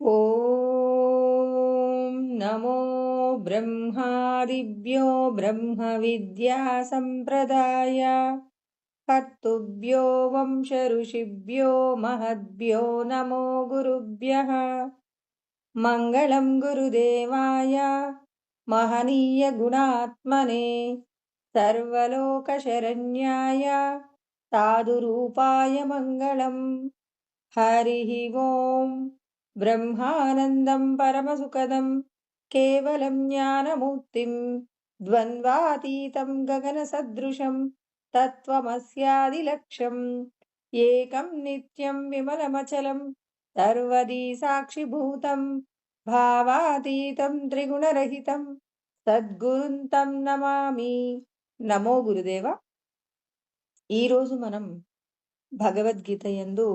ఓం నమో బ్రహ్మాదిభ్యో బ్రహ్మ విద్యా సంప్రదాయ కర్తుభ్యో వంశ ఋషిభ్యో మహద్భ్యో నమో గురుభ్యః. మంగళం గురుదేవాయ మహనీయ గుణాత్మనే సర్వలోకశరణ్యాయ సాధురూపాయ మంగళం. హరి ఓం. బ్రహ్మానందం పరమసుఖదం కేవలం జ్ఞానమూర్తిం ద్వంద్వాతీతం గగనసదృశం తత్వమస్యాదిలక్ష్యం ఏకం నిత్యం విమలమచలం సర్వదీ సాక్షిభూతం భావాతీతం త్రిగుణరహితం సద్గురుం తం నమామి. నమో గురుదేవ. ఈరోజు మనం భగవద్గీత యందు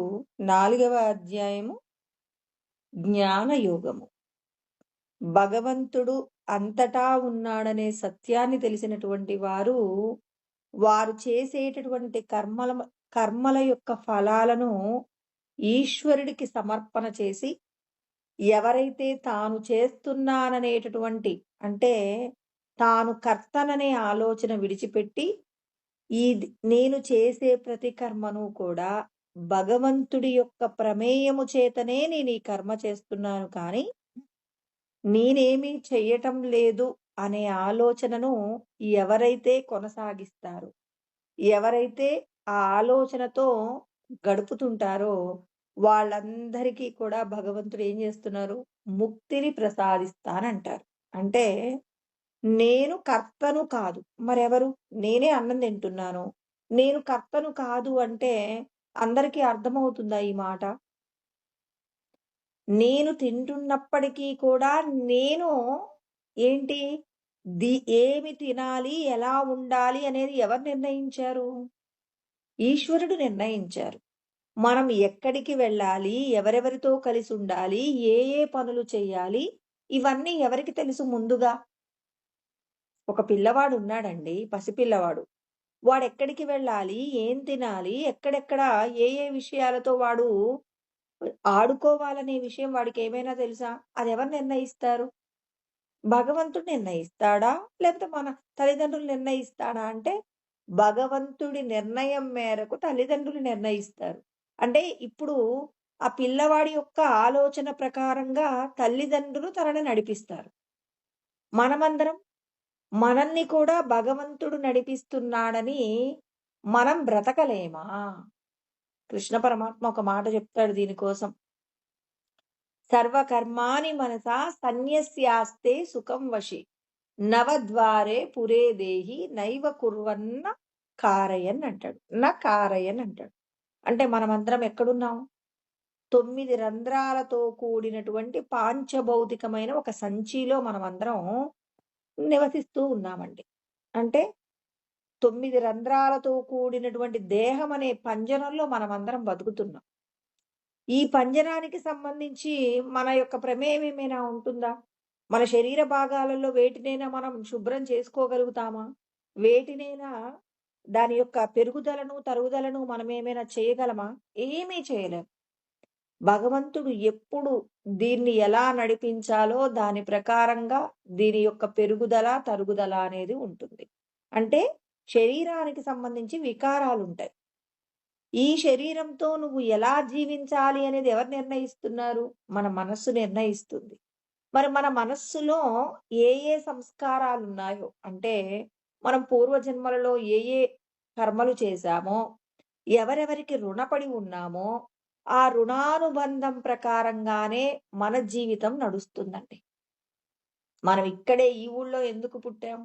4వ అధ్యాయము జ్ఞానయోగము. భగవంతుడు అంతటా ఉన్నాడనే సత్యాన్ని తెలిసినటువంటి వారు చేసేటటువంటి కర్మల యొక్క ఫలాలను ఈశ్వరుడికి సమర్పణ చేసి, ఎవరైతే తాను చేస్తున్నాననేటటువంటి అంటే తాను కర్తననే ఆలోచన విడిచిపెట్టి నేను చేసే ప్రతి కర్మను కూడా భగవంతుడి యొక్క ప్రమేయము చేతనే నేను ఈ కర్మ చేస్తున్నాను, కానీ నేనేమీ చెయ్యటం లేదు అనే ఆలోచనను ఎవరైతే కొనసాగిస్తారో, ఎవరైతే ఆ ఆలోచనతో గడుపుతుంటారో వాళ్ళందరికీ కూడా భగవంతుడు ఏం చేస్తున్నారు? ముక్తిని ప్రసాదిస్తానంటారు. అంటే నేను కర్తను కాదు, మరెవరు? నేనే అన్నం తింటున్నాను, నేను కర్తను కాదు అంటే అందరికీ అర్థమవుతుందా ఈ మాట? నేను తింటున్నప్పటికీ కూడా నేను ఏంటి, ఏమి తినాలి, ఎలా ఉండాలి అనేది ఎవరు నిర్ణయించారు? ఈశ్వరుడు నిర్ణయించారు. మనం ఎక్కడికి వెళ్ళాలి, ఎవరెవరితో కలిసి ఉండాలి, ఏ ఏ పనులు చేయాలి, ఇవన్నీ ఎవరికి తెలుసు ముందుగా? ఒక పిల్లవాడు ఉన్నాడండి, పసిపిల్లవాడు. వాడెక్కడికి వెళ్ళాలి, ఏం తినాలి, ఎక్కడెక్కడ ఏ ఏ విషయాలతో వాడు ఆడుకోవాలనే విషయం వాడికి ఏమైనా తెలుసా? అది ఎవరు నిర్ణయిస్తారు? భగవంతుడు నిర్ణయిస్తాడా, లేకపోతే మన తల్లిదండ్రులు నిర్ణయిస్తాడా? అంటే భగవంతుడి నిర్ణయం మేరకు తల్లిదండ్రులు నిర్ణయిస్తారు. అంటే ఇప్పుడు ఆ పిల్లవాడి యొక్క ఆలోచన ప్రకారంగా తల్లిదండ్రులు తనని నడిపిస్తారు. మనమందరం మనల్ని కూడా భగవంతుడు నడిపిస్తున్నాడని మనం బ్రతకలేమా? కృష్ణ పరమాత్మ ఒక మాట చెప్తాడు దీనికోసం. సర్వకర్మాణి మనసా సన్యస్యాస్తే సుఖం వశి నవద్వారే పురే దేహి నైవ కుర్వన్న కారయన్ అంటాడు. నా కారయన్ అంటాడు. అంటే మనమందరం ఎక్కడున్నాం? 9 రంధ్రాలతో కూడినటువంటి పాంచభౌతికమైన ఒక సంచిలో మనమందరం నివసిస్తూ ఉన్నామండి. అంటే 9 రంధ్రాలతో కూడినటువంటి దేహం అనే పంజరంలో మనమందరం బతుకుతున్నాం. ఈ పంజరానికి సంబంధించి మన యొక్క ప్రమేయం ఏమైనా ఉంటుందా? మన శరీర భాగాలలో వేటినైనా మనం శుభ్రం చేసుకోగలుగుతామా? వేటినైనా దాని యొక్క పెరుగుదలను, తరుగుదలను మనం ఏమైనా చేయగలమా? ఏమీ చేయలేం. భగవంతుడు ఎప్పుడు దీన్ని ఎలా నడిపించాలో దాని ప్రకారంగా దీని యొక్క పెరుగుదల, తరుగుదల అనేది ఉంటుంది. అంటే శరీరానికి సంబంధించి వికారాలుంటాయి. ఈ శరీరంతో నువ్వు ఎలా జీవించాలి అనేది ఎవరు నిర్ణయిస్తున్నారు? మన మనస్సు నిర్ణయిస్తుంది. మరి మన మనస్సులో ఏ ఏ సంస్కారాలున్నాయో, అంటే మనం పూర్వజన్మలలో ఏ ఏ కర్మలు చేశామో, ఎవరెవరికి రుణపడి ఉన్నామో, ఆ రుణానుబంధం ప్రకారంగానే మన జీవితం నడుస్తుందండి. మనం ఇక్కడే ఈ ఊళ్ళో ఎందుకు పుట్టాం?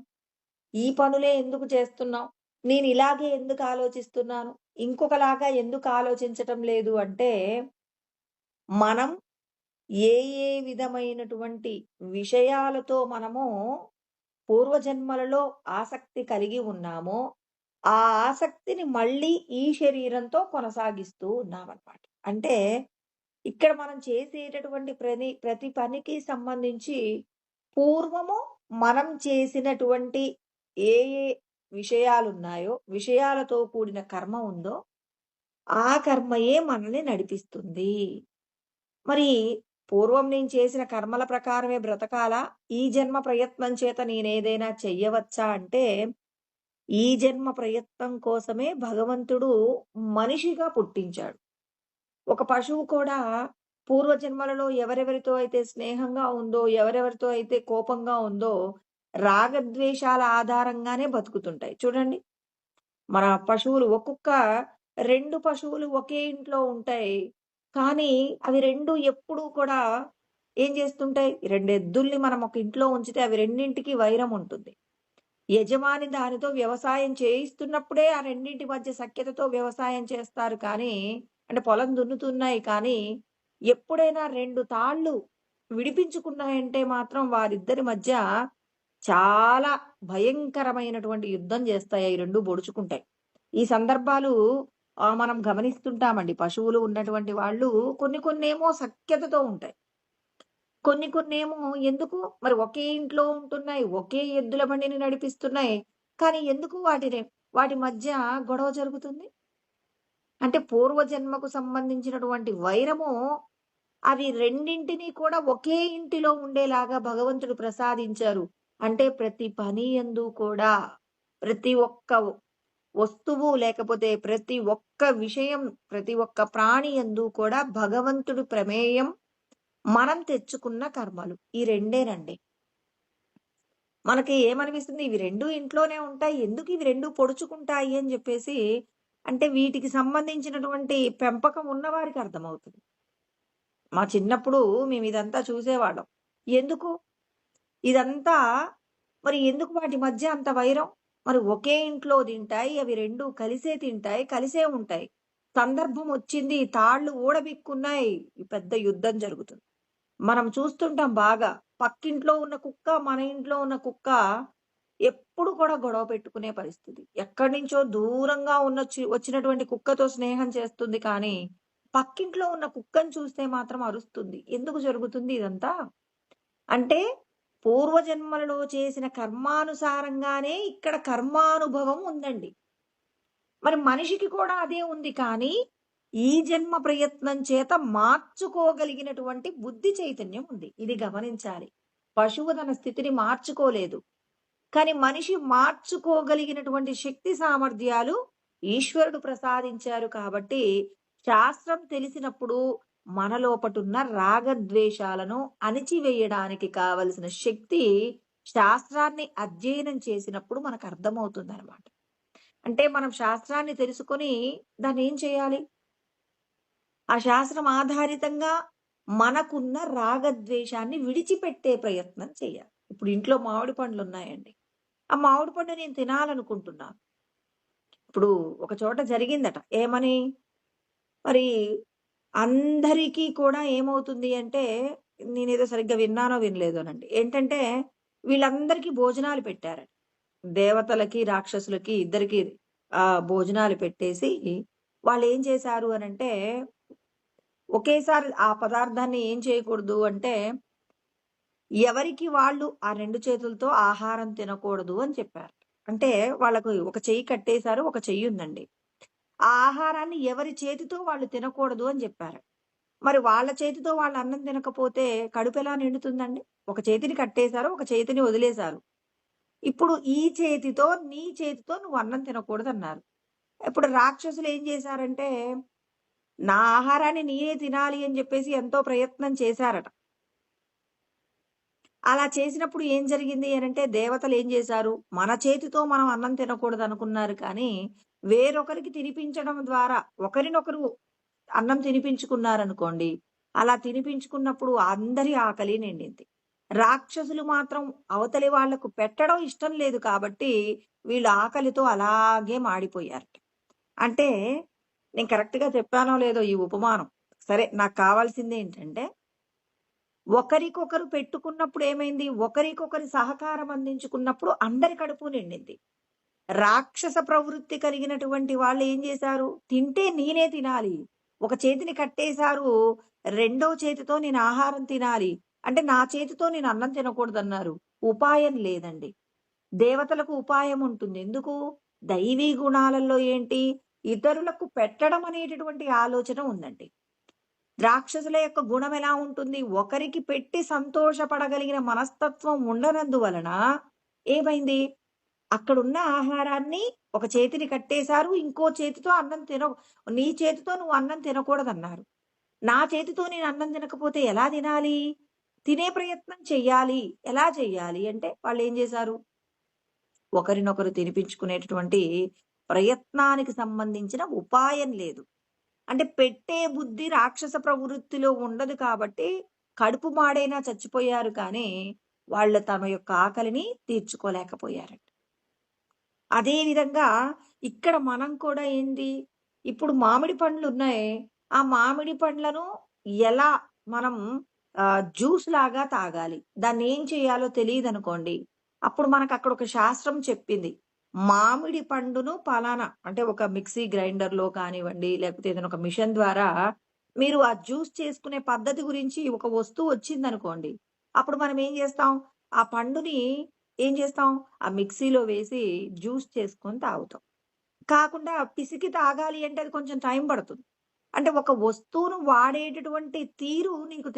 ఈ పనులే ఎందుకు చేస్తున్నాం? నేను ఇలాగే ఎందుకు ఆలోచిస్తున్నాను, ఇంకొకలాగా ఎందుకు ఆలోచించటం లేదు అంటే మనం ఏ ఏ విధమైనటువంటి విషయాలతో మనము పూర్వజన్మలలో ఆసక్తి కలిగి ఉన్నామో ఆ ఆసక్తిని మళ్ళీ ఈ శరీరంతో కొనసాగిస్తూ ఉన్నామన్నమాట. అంటే ఇక్కడ మనం చేసేటటువంటి ప్రతి పనికి సంబంధించి పూర్వము మనం చేసినటువంటి ఏ ఏ విషయాలున్నాయో, విషయాలతో కూడిన కర్మ ఉందో ఆ కర్మయే మనల్ని నడిపిస్తుంది. మరి పూర్వం నేను చేసిన కర్మల ప్రకారమే బ్రతకాలా? ఈ జన్మ ప్రయత్నం చేత నేనేదైనా చెయ్యవచ్చా అంటే, ఈ జన్మ ప్రయత్నం కోసమే భగవంతుడు మనిషిగా పుట్టించాడు. ఒక పశువు కూడా పూర్వజన్మలలో ఎవరెవరితో అయితే స్నేహంగా ఉందో, ఎవరెవరితో అయితే కోపంగా ఉందో, రాగద్వేషాల ఆధారంగానే బతుకుతుంటాయి. చూడండి. మన పశువులు ఒక్కొక్క 2 పశువులు ఒకే ఇంట్లో ఉంటాయి. కానీ అవి 2 ఎప్పుడూ కూడా ఏం చేస్తుంటాయి? 2 ఎద్దుల్ని మనం ఒక ఇంట్లో ఉంచితే అవి రెండింటికి వైరం ఉంటుంది. యజమాని దానితో వ్యవసాయం చేయిస్తున్నప్పుడే ఆ రెండింటి మధ్య సఖ్యతతో వ్యవసాయం చేస్తారు కానీ, అంటే పొలం దున్నుతున్నాయి కానీ, ఎప్పుడైనా 2 తాళ్ళు విడిపించుకున్నాయంటే మాత్రం వారిద్దరి మధ్య చాలా భయంకరమైనటువంటి యుద్ధం చేస్తాయి. అయి 2 పొడుచుకుంటాయి. ఈ సందర్భాలు మనం గమనిస్తుంటామండి. పశువులు ఉన్నటువంటి వాళ్ళు కొన్నేమో సఖ్యతతో ఉంటాయి. కొన్నేమో ఎందుకు మరి ఒకే ఇంట్లో ఉంటున్నాయి. ఒకే ఎద్దుల బండిని నడిపిస్తున్నాయి. కానీ ఎందుకు వాటి మధ్య గొడవ జరుగుతుంది? అంటే పూర్వజన్మకు సంబంధించినటువంటి వైరము అవి రెండింటిని కూడా ఒకే ఇంటిలో ఉండేలాగా భగవంతుడు ప్రసాదించారు. అంటే ప్రతి పని యందు కూడా ప్రతి ఒక్క వస్తువు లేకపోతే ప్రతి ఒక్క విషయం, ప్రతి ఒక్క ప్రాణి యందు కూడా భగవంతుడి ప్రమేయం మనం తెచ్చుకున్న కర్మలు. ఈ రెండేనండి. మనకి ఏమనిపిస్తుంది? ఇవి 2 ఇంట్లోనే ఉంటాయి. ఎందుకు ఇవి 2 పొడుచుకుంటాయి అని జెప్పేసి అంటే వీటికి సంబంధించినటువంటి పెంపకం ఉన్నవారికి అర్థమవుతుంది. మా చిన్నప్పుడు మేమిదంతా చూసేవాళ్ళం. ఎందుకు? ఇదంతా మరి ఎందుకు వాటి మధ్య అంత వైరం? మరి ఒకే ఇంట్లో తింటాయి. అవి 2 కలిసే తింటాయి. కలిసే ఉంటాయి. సందర్భం వచ్చింది. తాళ్ళు ఊడబిక్కున్నాయి. పెద్ద యుద్ధం జరుగుతుంది. మనం చూస్తుంటాం బాగా. పక్కింట్లో ఉన్న కుక్క, మన ఇంట్లో ఉన్న కుక్క ఎప్పుడు కూడా గొడవ పెట్టుకునే పరిస్థితి. ఎక్కడి నుంచో దూరంగా వచ్చినటువంటి కుక్కతో స్నేహం చేస్తుంది కానీ, పక్కింట్లో ఉన్న కుక్కని చూస్తే మాత్రం అరుస్తుంది. ఎందుకు జరుగుతుంది ఇదంతా? అంటే పూర్వజన్మలలో చేసిన కర్మానుసారంగానే ఇక్కడ కర్మానుభవం ఉందండి. మరి మనిషికి కూడా అదే ఉంది కానీ, ఈ జన్మ ప్రయత్నం చేత మార్చుకోగలిగినటువంటి బుద్ధి చైతన్యం ఉంది. ఇది గమనించాలి. పశువు తన స్థితిని మార్చుకోలేదు. కానీ మనిషి మార్చుకోగలిగినటువంటి శక్తి సామర్థ్యాలు ఈశ్వరుడు ప్రసాదించారు కాబట్టి, శాస్త్రం తెలిసినప్పుడు మన లోపటున్న రాగద్వేషాలను అణిచివేయడానికి కావలసిన శక్తి శాస్త్రాన్ని అధ్యయనం చేసినప్పుడు మనకు అర్థమవుతుందనమాట. అంటే మనం శాస్త్రాన్ని తెలుసుకొని దాన్నేం చేయాలి? ఆ శాస్త్రం ఆధారితంగా మనకున్న రాగద్వేషాన్ని విడిచిపెట్టే ప్రయత్నం చేయాలి. ఇప్పుడు ఇంట్లో మామిడి పండ్లున్నాయండి. ఆ మామిడి పండు నేను తినాలనుకుంటున్నాను. ఇప్పుడు ఒక చోట జరిగిందట. ఏమని? మరి అందరికీ కూడా ఏమవుతుంది అంటే, నేనేదో సరిగ్గా విన్నానో వినలేదోనండి. ఏంటంటే, వీళ్ళందరికీ భోజనాలు పెట్టారట. దేవతలకి, రాక్షసులకి ఇద్దరికీ భోజనాలు పెట్టేసి, వాళ్ళేం చేశారు అనంటే, ఒకేసారి ఆ పదార్థాన్ని ఏం చేయకూడదు అంటే, ఎవరికి వాళ్ళు ఆ 2 చేతులతో ఆహారం తినకూడదు అని చెప్పారు. అంటే వాళ్ళకు ఒక చెయ్యి కట్టేశారు. ఒక చెయ్యుందండి. ఆ ఆహారాన్ని ఎవరి చేతితో వాళ్ళు తినకూడదు అని జెప్పారు. మరి వాళ్ళ చేతితో వాళ్ళు అన్నం తినకపోతే కడుపెలా నిండుతుందండి? ఒక చేతిని కట్టేశారు. ఒక చేతిని వదిలేశారు. ఇప్పుడు ఈ చేతితో, నీ చేతితో నువ్వు అన్నం తినకూడదన్నారు. ఇప్పుడు రాక్షసులు ఏం చేశారంటే, నా ఆహారాన్ని నేనే తినాలి అని జెప్పేసి ఎంతో ప్రయత్నం చేశారట. అలా చేసినప్పుడు ఏం జరిగింది అనంటే దేవతలు ఏం చేశారు? మన చేతితో మనం అన్నం తినకూడదనుకున్నారు కానీ, వేరొకరికి తినిపించడం ద్వారా ఒకరినొకరు అన్నం తినిపించుకున్నారనుకోండి. అలా తినిపించుకున్నప్పుడు అందరి ఆకలి నిండింది. రాక్షసులు మాత్రం అవతలి వాళ్లకు పెట్టడం ఇష్టం లేదు కాబట్టి, వీళ్ళు ఆకలితో అలాగే మాడిపోయారట. అంటే నేను కరెక్ట్‌గా చెప్పానో లేదో ఈ ఉపమానం. సరే నాకు కావాల్సిందేంటంటే ఒకరికొకరు పెట్టుకున్నప్పుడు ఏమైంది? ఒకరికొకరి సహకారం అందించుకున్నప్పుడు అందరి కడుపు నిండింది. రాక్షస ప్రవృత్తి కలిగినటువంటి వాళ్ళు ఏం చేశారు? తింటే నేనే తినాలి. ఒక చేతిని కట్టేశారు. రెండో చేతితో నేను ఆహారం తినాలి. అంటే నా చేతితో నేను అన్నం తినకూడదన్నారు. ఉపాయం లేదండి. దేవతలకు ఉపాయం ఉంటుంది. ఎందుకు? దైవీ గుణాలలో ఏంటి? ఇతరులకు పెట్టడం అనేటటువంటి ఆలోచన ఉందండి. రాక్షసుల యొక్క గుణం ఎలా ఉంటుంది? ఒకరికి పెట్టి సంతోషపడగలిగిన మనస్తత్వం ఉండనందువలన ఏమైంది? అక్కడున్న ఆహారాన్ని ఒక చేతిని కట్టేశారు. ఇంకో చేతితో అన్నం నీ చేతితో నువ్వు అన్నం తినకూడదన్నారు. నా చేతితో నేను అన్నం తినకపోతే ఎలా తినాలి? తినే ప్రయత్నం చెయ్యాలి. ఎలా చెయ్యాలి అంటే వాళ్ళేం చేశారు? ఒకరినొకరు తినిపించుకునేటటువంటి ప్రయత్నానికి సంబంధించిన ఉపాయం లేదు. అంటే పెట్టే బుద్ధి రాక్షస ప్రవృత్తిలో ఉండదు కాబట్టి కడుపు మాడైనా చచ్చిపోయారు కానీ, వాళ్ళు తమ యొక్క ఆకలిని తీర్చుకోలేకపోయారంట. అదే విధంగా ఇక్కడ మనం కూడా ఏంది? ఇప్పుడు మామిడి పండ్లున్నాయి. ఆ మామిడి పండ్లను ఎలా మనం జ్యూస్ లాగా తాగాలి. దాన్నేం చేయాలో తెలీదనుకోండి. అప్పుడు మనకక్కడ ఒక శాస్త్రం చెప్పింది. మామిడి పండును పలానా అంటే ఒక మిక్సీ గ్రైండర్‌లో కానివ్వండి, లేకపోతే ఏదైనా ఒక మిషన్ ద్వారా మీరు ఆ జ్యూస్ చేసుకునే పద్ధతి గురించి ఒక వస్తువు వచ్చిందనుకోండి. అప్పుడు మనం ఏం చేస్తాం? ఆ పండుని ఏం చేస్తాం? ఆ మిక్సీలో వేసి జ్యూస్ చేసుకొని తాగుతాం. కాకుండా పిసికి తాగాలి అంటే అది కొంచెం టైం పడుతుంది. అంటే ఒక వస్తువును వాడేటటువంటి తీరు నీకు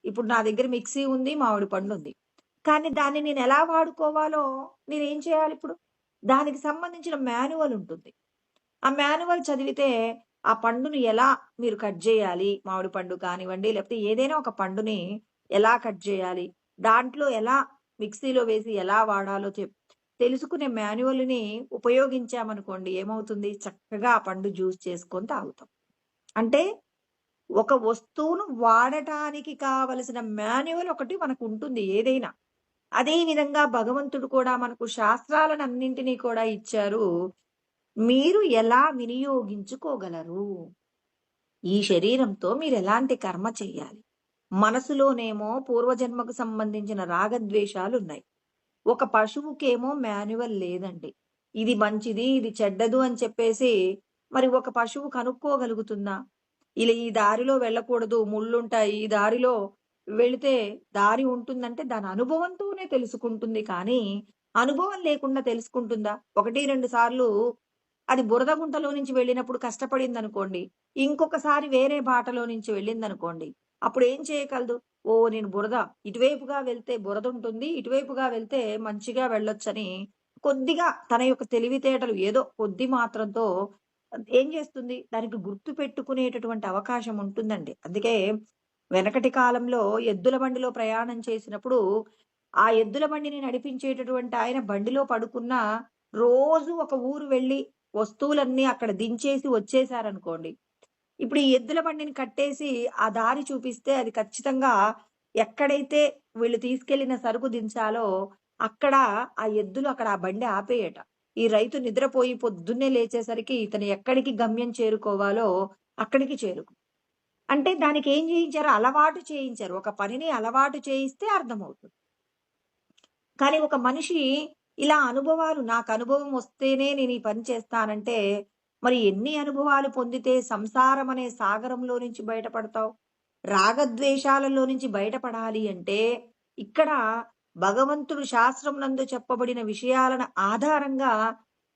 ఇప్పుడు నా దగ్గర మిక్సీ ఉంది, మామిడి పండుంది. కానీ దాన్ని నేనెలా వాడుకోవాలో నేనేం చేయాలిప్పుడు? దానికి సంబంధించిన మాన్యువల్ ఉంటుంది. ఆ మాన్యువల్ చదివితే ఆ పండుని ఎలా మీరు కట్ జేయాలి, మామిడి పండు కానివ్వండి, లేకపోతే ఏదైనా ఒక పండుని ఎలా కట్ జేయాలి, దాంట్లో ఎలా మిక్సీలో వేసి ఎలా వాడాలో తెలుసుకునే మాన్యువల్‌ని ఉపయోగించామనుకోండి ఏమవుతుంది? చక్కగా ఆ పండు జ్యూస్ చేసుకొని తాగుతాం. అంటే ఒక వస్తువును వాడటానికి కావలసిన మాన్యువల్ ఒకటి మనకుంటుంది ఏదైనా. అదే విధంగా భగవంతుడు కూడా మనకు శాస్త్రాలనన్నింటినీ కూడా ఇచ్చారు. మీరు ఎలా వినియోగించుకోగలరు? ఈ శరీరంతో మీరెలాంటి కర్మ చెయ్యాలి? మనసులోనేమో పూర్వజన్మకు సంబంధించిన రాగద్వేషాలున్నాయి. ఒక పశువుకేమో మాన్యువల్ లేదండి. ఇది మంచిది, ఇది చెడ్డదు అని చెప్పేసి మరి ఒక పశువు కనుక్కోగలుగుతుందా? ఇలా ఈ దారిలో వెళ్ళకూడదు, ముళ్ళుంటాయి. ఈ దారిలో వెళితే దారి ఉంటుందంటే దాని అనుభవంతోనే తెలుసుకుంటుంది కానీ, అనుభవం లేకుండా తెలుసుకుంటుందా? 1, 2 సార్లు అది బురద గుంటలో నుంచి వెళ్ళినప్పుడు కష్టపడిందనుకోండి. ఇంకొకసారి వేరే బాటలో నుంచి వెళ్ళిందనుకోండి. అప్పుడేం చేయగలదు? ఓహ్! నేను ఇటువైపుగా వెళ్తే బురదుంటుంది. ఇటువైపుగా వెళ్తే మంచిగా వెళ్ళొచ్చని కొద్దిగా తన యొక్క తెలివితేటలు ఏదో కొద్ది మాత్రంతో ఏం చేస్తుంది? దానికి గుర్తుపెట్టుకునేటటువంటి అవకాశం ఉంటుందండి. అందుకే వెనకటి కాలంలో ఎద్దుల బండిలో ప్రయాణం చేసినప్పుడు, ఆ ఎద్దుల బండిని నడిపించేటటువంటి ఆయన బండిలో పడుకున్నా రోజు ఒక ఊరు వెళ్లి వస్తువులన్నీ అక్కడ దించేసి వచ్చేసారనుకోండి. ఇప్పుడు ఈ ఎద్దుల బండిని కట్టేసి ఆ దారి చూపిస్తే అది ఖచ్చితంగా ఎక్కడైతే వీళ్ళు తీసుకెళ్ళిన సరుకు దించాలో అక్కడ ఆ ఎద్దులు అక్కడ ఆ బండి ఆపేయట. ఈ రైతు నిద్రపోయి పొద్దున్నే లేచేసరికి ఇతను ఎక్కడికి గమ్యం చేరుకోవాలో అక్కడికి అంటే దానికేం చేయించారు? అలవాటు చేయించారు. ఒక పనిని అలవాటు చేయిస్తే అర్థమవుతుంది. కానీ ఒక మనిషి ఇలా అనుభవాలు నాకనుభవం వస్తేనే నేను ఈ పని చేస్తానంటే, మరి ఎన్ని అనుభవాలు పొందితే సంసారం అనే సాగరంలో నుంచి బయటపడతావు? రాగద్వేషాలలో నుంచి బయటపడాలి అంటే, ఇక్కడ భగవంతుడు శాస్త్రం నందు చెప్పబడిన విషయాలను ఆధారంగా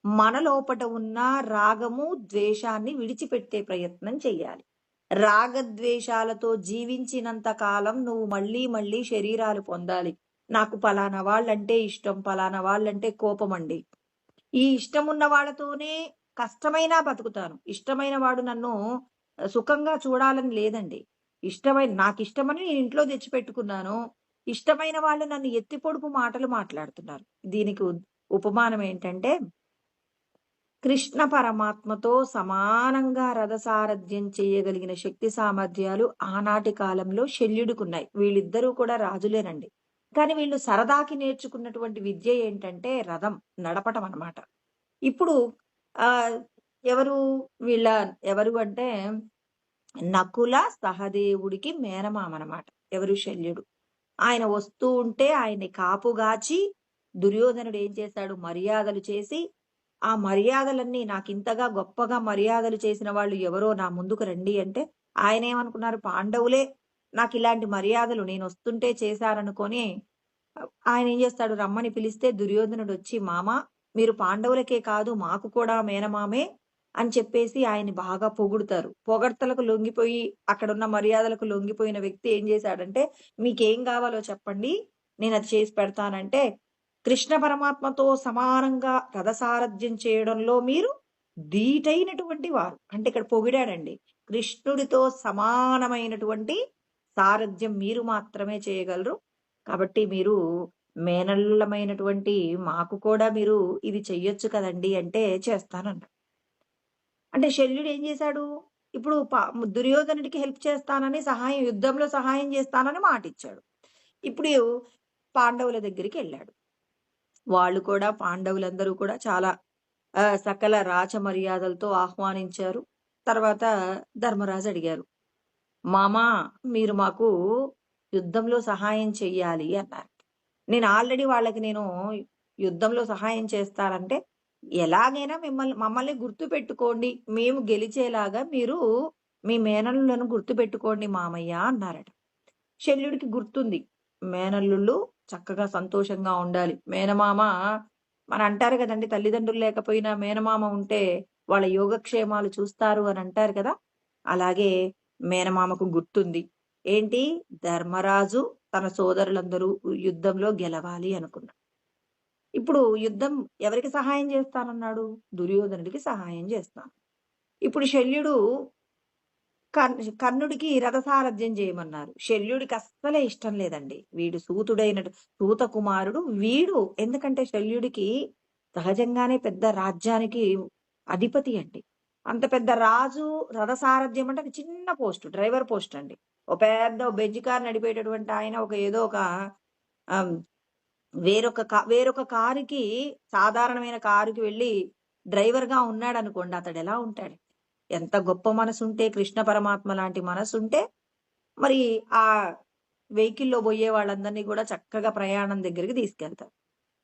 మన లోపట ఉన్న రాగము, ద్వేషాన్ని విడిచిపెట్టే ప్రయత్నం చెయ్యాలి. రాగద్వేషాలతో జీవించినంత కాలం నువ్వు మళ్ళీ మళ్ళీ శరీరాలు పొందాలి. నాకు పలానా వాళ్ళంటే ఇష్టం, పలానా వాళ్ళంటే కోపమండి. ఈ ఇష్టమున్న వాళ్ళతోనే కష్టమైనా బతుకుతాను. ఇష్టమైన వాడు నన్ను సుఖంగా చూడాలని లేదండి. నాకిష్టమని నేను ఇంట్లో తెచ్చిపెట్టుకున్నాను. ఇష్టమైన వాళ్ళు నన్ను ఎత్తి పొడుపు మాటలు మాట్లాడుతున్నారు. దీనికి ఉపమానం ఏంటంటే, కృష్ణ పరమాత్మతో సమానంగా రథసారథ్యం చేయగలిగిన శక్తి సామర్థ్యాలు ఆనాటి కాలంలో శల్యుడికున్నాయి. వీళ్ళిద్దరూ కూడా రాజులేనండి. కానీ వీళ్ళు సరదాకి నేర్చుకున్నటువంటి విద్య ఏంటంటే రథం నడపటం అన్నమాట. ఇప్పుడు ఆహ్, ఎవరు వీళ్ళ ఎవరు అంటే నకుల సహదేవుడికి మేనమామనమాట. ఎవరు శల్యుడు. ఆయన వస్తూ ఉంటే ఆయన్ని కాపుగాచి దుర్యోధనుడు ఏం చేశాడు? మర్యాదలు చేసి, ఆ మర్యాదలన్నీ నాకింతగా గొప్పగా మర్యాదలు చేసిన వాళ్ళు ఎవరో నా ముందుకు రండి అంటే, ఆయనేమనుకున్నారు? పాండవులే నాకిలాంటి మర్యాదలు నేనొస్తుంటే చేశారనుకోని ఆయనేం చేస్తాడు? రమ్మని పిలిస్తే దుర్యోధనుడొచ్చి, మామ మీరు పాండవులకే కాదు మాకు కూడా మేనమామే. అని చెప్పేసి ఆయన్ని బాగా పొగుడుతారు. పొగడ్తలకు లొంగిపోయి అక్కడున్న మర్యాదలకు లొంగిపోయిన వ్యక్తి ఏం చేశాడంటే, "మీకేం గావాలో చెప్పండి. నేనది చేసి పెడతానంటే" కృష్ణ పరమాత్మతో సమానంగా రథసారథ్యం చేయడంలో మీరు ధీటైనటువంటి వారు. అంటే ఇక్కడ పొగిడాడండి. కృష్ణుడితో సమానమైనటువంటి సారథ్యం మీరు మాత్రమే చేయగలరు. కాబట్టి మీరు మేనల్లమైనటువంటి మాకు కూడా మీరు ఇది చెయ్యొచ్చు కదండీ! అంటే చేస్తానన్నాడు. అంటే శల్యుడు ఏం చేశాడు? ఇప్పుడు దుర్యోధనుడికి హెల్ప్ చేస్తానని యుద్ధంలో సహాయం చేస్తానని మాటిచ్చాడు. ఇప్పుడు పాండవుల దగ్గరికెళ్ళాడు. వాళ్ళు కూడా పాండవులందరూ కూడా చాలా సకల రాచమర్యాదలతో ఆహ్వానించారు. తర్వాత ధర్మరాజు అడిగారు, "మామా మీరు మాకు యుద్ధంలో సహాయం చెయ్యాలి" అన్నారు. నేను ఆల్రెడీ వాళ్ళకి యుద్ధంలో సహాయం చేస్తానంటే, ఎలాగైనా మమ్మల్ని గుర్తుపెట్టుకోండి. మేము గెలిచేలాగా మీరు మీ మేనల్లులను గుర్తుపెట్టుకోండి మామయ్య అన్నారట. శల్యుడికి గుర్తుంది. మేనల్లుళ్ళు చక్కగా సంతోషంగా ఉండాలి. మేనమామ అంటారు కదండీ! తల్లిదండ్రులు లేకపోయినా మేనమామ ఉంటే వాళ్ళ యోగక్షేమాలు చూస్తారు అని అంటారు కదా! అలాగే మేనమామకు గుర్తుంది. ఏంటి? ధర్మరాజు తన సోదరులందరూ యుద్ధంలో గెలవాలి అనుకున్నాడు. ఇప్పుడు యుద్ధం ఎవరికి సహాయం చేస్తానన్నాడు? దుర్యోధనుడికి సహాయం చేస్తాను. ఇప్పుడు శల్యుడు కర్ణుడికి రథసారథ్యం చేయమన్నారు. శల్యుడికి అస్సలే ఇష్టం లేదండి. వీడు సూత కుమారుడు వీడు. ఎందుకంటే శల్యుడికి సహజంగానే పెద్ద రాజ్యానికి అధిపతి అండి. అంత పెద్ద రాజు రథసారథ్యం అంటే అది చిన్న పోస్ట్, డ్రైవర్ పోస్ట్ అండి. పెద్ద బెంజ్ కార్ నడిపేటటువంటి ఆయన ఏదో ఒక వేరొక కారుకి, సాధారణమైన కారుకి వెళ్ళి డ్రైవర్ గా ఉన్నాడనుకోండి, అతడు ఎలా ఉంటాడు? ఎంత గొప్ప మనసుంటే, కృష్ణ పరమాత్మ లాంటి మనసుంటే మరి ఆ వెహికల్లో పోయే వాళ్ళందరినీ కూడా చక్కగా ప్రయాణం దగ్గరికి తీసుకెళ్తారు.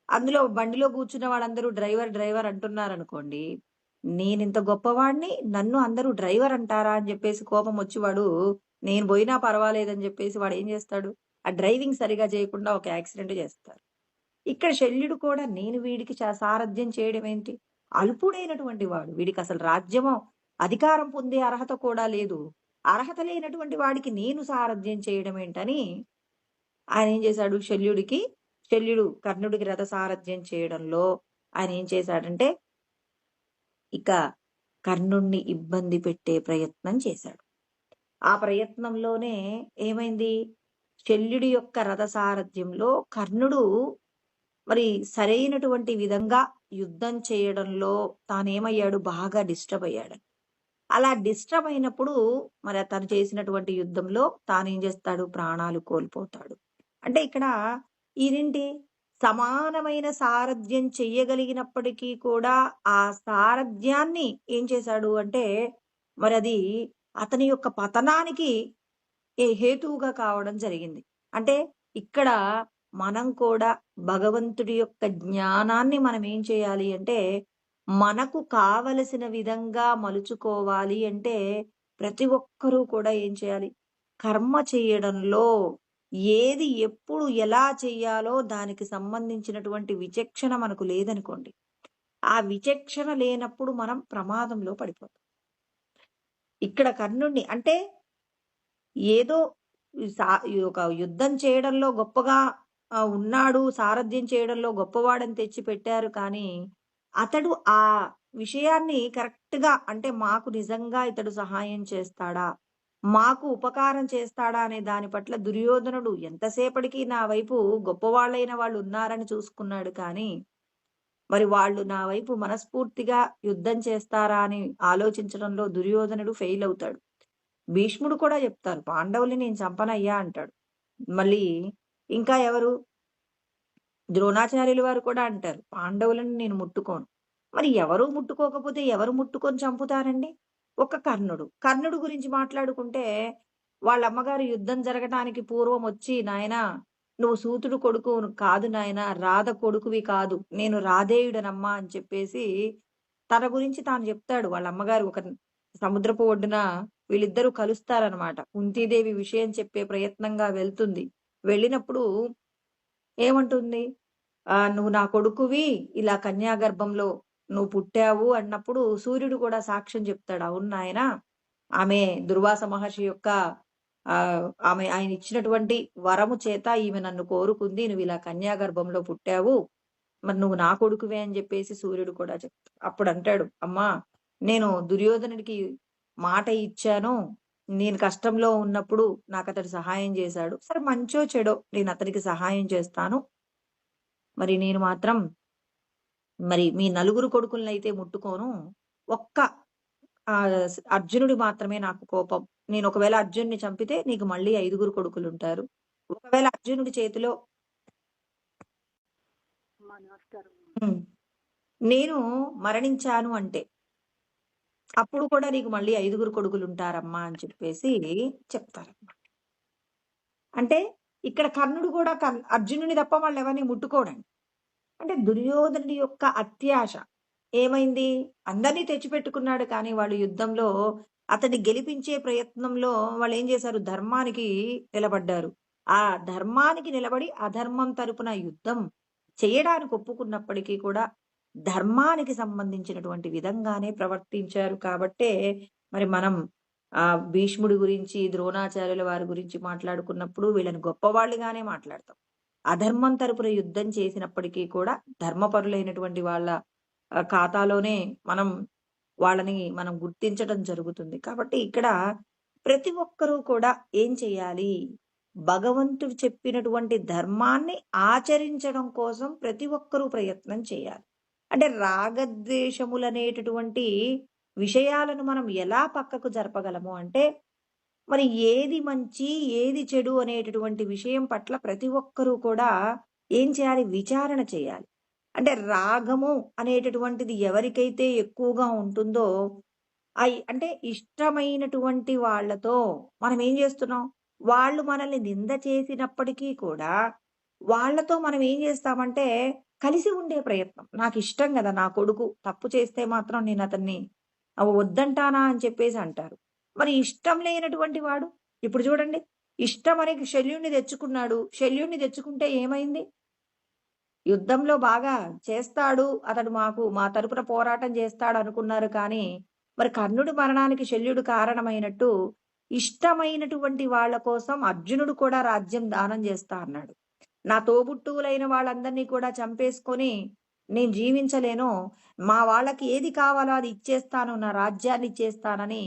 అందులో బండిలో కూర్చున్న వాళ్ళందరూ డ్రైవర్ అంటున్నారనుకోండి, నేనింత గొప్పవాడిని నన్ను అందరూ డ్రైవర్ అంటారా అని చెప్పేసి కోపం వచ్చి వాడు నేను పోయినా పర్వాలేదని చెప్పేసి వాడు ఏం చేస్తాడు? ఆ డ్రైవింగ్ సరిగా చేయకుండా ఒక యాక్సిడెంట్ చేస్తారు. ఇక్కడ శల్యుడు కూడా నేను వీడికి సారథ్యం చేయడం ఏంటి? అల్పుడైనటువంటి వాడు. వీడికి అసలు రాజ్యమో అధికారం పొందే అర్హత కూడా లేదు. అర్హత లేనటువంటి వాడికి నేను సారథ్యం చేయడం ఏంటని ఆయన ఏం చేశాడు? శల్యుడు కర్ణుడికి రథ సారథ్యం చేయడంలో ఆయన ఏం చేశాడంటే ఇక కర్ణుణ్ణి ఇబ్బంది పెట్టే ప్రయత్నం చేశాడు. ఆ ప్రయత్నంలోనే ఏమైంది? శల్యుడి యొక్క రథ సారథ్యంలో కర్ణుడు మరి సరైనటువంటి విధంగా యుద్ధం చేయడంలో తానేమయ్యాడు? బాగా డిస్టర్బ్ అయ్యాడు. అలా డిస్టర్బ్ అయినప్పుడు మరి తను చేసినటువంటి యుద్ధంలో తానేం చేస్తాడు? ప్రాణాలు కోల్పోతాడు. అంటే ఇక్కడ ఈయనేంటి? సమానమైన సారథ్యం చెయ్యగలిగినప్పటికీ కూడా ఆ సారథ్యాన్ని ఏం చేశాడు అంటే మరి అది అతని యొక్క పతనానికి హేతువుగా కావడం జరిగింది. అంటే ఇక్కడ మనం కూడా భగవంతుడి యొక్క జ్ఞానాన్ని మనం ఏం చేయాలి అంటే మనకు కావలసిన విధంగా మలుచుకోవాలి అంటే ప్రతి ఒక్కరూ కూడా ఏం చేయాలి? కర్మ చేయడంలో ఏది ఎప్పుడు ఎలా చెయ్యాలో దానికి సంబంధించినటువంటి విచక్షణ మనకు లేదనుకోండి. ఆ విచక్షణ లేనప్పుడు మనం ప్రమాదంలో పడిపోతాం. ఇక్కడ కర్ణుడిని అంటే ఏదో ఒక యుద్ధం చేయడంలో గొప్పగా ఉన్నాడు, సారథ్యం చేయడంలో గొప్పవాడని తెచ్చి పెట్టారు. కానీ అతడు ఆ విషయాన్ని కరెక్ట్‌గా అంటే మాకు నిజంగా ఇతడు సహాయం చేస్తాడా? మాకు ఉపకారం చేస్తాడా? అనే దాని పట్ల దుర్యోధనుడు ఎంతసేపటికి నా వైపు గొప్పవాళ్ళైన వాళ్ళు ఉన్నారని చూసుకున్నాడు. కానీ మరి వాళ్ళు నా వైపు మనస్ఫూర్తిగా యుద్ధం చేస్తారా అని ఆలోచించడంలో దుర్యోధనుడు ఫెయిల్ అవుతాడు. భీష్ముడు కూడా చెప్తారు, పాండవుల్ని నేను చంపనయ్యా అంటాడు. మళ్ళీ ఇంకా ఎవరు? ద్రోణాచార్యులు వారు కూడా అంటారు, పాండవులను నేను ముట్టుకోను. మరి ఎవరు ముట్టుకోకపోతే ఎవరు ముట్టుకొని చంపుతారండి? ఒక కర్ణుడు గురించి మాట్లాడుకుంటే వాళ్ళ అమ్మగారు యుద్ధం జరగటానికి పూర్వం వచ్చి, నాయనా నువ్వు సూతుడు కొడుకు కాదు నాయనా, రాధ కొడుకువి కాదు, నేను రాధేయుడనమ్మా అని చెప్పేసి తన గురించి తాను చెప్తాడు. వాళ్ళ అమ్మగారు ఒక సముద్రపు ఒడ్డున వీళ్ళిద్దరూ కలుస్తారనమాట. కుంతీదేవి విషయం చెప్పే ప్రయత్నంగా వెళ్తుంది. వెళ్ళినప్పుడు ఏమంటుంది? నువ్వు నా కొడుకువి, ఇలా కన్యాగర్భంలో నువ్వు పుట్టావు అన్నప్పుడు సూర్యుడు కూడా సాక్ష్యం చెప్తాడు. అవును నాయనా, ఆమె దుర్వాస మహర్షి యొక్క ఆయన ఇచ్చినటువంటి వరము చేత ఈమె నన్ను కోరుకుంది. నువ్వు ఇలా కన్యాగర్భంలో పుట్టావు. మరి నువ్వు నా కొడుకువే అని చెప్పేసి సూర్యుడు కూడా చెప్తాడు. అప్పుడు అంటాడు, అమ్మా నేను దుర్యోధనుడికి మాట ఇచ్చాను. నేను కష్టంలో ఉన్నప్పుడు నాకు అతడు సహాయం చేశాడు. సరే మంచో చెడో నేను అతనికి సహాయం చేస్తాను. మరి నేను మాత్రం మరి మీ నలుగురు కొడుకులనైతే ముట్టుకోను. ఒక్క అర్జునుడి మాత్రమే నాకు కోపం. నేను ఒకవేళ అర్జునుడిని చంపితే నీకు మళ్ళీ 5గురు కొడుకులుంటారు. ఒకవేళ అర్జునుడి చేతిలో నేను మరణించాను అంటే అప్పుడు కూడా నీకు మళ్ళీ 5గురు కొడుకులుంటారమ్మా అని చెప్పేసి చెప్తారన్నమాట. అంటే ఇక్కడ కర్ణుడు కూడా అర్జునుని తప్ప వాళ్ళు ఎవరిని ముట్టుకోడండి. అంటే దుర్యోధనుడి యొక్క అత్యాశ ఏమైంది? అందరినీ తెచ్చిపెట్టుకున్నాడు కానీ వాళ్ళు యుద్ధంలో అతన్ని గెలిపించే ప్రయత్నంలో వాళ్ళు ఏం చేశారు? ధర్మానికి నిలబడ్డారు. ఆ ధర్మానికి నిలబడి అధర్మం తరపున యుద్ధం చేయడానికి ఒప్పుకున్నప్పటికీ కూడా ధర్మానికి సంబంధించినటువంటి విధంగానే ప్రవర్తించారు కాబట్టే మరి మనం భీష్ముడి గురించి, ద్రోణాచార్యుల వారి గురించి మాట్లాడుకున్నప్పుడు వీళ్ళని గొప్పవాళ్ళుగానే మాట్లాడతాం. అధర్మం తరపున యుద్ధం చేసినప్పటికీ కూడా ధర్మపరులైనటువంటి వాళ్ళ ఖాతాలోనే వాళ్ళని మనం గుర్తించడం జరుగుతుంది. కాబట్టి ఇక్కడ ప్రతి ఒక్కరూ కూడా ఏం చేయాలి? భగవంతుడు చెప్పినటువంటి ధర్మాన్ని ఆచరించడం కోసం ప్రతి ఒక్కరూ ప్రయత్నం చేయాలి. అంటే రాగద్వేషములనేటటువంటి విషయాలను మనం ఎలా పక్కకు జరపగలము అంటే, మరి ఏది మంచి ఏది చెడు అనేటటువంటి విషయం పట్ల ప్రతి ఒక్కరూ కూడా ఏం చేయాలి? విచారణ చేయాలి. అంటే రాగము అనేటటువంటిది ఎవరికైతే ఎక్కువగా ఉంటుందో అంటే ఇష్టమైనటువంటి వాళ్ళతో మనం ఏం చేస్తున్నాం? వాళ్ళు మనల్ని నింద చేసినప్పటికీ కూడా వాళ్ళతో మనం ఏం చేస్తామంటే కలిసి ఉండే ప్రయత్నం. నాకు ఇష్టం కదా నా కొడుకు తప్పు చేస్తే మాత్రం నేను అతన్ని వద్దంటానా అని చెప్పేసి అంటారు. మరి ఇష్టం లేనటువంటి వాడు ఇప్పుడు చూడండి, ఇష్టం అని శల్యుణ్ణి తెచ్చుకున్నాడు. శల్యుణ్ణి తెచ్చుకుంటే ఏమైంది? యుద్ధంలో బాగా చేస్తాడు, అతడు మా తరపున పోరాటం చేస్తాడు అనుకున్నారు కానీ మరి కర్ణుడి మరణానికి శల్యుడు కారణమైనట్టు ఇష్టమైనటువంటి వాళ్ళ కోసం అర్జునుడు కూడా రాజ్యం దానం చేస్తా అన్నాడు. నా తోబుట్టువులైన వాళ్ళందరినీ కూడా చంపేసుకొని నేను జీవించలేను, మా వాళ్ళకి ఏది కావాలో అది ఇచ్చేస్తాను, నా రాజ్యాన్ని ఇచ్చేస్తానని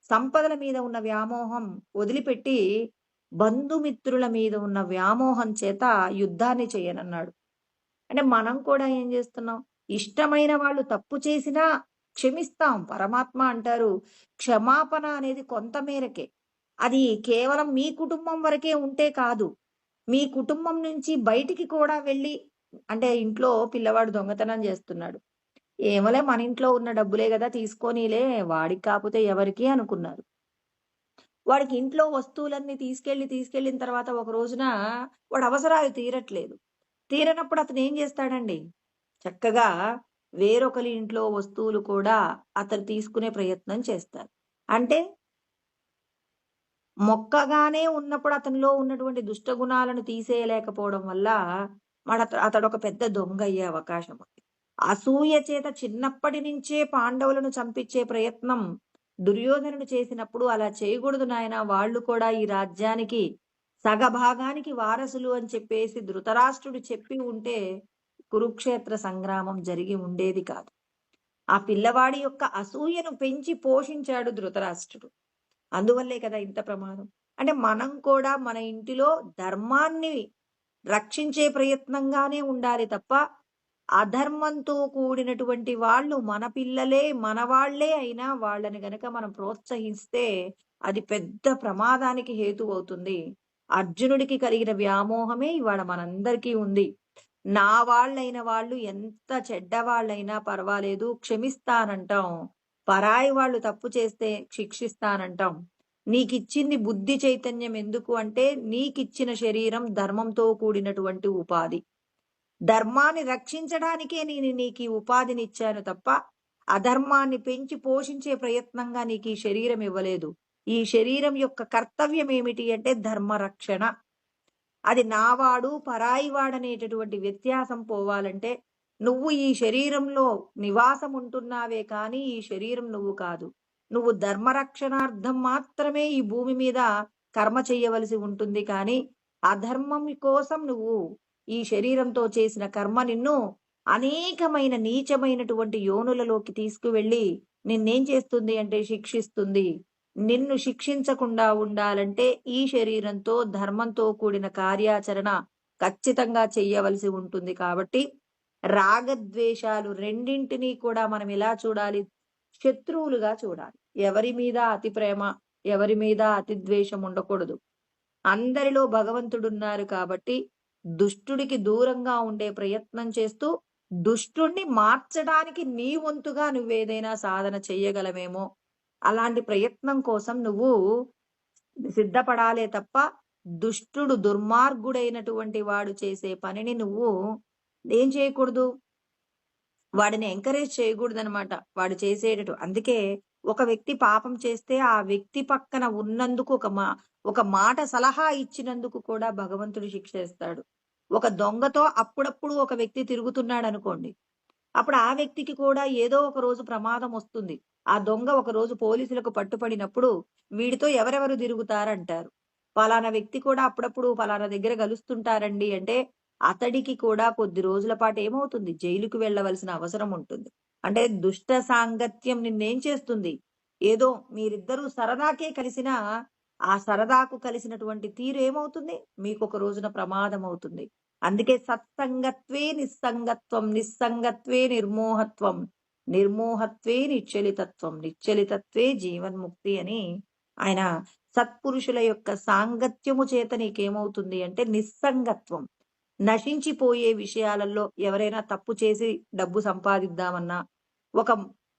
సంపదల మీద ఉన్న వ్యామోహం వదిలిపెట్టి బంధుమిత్రుల మీద ఉన్న వ్యామోహం చేత యుద్ధాన్ని చేయనన్నాడు. అంటే మనం కూడా ఏం చేస్తున్నాం? ఇష్టమైన వాళ్ళు తప్పు చేసినా క్షమిస్తాం. పరమాత్మ అంటారు, క్షమాపణ అనేది కొంత మేరకే. అది కేవలం మీ కుటుంబం వరకే ఉంటే కాదు, మీ కుటుంబం నుంచి బయటికి కూడా వెళ్ళి, అంటే ఇంట్లో పిల్లవాడు దొంగతనం చేస్తున్నాడు, ఏమలే మన ఇంట్లో ఉన్న డబ్బులే కదా తీసుకోనీలే, వాడికి కాకపోతే ఎవరికి అనుకున్నారు. వాడికి ఇంట్లో వస్తువులన్నీ తీసుకెళ్ళిన తర్వాత ఒక రోజున వాడు అవసరాలు తీరట్లేదు. తీరనప్పుడు అతను ఏం చేస్తాడండి? చక్కగా వేరొకరి ఇంట్లో వస్తువులు కూడా అతను తీసుకునే ప్రయత్నం చేస్తారు. అంటే మొక్కగానే ఉన్నప్పుడు అతనిలో ఉన్నటువంటి దుష్టగుణాలను తీసేయలేకపోవడం వల్ల అతడు ఒక పెద్ద దొంగ అయ్యే అవకాశం ఉంది. అసూయ చేత చిన్నప్పటి నుంచే పాండవులను చంపించే ప్రయత్నం దుర్యోధనుడు చేసినప్పుడు అలా చేయకూడదు నాయన, వాళ్ళు కూడా ఈ రాజ్యానికి సగభాగానికి వారసులు అని చెప్పేసి ధృతరాష్ట్రుడు చెప్పి ఉంటే కురుక్షేత్ర సంగ్రామం జరిగి ఉండేది కాదు. ఆ పిల్లవాడి యొక్క అసూయను పెంచి పోషించాడు ధృతరాష్ట్రుడు. అందువల్లే కదా ఇంత ప్రమాదం. అంటే మనం కూడా మన ఇంటిలో ధర్మాన్ని రక్షించే ప్రయత్నంగానే ఉండాలి తప్ప అధర్మంతో కూడినటువంటి వాళ్ళు మన పిల్లలే మన వాళ్లే అయినా వాళ్ళని గనక మనం ప్రోత్సహిస్తే అది పెద్ద ప్రమాదానికి హేతు అవుతుంది. అర్జునుడికి కలిగిన వ్యామోహమే ఇవాళ మనందరికీ ఉంది. నా వాళ్ళైన వాళ్ళు ఎంత చెడ్డవాళ్ళైనా పర్వాలేదు క్షమిస్తానంటాం, పరాయి వాళ్ళు తప్పు చేస్తే శిక్షిస్తానంటాం. నీకిచ్చింది బుద్ధి చైతన్యం ఎందుకు అంటే నీకిచ్చిన శరీరం ధర్మంతో కూడినటువంటి ఉపాధి, ధర్మాన్ని రక్షించడానికే నేను నీకు ఈ ఉపాధినిచ్చాను తప్ప అధర్మాన్ని పెంచి పోషించే ప్రయత్నంగా నీకు ఈ శరీరం ఇవ్వలేదు. ఈ శరీరం యొక్క కర్తవ్యం ఏమిటి అంటే ధర్మరక్షణ. అది నావాడు పరాయివాడనేటటువంటి వ్యత్యాసం పోవాలంటే నువ్వు ఈ శరీరంలో నివాసం ఉంటున్నావే కానీ ఈ శరీరం నువ్వు కాదు. నువ్వు ధర్మరక్షణార్థం మాత్రమే ఈ భూమి మీద కర్మ చెయ్యవలసి ఉంటుంది కానీ, అధర్మం కోసం నువ్వు ఈ శరీరంతో చేసిన కర్మ నిన్ను అనేకమైన నీచమైనటువంటి యోనులలోకి తీసుకువెళ్ళి నిన్నేం చేస్తుంది అంటే శిక్షిస్తుంది. నిన్ను శిక్షించకుండా ఉండాలంటే ఈ శరీరంతో ధర్మంతో కూడిన కార్యాచరణ ఖచ్చితంగా చెయ్యవలసి ఉంటుంది కాబట్టి రాగద్వేషాలు రెండింటినీ కూడా మనం ఎలా చూడాలి? శత్రువులుగా చూడాలి. ఎవరి మీద అతి ప్రేమ, ఎవరి మీద అతి ద్వేషం ఉండకూడదు. అందరిలో భగవంతుడున్నారు కాబట్టి దుష్టుడికి దూరంగా ఉండే ప్రయత్నం చేస్తూ దుష్టుణ్ణి మార్చడానికి నీ వంతుగా నువ్వేదైనా సాధన చెయ్యగలవేమో అలాంటి ప్రయత్నం కోసం నువ్వు సిద్ధపడాలే తప్ప దుష్టుడు దుర్మార్గుడైనటువంటి వాడు చేసే పనిని నువ్వు ఏం చేయకూడదు? వాడిని ఎంకరేజ్ చేయకూడదనమాట. వాడు అందుకే ఒక వ్యక్తి పాపం చేస్తే ఆ వ్యక్తి పక్కన ఉన్నందుకు ఒక మాట సలహా ఇచ్చినందుకు కూడా భగవంతుడు శిక్షేస్తాడు. ఒక దొంగతో అప్పుడప్పుడు ఒక వ్యక్తి తిరుగుతున్నాడనుకోండి. అప్పుడు ఆ వ్యక్తికి కూడా ఏదో ఒక రోజు ప్రమాదం వస్తుంది. ఆ దొంగ ఒక రోజు పోలీసులకు పట్టుపడినప్పుడు వీడితో ఎవరెవరు తిరుగుతారంటారు. పలానా వ్యక్తి కూడా అప్పుడప్పుడు పలానా దగ్గర కలుస్తుంటారండి అంటే అతడికి కూడా కొద్ది రోజుల పాటు ఏమవుతుంది? జైలుకు వెళ్ళవలసిన అవసరం ఉంటుంది. అంటే దుష్ట సాంగత్యం నిన్నేం చేస్తుంది? ఏదో మీరిద్దరూ సరదాకే కలిసినా ఆ సరదాకు కలిసినటువంటి తీరు ఏమవుతుంది? మీకొక రోజున ప్రమాదం అవుతుంది. అందుకే సత్సంగత్వే నిస్సంగత్వం, నిస్సంగత్వే నిర్మోహత్వం, నిర్మోహత్వే నిశ్చలితత్వం, నిశ్చలితత్వే జీవన్ముక్తి అని ఆయన సత్పురుషుల యొక్క సాంగత్యము చేత నీకేమవుతుంది అంటే నిస్సంగత్వం. నశించిపోయే విషయాలలో ఎవరైనా తప్పు చేసి డబ్బు సంపాదిద్దామన్నా, ఒక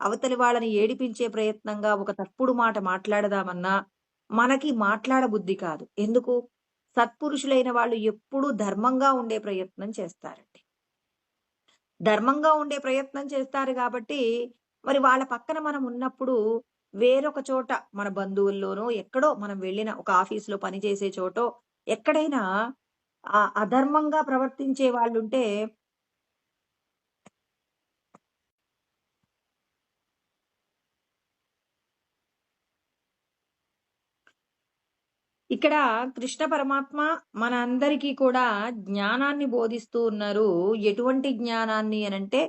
అవతలి వాళ్ళని ఏడిపించే ప్రయత్నంగా ఒక తప్పుడు మాట మాట్లాడదామన్నా, మనకి మాట్లాడబుద్ధి కాదు. ఎందుకు? సత్పురుషులైన వాళ్ళు ఎప్పుడూ ధర్మంగా ఉండే ప్రయత్నం చేస్తారండి. ధర్మంగా ఉండే ప్రయత్నం చేస్తారు కాబట్టి, మరి వాళ్ళ పక్కన మనం ఉన్నప్పుడు వేరొక చోట మన బంధువుల్లోనో, ఎక్కడో మనం వెళ్ళిన ఒక ఆఫీస్‌లో పనిచేసే చోటో, ఎక్కడైనా అధర్మంగా ప్రవర్తించే వాళ్ళుంటే ఇక్కడ కృష్ణ పరమాత్మ మన అందరికీ కూడా జ్ఞానాన్ని బోధిస్తూ ఉన్నారు. ఎటువంటి జ్ఞానాన్ని అనంటే,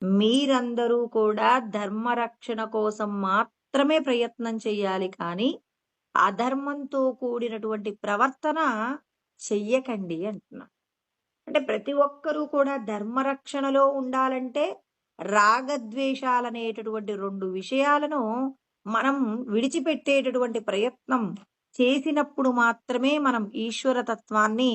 మీరందరూ కూడా ధర్మరక్షణ కోసం మాత్రమే ప్రయత్నం చెయ్యాలి కానీ, అధర్మంతో కూడినటువంటి ప్రవర్తన చెయ్యకండి అంటున్నారు. అంటే ప్రతి ఒక్కరూ కూడా ధర్మరక్షణలో ఉండాలంటే రాగద్వేషాలనేటటువంటి 2 విషయాలను మనం విడిచిపెట్టేటటువంటి ప్రయత్నం చేసినప్పుడు మాత్రమే మనం ఈశ్వర తత్వాన్ని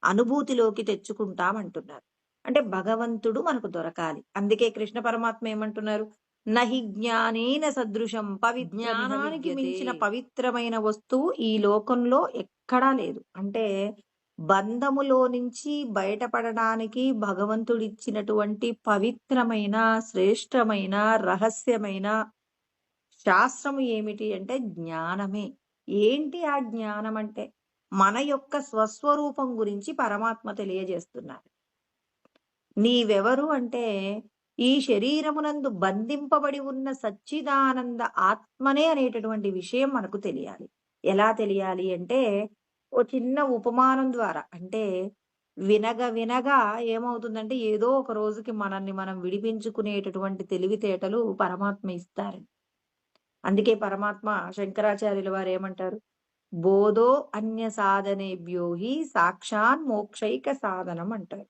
అనుభూతిలోకి తెచ్చుకుంటామంటున్నారు. అంటే భగవంతుడు మనకు దొరకాలి. అందుకే కృష్ణ పరమాత్మ ఏమంటున్నారు? నహి జ్ఞానేన సదృశం జ్ఞానానికి మించిన పవిత్రమైన వస్తువు ఈ లోకంలో ఎక్కడా లేదు. అంటే బంధములో నుంచి బయటపడడానికి భగవంతుడిచ్చినటువంటి పవిత్రమైన, శ్రేష్టమైన, రహస్యమైన శాస్త్రము ఏమిటి అంటే జ్ఞానమే. ఏంటి ఆ జ్ఞానం అంటే? మన యొక్క స్వస్వరూపం గురించి పరమాత్మ తెలియజేస్తున్నారు. నీవెవరు అంటే ఈ శరీరమునందు బంధింపబడి ఉన్న సచ్చిదానంద ఆత్మనే అనేటటువంటి విషయం మనకు తెలియాలి. ఎలా తెలియాలి అంటే ఓ చిన్న ఉపమానం ద్వారా అంటే వినగా ఏమవుతుందంటే ఏదో ఒక రోజుకి మనల్ని మనం విడిపించుకునేటటువంటి తెలివితేటలు పరమాత్మ ఇస్తారు. అందుకే పరమాత్మ శంకరాచార్యుల వారు ఏమంటారు? బోధో అన్య సాధనేభ్యో హి సాక్షాన్ మోక్షైక సాధనం అంటారు.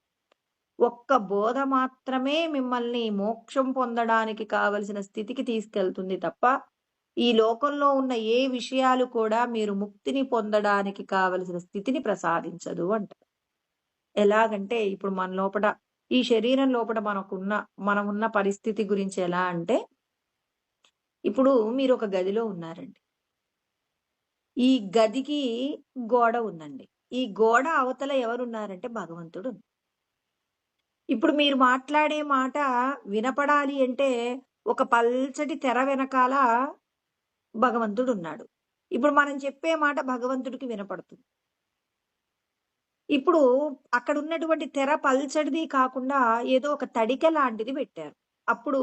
ఒక్క బోధ మాత్రమే మిమ్మల్ని మోక్షం పొందడానికి కావలసిన స్థితికి తీసుకెళ్తుంది తప్ప, ఈ లోకంలో ఉన్న ఏ విషయాలు కూడా మీరు ముక్తిని పొందడానికి కావలసిన స్థితిని ప్రసాదించదు అంటారు. ఎలాగంటే ఇప్పుడు మన లోపట ఈ శరీరం లోపట మనమున్న పరిస్థితి గురించి ఎలా అంటే, ఇప్పుడు మీరు ఒక గదిలో ఉన్నారండి. ఈ గదికి గోడ ఉందండి. ఈ గోడ అవతల ఎవరున్నారంటే భగవంతుడు. ఇప్పుడు మీరు మాట్లాడే మాట వినపడాలి అంటే ఒక పల్చటి తెర వెనకాల భగవంతుడున్నాడు. ఇప్పుడు మనం చెప్పే మాట భగవంతుడికి వినపడుతుంది. ఇప్పుడు అక్కడున్నటువంటి తెర పల్చటిది కాకుండా ఏదో ఒక తడికె లాంటిది పెట్టారు. అప్పుడు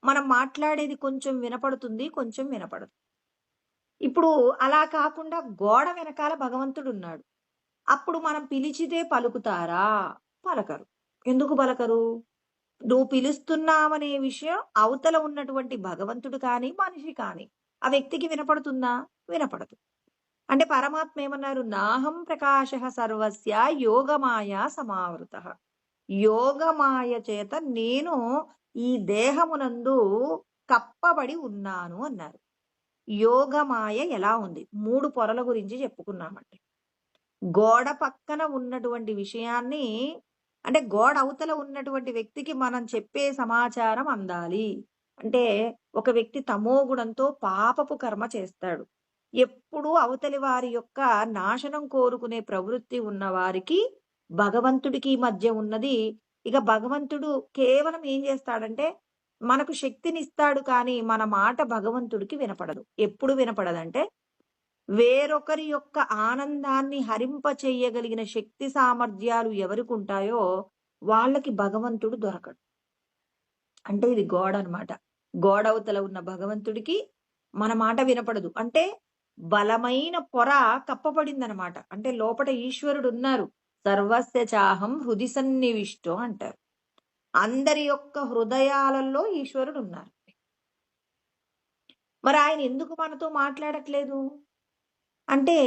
మనం మాట్లాడేది కొంచెం వినపడుతుంది, కొంచెం వినపడదు. ఇప్పుడు అలా కాకుండా గోడ వెనకాల భగవంతుడున్నాడు. అప్పుడు మనం పిలిచితే పలుకుతారా? పలకరు. ఎందుకు పలకరు? నువ్వు పిలుస్తున్నావనే విషయం అవతల ఉన్నటువంటి భగవంతుడు కానీ, మనిషి కానీ, ఆ వ్యక్తికి వినపడుతుందా? వినపడదు. అంటే పరమాత్మ ఏమన్నారు? నాహం ప్రకాశః సర్వస్య యోగమాయా సమావృతః. యోగమాయ చేత నేను ఈ దేహమునందు కప్పబడి ఉన్నాను అన్నారు. యోగమాయ ఎలా ఉంది? 3 పొరల గురించి చెప్పుకున్నామండి. గోడ పక్కన ఉన్నటువంటి విషయాన్ని అంటే గోడ అవతల ఉన్నటువంటి వ్యక్తికి మనం చెప్పే సమాచారం అందాలి. అంటే ఒక వ్యక్తి తమోగుణంతో పాపపు కర్మ చేస్తాడు. ఎప్పుడూ అవతలి వారి యొక్క నాశనం కోరుకునే ప్రవృత్తి ఉన్న వారికి భగవంతుడికి మధ్య ఉన్నది. ఇక భగవంతుడు కేవలం ఏం చేస్తాడంటే మనకు శక్తినిస్తాడు కానీ మన మాట భగవంతుడికి వినపడదు. ఎప్పుడు వినపడదంటే వేరొకరి యొక్క ఆనందాన్ని హరింప చెయ్యగలిగిన శక్తి సామర్థ్యాలు ఎవరికుంటాయో వాళ్ళకి భగవంతుడు దొరకడు. అంటే ఇది గోడ అన్నమాట. గోడవతల ఉన్న భగవంతుడికి మన మాట వినపడదు. అంటే బలమైన పొర కప్పబడిందనమాట. అంటే లోపట ఈశ్వరుడున్నారు. సర్వస్య చాహం హృది సన్నివిష్టో అంటారు. అందరి యొక్క హృదయాలలో ఈశ్వరుడున్నారు. మరి ఆయన ఎందుకు మనతో మాట్లాడట్లేదు? అంటే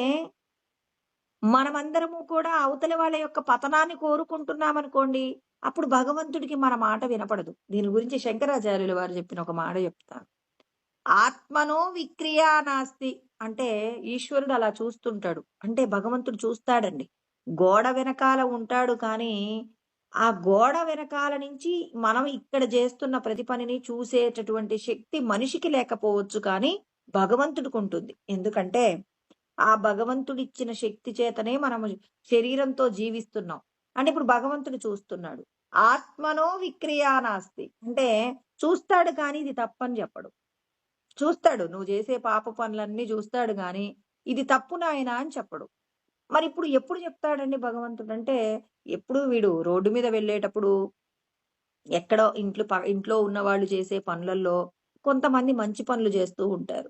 మనమందరము కూడా అవతలి వాళ్ళ యొక్క పతనాన్ని కోరుకుంటున్నామనుకోండి, అప్పుడు భగవంతుడికి మన మాట వినపడదు. దీని గురించి శంకరాచార్యుల వారు చెప్పిన ఒక మాట చెప్తాను. ఆత్మనో విక్రియా నాస్తి. అంటే ఈశ్వరుడు అలా చూస్తుంటాడు. అంటే భగవంతుడు చూస్తాడండి. గోడ వెనకాల ఉంటాడు కానీ, ఆ గోడ వెనకాల నుంచి మనం ఇక్కడ చేస్తున్న ప్రతి పనిని చూసేటటువంటి శక్తి మనిషికి లేకపోవచ్చు కానీ, భగవంతుడికుంటుంది. ఎందుకంటే ఆ భగవంతుడిచ్చిన శక్తి చేతనే మనము శరీరంతో జీవిస్తున్నాం. అంటే ఇప్పుడు భగవంతుడు చూస్తున్నాడు. ఆత్మనో విక్రియా నాస్తి. అంటే చూస్తాడు కానీ ఇది తప్పని చెప్పడు. చూస్తాడు. నువ్వు చేసే పాప పనులన్నీ చూస్తాడు గానీ, ఇది తప్పు నాయనా అని చెప్పడు. మరిప్పుడు ఎప్పుడు చెప్తాడండి భగవంతుడు? అంటే ఎప్పుడు వీడు రోడ్డు మీద వెళ్ళేటప్పుడు ఎక్కడో ఇంట్లో ఉన్నవాళ్ళు చేసే పనులల్లో కొంతమంది మంచి పనులు చేస్తూ ఉంటారు.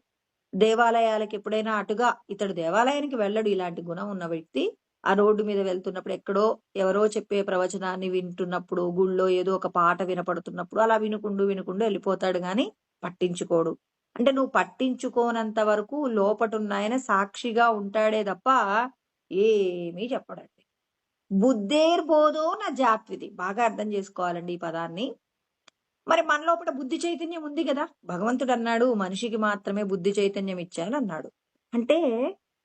దేవాలయాలకు ఎప్పుడైనా అటుగా ఇతడు దేవాలయానికి వెళ్ళడు ఇలాంటి గుణం ఉన్న వ్యక్తి. ఆ రోడ్డు మీద వెళ్తున్నప్పుడు ఎక్కడో ఎవరో చెప్పే ప్రవచనాన్ని వింటున్నప్పుడు, గుళ్ళో ఏదో ఒక పాట వినపడుతున్నప్పుడు అలా వినుకుంటూ వెళ్ళిపోతాడు గానీ పట్టించుకోడు. అంటే నువ్వు పట్టించుకోనంత వరకు లోపటున్నాయన సాక్షిగా ఉంటాడే తప్ప ఏమీ చెప్పడండి. బుద్ధేర్బోధో నా జాత్వితి. బాగా అర్థం చేసుకోవాలండి ఈ పదాన్ని. మరి మన లోపల బుద్ధి చైతన్యం ఉంది గదా! భగవంతుడన్నాడు మనిషికి మాత్రమే బుద్ధి చైతన్యం ఇచ్చానన్నాడు. అంటే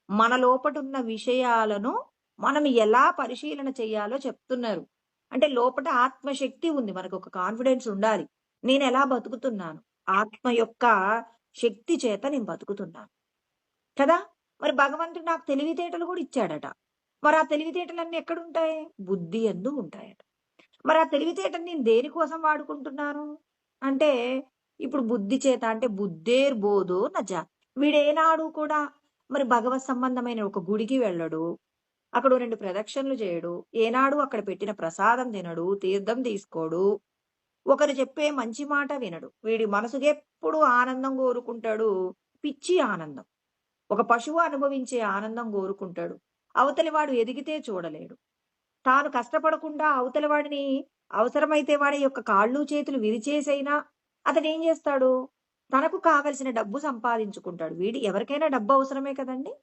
మన లోపటున్న విషయాలను మనం ఎలా పరిశీలన చేయాలో చెప్తున్నారు. అంటే లోపట ఆత్మశక్తి ఉంది. మనకొక కాన్ఫిడెన్స్ ఉండాలి. నేనెలా బతుకుతున్నాను? ఆత్మ యొక్క శక్తి చేత నేను బతుకుతున్నాను. కదా! మరి భగవంతుడు నాకు తెలివితేటలు గూడా ఇచ్చాడట. మరి ఆ తెలివితేటలన్నీ ఎక్కడుంటాయి? బుద్ధి యందు ఉంటాయట. మరి ఆ తెలివితేటని నేను దేనికోసం వాడుకుంటున్నాను? అంటే ఇప్పుడు బుద్ధి చేత అంటే బుద్ధేర్బోధో నజ. వీడేనాడు కూడా మరి భగవత్ సంబంధమైన ఒక గుడికి వెళ్ళడు. అక్కడ ఓ 2 ప్రదక్షిణలు చేయడు. ఏనాడు అక్కడ పెట్టిన ప్రసాదం తినడు. తీర్థం తీసుకోడు. ఒకరు చెప్పే మంచి మాట వినడు. వీడి మనసుకెప్పుడు ఆనందం కోరుకుంటాడు. పిచ్చి ఆనందం. ఒక పశువు అనుభవించే ఆనందం కోరుకుంటాడు. అవతలి వాడు ఎదిగితే చూడలేడు. తాను కష్టపడకుండా అవతల వాడిని అవసరమైతే వాడి యొక్క కాళ్ళు, చేతులు విరిచేసైనా అతడేం జేస్తాడు? తనకు కావలసిన డబ్బు సంపాదించుకుంటాడు. ఎవరికైనా డబ్బు అవసరమే కదండీ!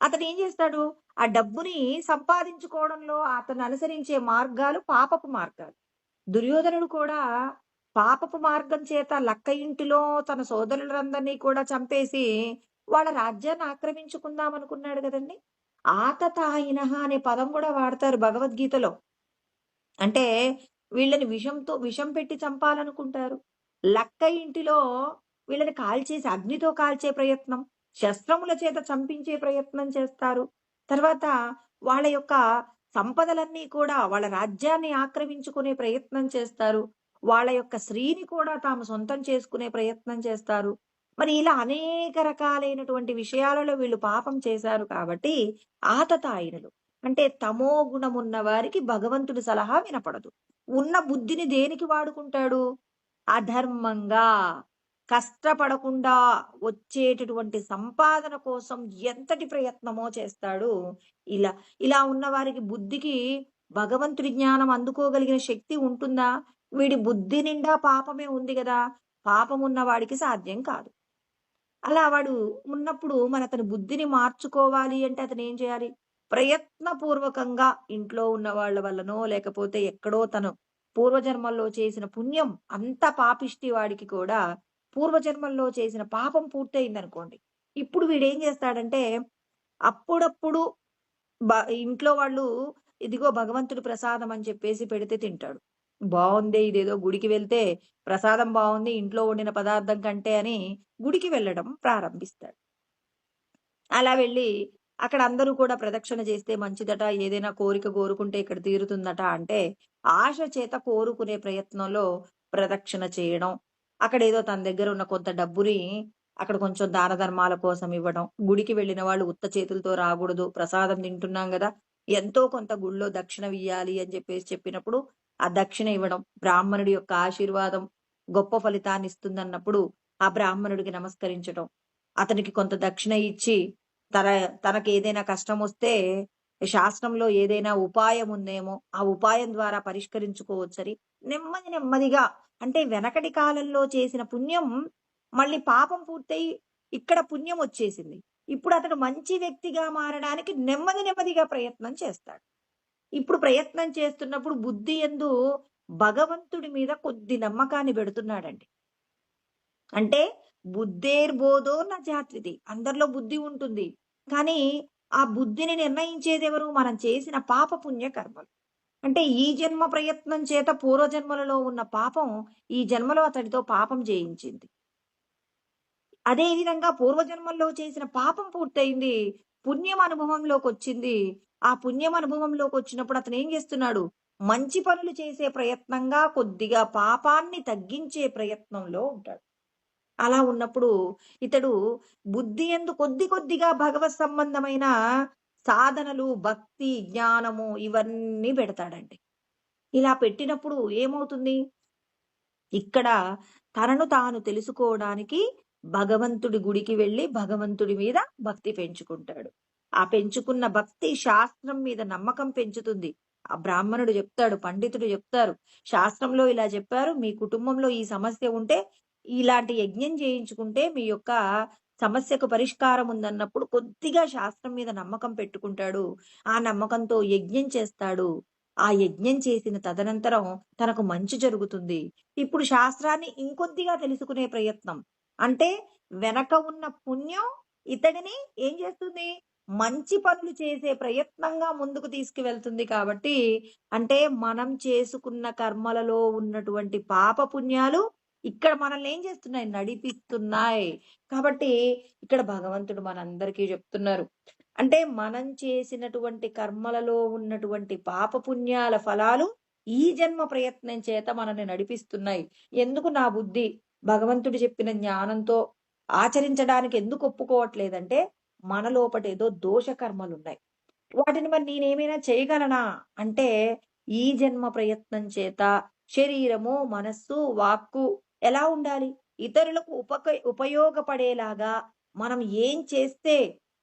అతడేం జేస్తాడు? ఆ డబ్బుని సంపాదించుకోవడంలో అతను అనుసరించే మార్గాలు పాపపు మార్గాలు. దుర్యోధనుడు కూడా పాపపు మార్గం చేత లక్క ఇంటిలో తన సోదరులందరినీ కూడా చంపేసి వాళ్ళ రాజ్యాన్ని ఆక్రమించుకుందామనుకున్నాడు గదండీ! ఆతతాయినః అనే పదం గూడా వాడతారు భగవద్గీతలో. అంటే వీళ్ళని విషం పెట్టి చంపాలనుకుంటారు. లక్క ఇంటిలో వీళ్ళని కాల్చేసి అగ్నితో కాల్చే ప్రయత్నం, శస్త్రముల చేత చంపించే ప్రయత్నం చేస్తారు. తర్వాత వాళ్ళ యొక్క సంపదలన్నీ కూడా వాళ్ళ రాజ్యాన్ని ఆక్రమించుకునే ప్రయత్నం చేస్తారు. వాళ్ళ యొక్క స్త్రీని కూడా తాము సొంతం చేసుకునే ప్రయత్నం చేస్తారు. మరి ఇలా అనేక రకాలైనటువంటి విషయాలలో వీళ్ళు పాపం చేశారు కాబట్టి ఆతతాయినులు. అంటే తమో గుణమున్న వారికి భగవంతుడి సలహా వినపడదు. ఉన్న బుద్ధిని దేనికి వాడుకుంటాడు? అధర్మంగా, కష్టపడకుండా వచ్చేటటువంటి సంపాదన కోసం ఎంతటి ప్రయత్నమో చేస్తాడు. ఇలా, ఇలా ఉన్న వారికి బుద్ధికి భగవంతుడి జ్ఞానం అందుకోగలిగిన శక్తి ఉంటుందా? వీడి బుద్ధి నిండా పాపమే ఉంది గదా! పాపమున్న వాడికి సాధ్యం కాదు. అలా వాడు ఉన్నప్పుడు అతని బుద్ధిని మార్చుకోవాలి అంటే అతనేం చేయాలి? ప్రయత్నపూర్వకంగా ఇంట్లో ఉన్న వాళ్ళ వల్లనో, లేకపోతే ఎక్కడో తను పూర్వజన్మల్లో చేసిన పుణ్యం అంత పాపిష్టి వాడికి కూడా పూర్వజన్మల్లో చేసిన పాపం పూర్తయిందనుకోండి. ఇప్పుడు వీడేం చేస్తాడంటే, అప్పుడప్పుడు బ ఇంట్లో వాళ్ళు ఇదిగో భగవంతుడి ప్రసాదం అని చెప్పేసి పెడితే తింటాడు. బావుందే ఇదేదో గుడికి వెళ్తే ప్రసాదం బావుంది ఇంట్లో వండిన పదార్థం కంటే అని గుడికి వెళ్ళడం ప్రారంభిస్తాడు. అలా వెళ్ళి అక్కడ అందరూ కూడా ప్రదక్షిణ చేస్తే మంచిదట, ఏదైనా కోరిక కోరుకుంటే ఇక్కడ తీరుతుందట అంటే, ఆశ చేత కోరుకునే ప్రయత్నంలో ప్రదక్షిణ చేయడం. అక్కడేదో తన దగ్గర ఉన్న కొంత డబ్బుని అక్కడ కొంచెం దాన ధర్మాల కోసం ఇవ్వడం. గుడికి వెళ్ళిన వాళ్ళు ఉత్త చేతులతో రాకూడదు. ప్రసాదం తింటున్నాం గదా! ఎంతో కొంత గుడిలో దక్షిణవియ్యాలి అని చెప్పేసి చెప్పినప్పుడు, ఆ దక్షిణ ఇవ్వడం. బ్రాహ్మణుడి యొక్క ఆశీర్వాదం గొప్ప ఫలితాన్నిస్తుందన్నప్పుడు, ఆ బ్రాహ్మణుడికి నమస్కరించటం. అతనికి కొంత దక్షిణ ఇచ్చి తన తనకేదైనా కష్టమొస్తే శాస్త్రంలో ఏదైనా ఉపాయం ఉందేమో, ఆ ఉపాయం ద్వారా పరిష్కరించుకోవచ్చని నెమ్మది నెమ్మదిగా అంటే వెనకటి కాలంలో చేసిన పుణ్యం మళ్ళీ పాపం పూర్తయి ఇక్కడ పుణ్యం వచ్చేసింది. ఇప్పుడు అతడు మంచి వ్యక్తిగా మారడానికి నెమ్మది నెమ్మదిగా ప్రయత్నం చేస్తాడు. ఇప్పుడు ప్రయత్నం చేస్తున్నప్పుడు బుద్ధి యందు భగవంతుడి మీద కొద్ది నమ్మకాన్ని పెడుతున్నాడండి. అంటే బుద్ధేర్బోధో న జాత్వితి. అందరిలో బుద్ధి ఉంటుంది. కానీ ఆ బుద్ధిని నిర్ణయించేదెవరు? మనం చేసిన పాప పుణ్య కర్మలు. అంటే ఈ జన్మ ప్రయత్నం చేత పూర్వజన్మలలో ఉన్న పాపం ఈ జన్మలో అతడితో పాపం చేయించింది. అదే విధంగా పూర్వజన్మల్లో చేసిన పాపం పూర్తయింది. పుణ్యం అనుభవంలోకొచ్చింది. ఆ పుణ్యం అనుభవంలోకొచ్చినప్పుడు అతనేం చేస్తున్నాడు? మంచి పనులు చేసే ప్రయత్నంగా కొద్దిగా పాపాన్ని తగ్గించే ప్రయత్నంలో ఉంటాడు. అలా ఉన్నప్పుడు ఇతడు బుద్ధి యందు కొద్ది కొద్దిగా భగవత్ సంబంధమైన సాధనలు, భక్తి, జ్ఞానము ఇవన్నీ పెడతాడండి. ఇలా పెట్టినప్పుడు ఏమవుతుంది? ఇక్కడ తనను తాను తెలుసుకోవడానికి భగవంతుడి గుడికి వెళ్లి భగవంతుడి మీద భక్తి పెంచుకుంటాడు. ఆ పెంచుకున్న భక్తి శాస్త్రం మీద నమ్మకం పెంచుతుంది. ఆ బ్రాహ్మణుడు చెప్తాడు, పండితుడు చెప్తారు. శాస్త్రంలో ఇలా చెప్పారు. మీ కుటుంబంలో ఈ సమస్య ఉంటే ఇలాంటి యజ్ఞం చేయించుకుంటే మీ యొక్క సమస్యకు పరిష్కారం ఉందన్నప్పుడు కొద్దిగా శాస్త్రం మీద నమ్మకం పెట్టుకుంటాడు. ఆ నమ్మకంతో యజ్ఞం చేస్తాడు. ఆ యజ్ఞం చేసిన తదనంతరం తనకు మంచి జరుగుతుంది. ఇప్పుడు శాస్త్రాన్ని ఇంకొద్దిగా తెలుసుకునే ప్రయత్నం. అంటే వెనక ఉన్న పుణ్యం ఇతడిని ఏం చేస్తుంది? మంచి పనులు చేసే ప్రయత్నంగా ముందుకు తీసుకువెళ్తుంది కాబట్టి, అంటే మనం చేసుకున్న కర్మలలో ఉన్నటువంటి పాప పుణ్యాలు ఇక్కడ మనల్ని ఏం చేస్తున్నాయి? నడిపిస్తున్నాయి. కాబట్టి ఇక్కడ భగవంతుడు మనందరికీ చెప్తున్నారు. అంటే మనం చేసినటువంటి కర్మలలో ఉన్నటువంటి పాపపుణ్యాల ఫలాలు ఈ జన్మ ప్రయత్నం చేత మనల్ని నడిపిస్తున్నాయి. ఎందుకు నా బుద్ధి భగవంతుడు చెప్పిన జ్ఞానంతో ఆచరించడానికి ఎందుకు ఒప్పుకోవట్లేదంటే, మన లోపటేదో దోష కర్మలున్నాయి. వాటిని మరి నేనేమైనా చేయగలనా? అంటే ఈ జన్మ ప్రయత్నం చేత శరీరము, మనస్సు, వాక్కు ఎలా ఉండాలి? ఇతరులకు ఉపయోగపడేలాగా మనం ఏం చేస్తే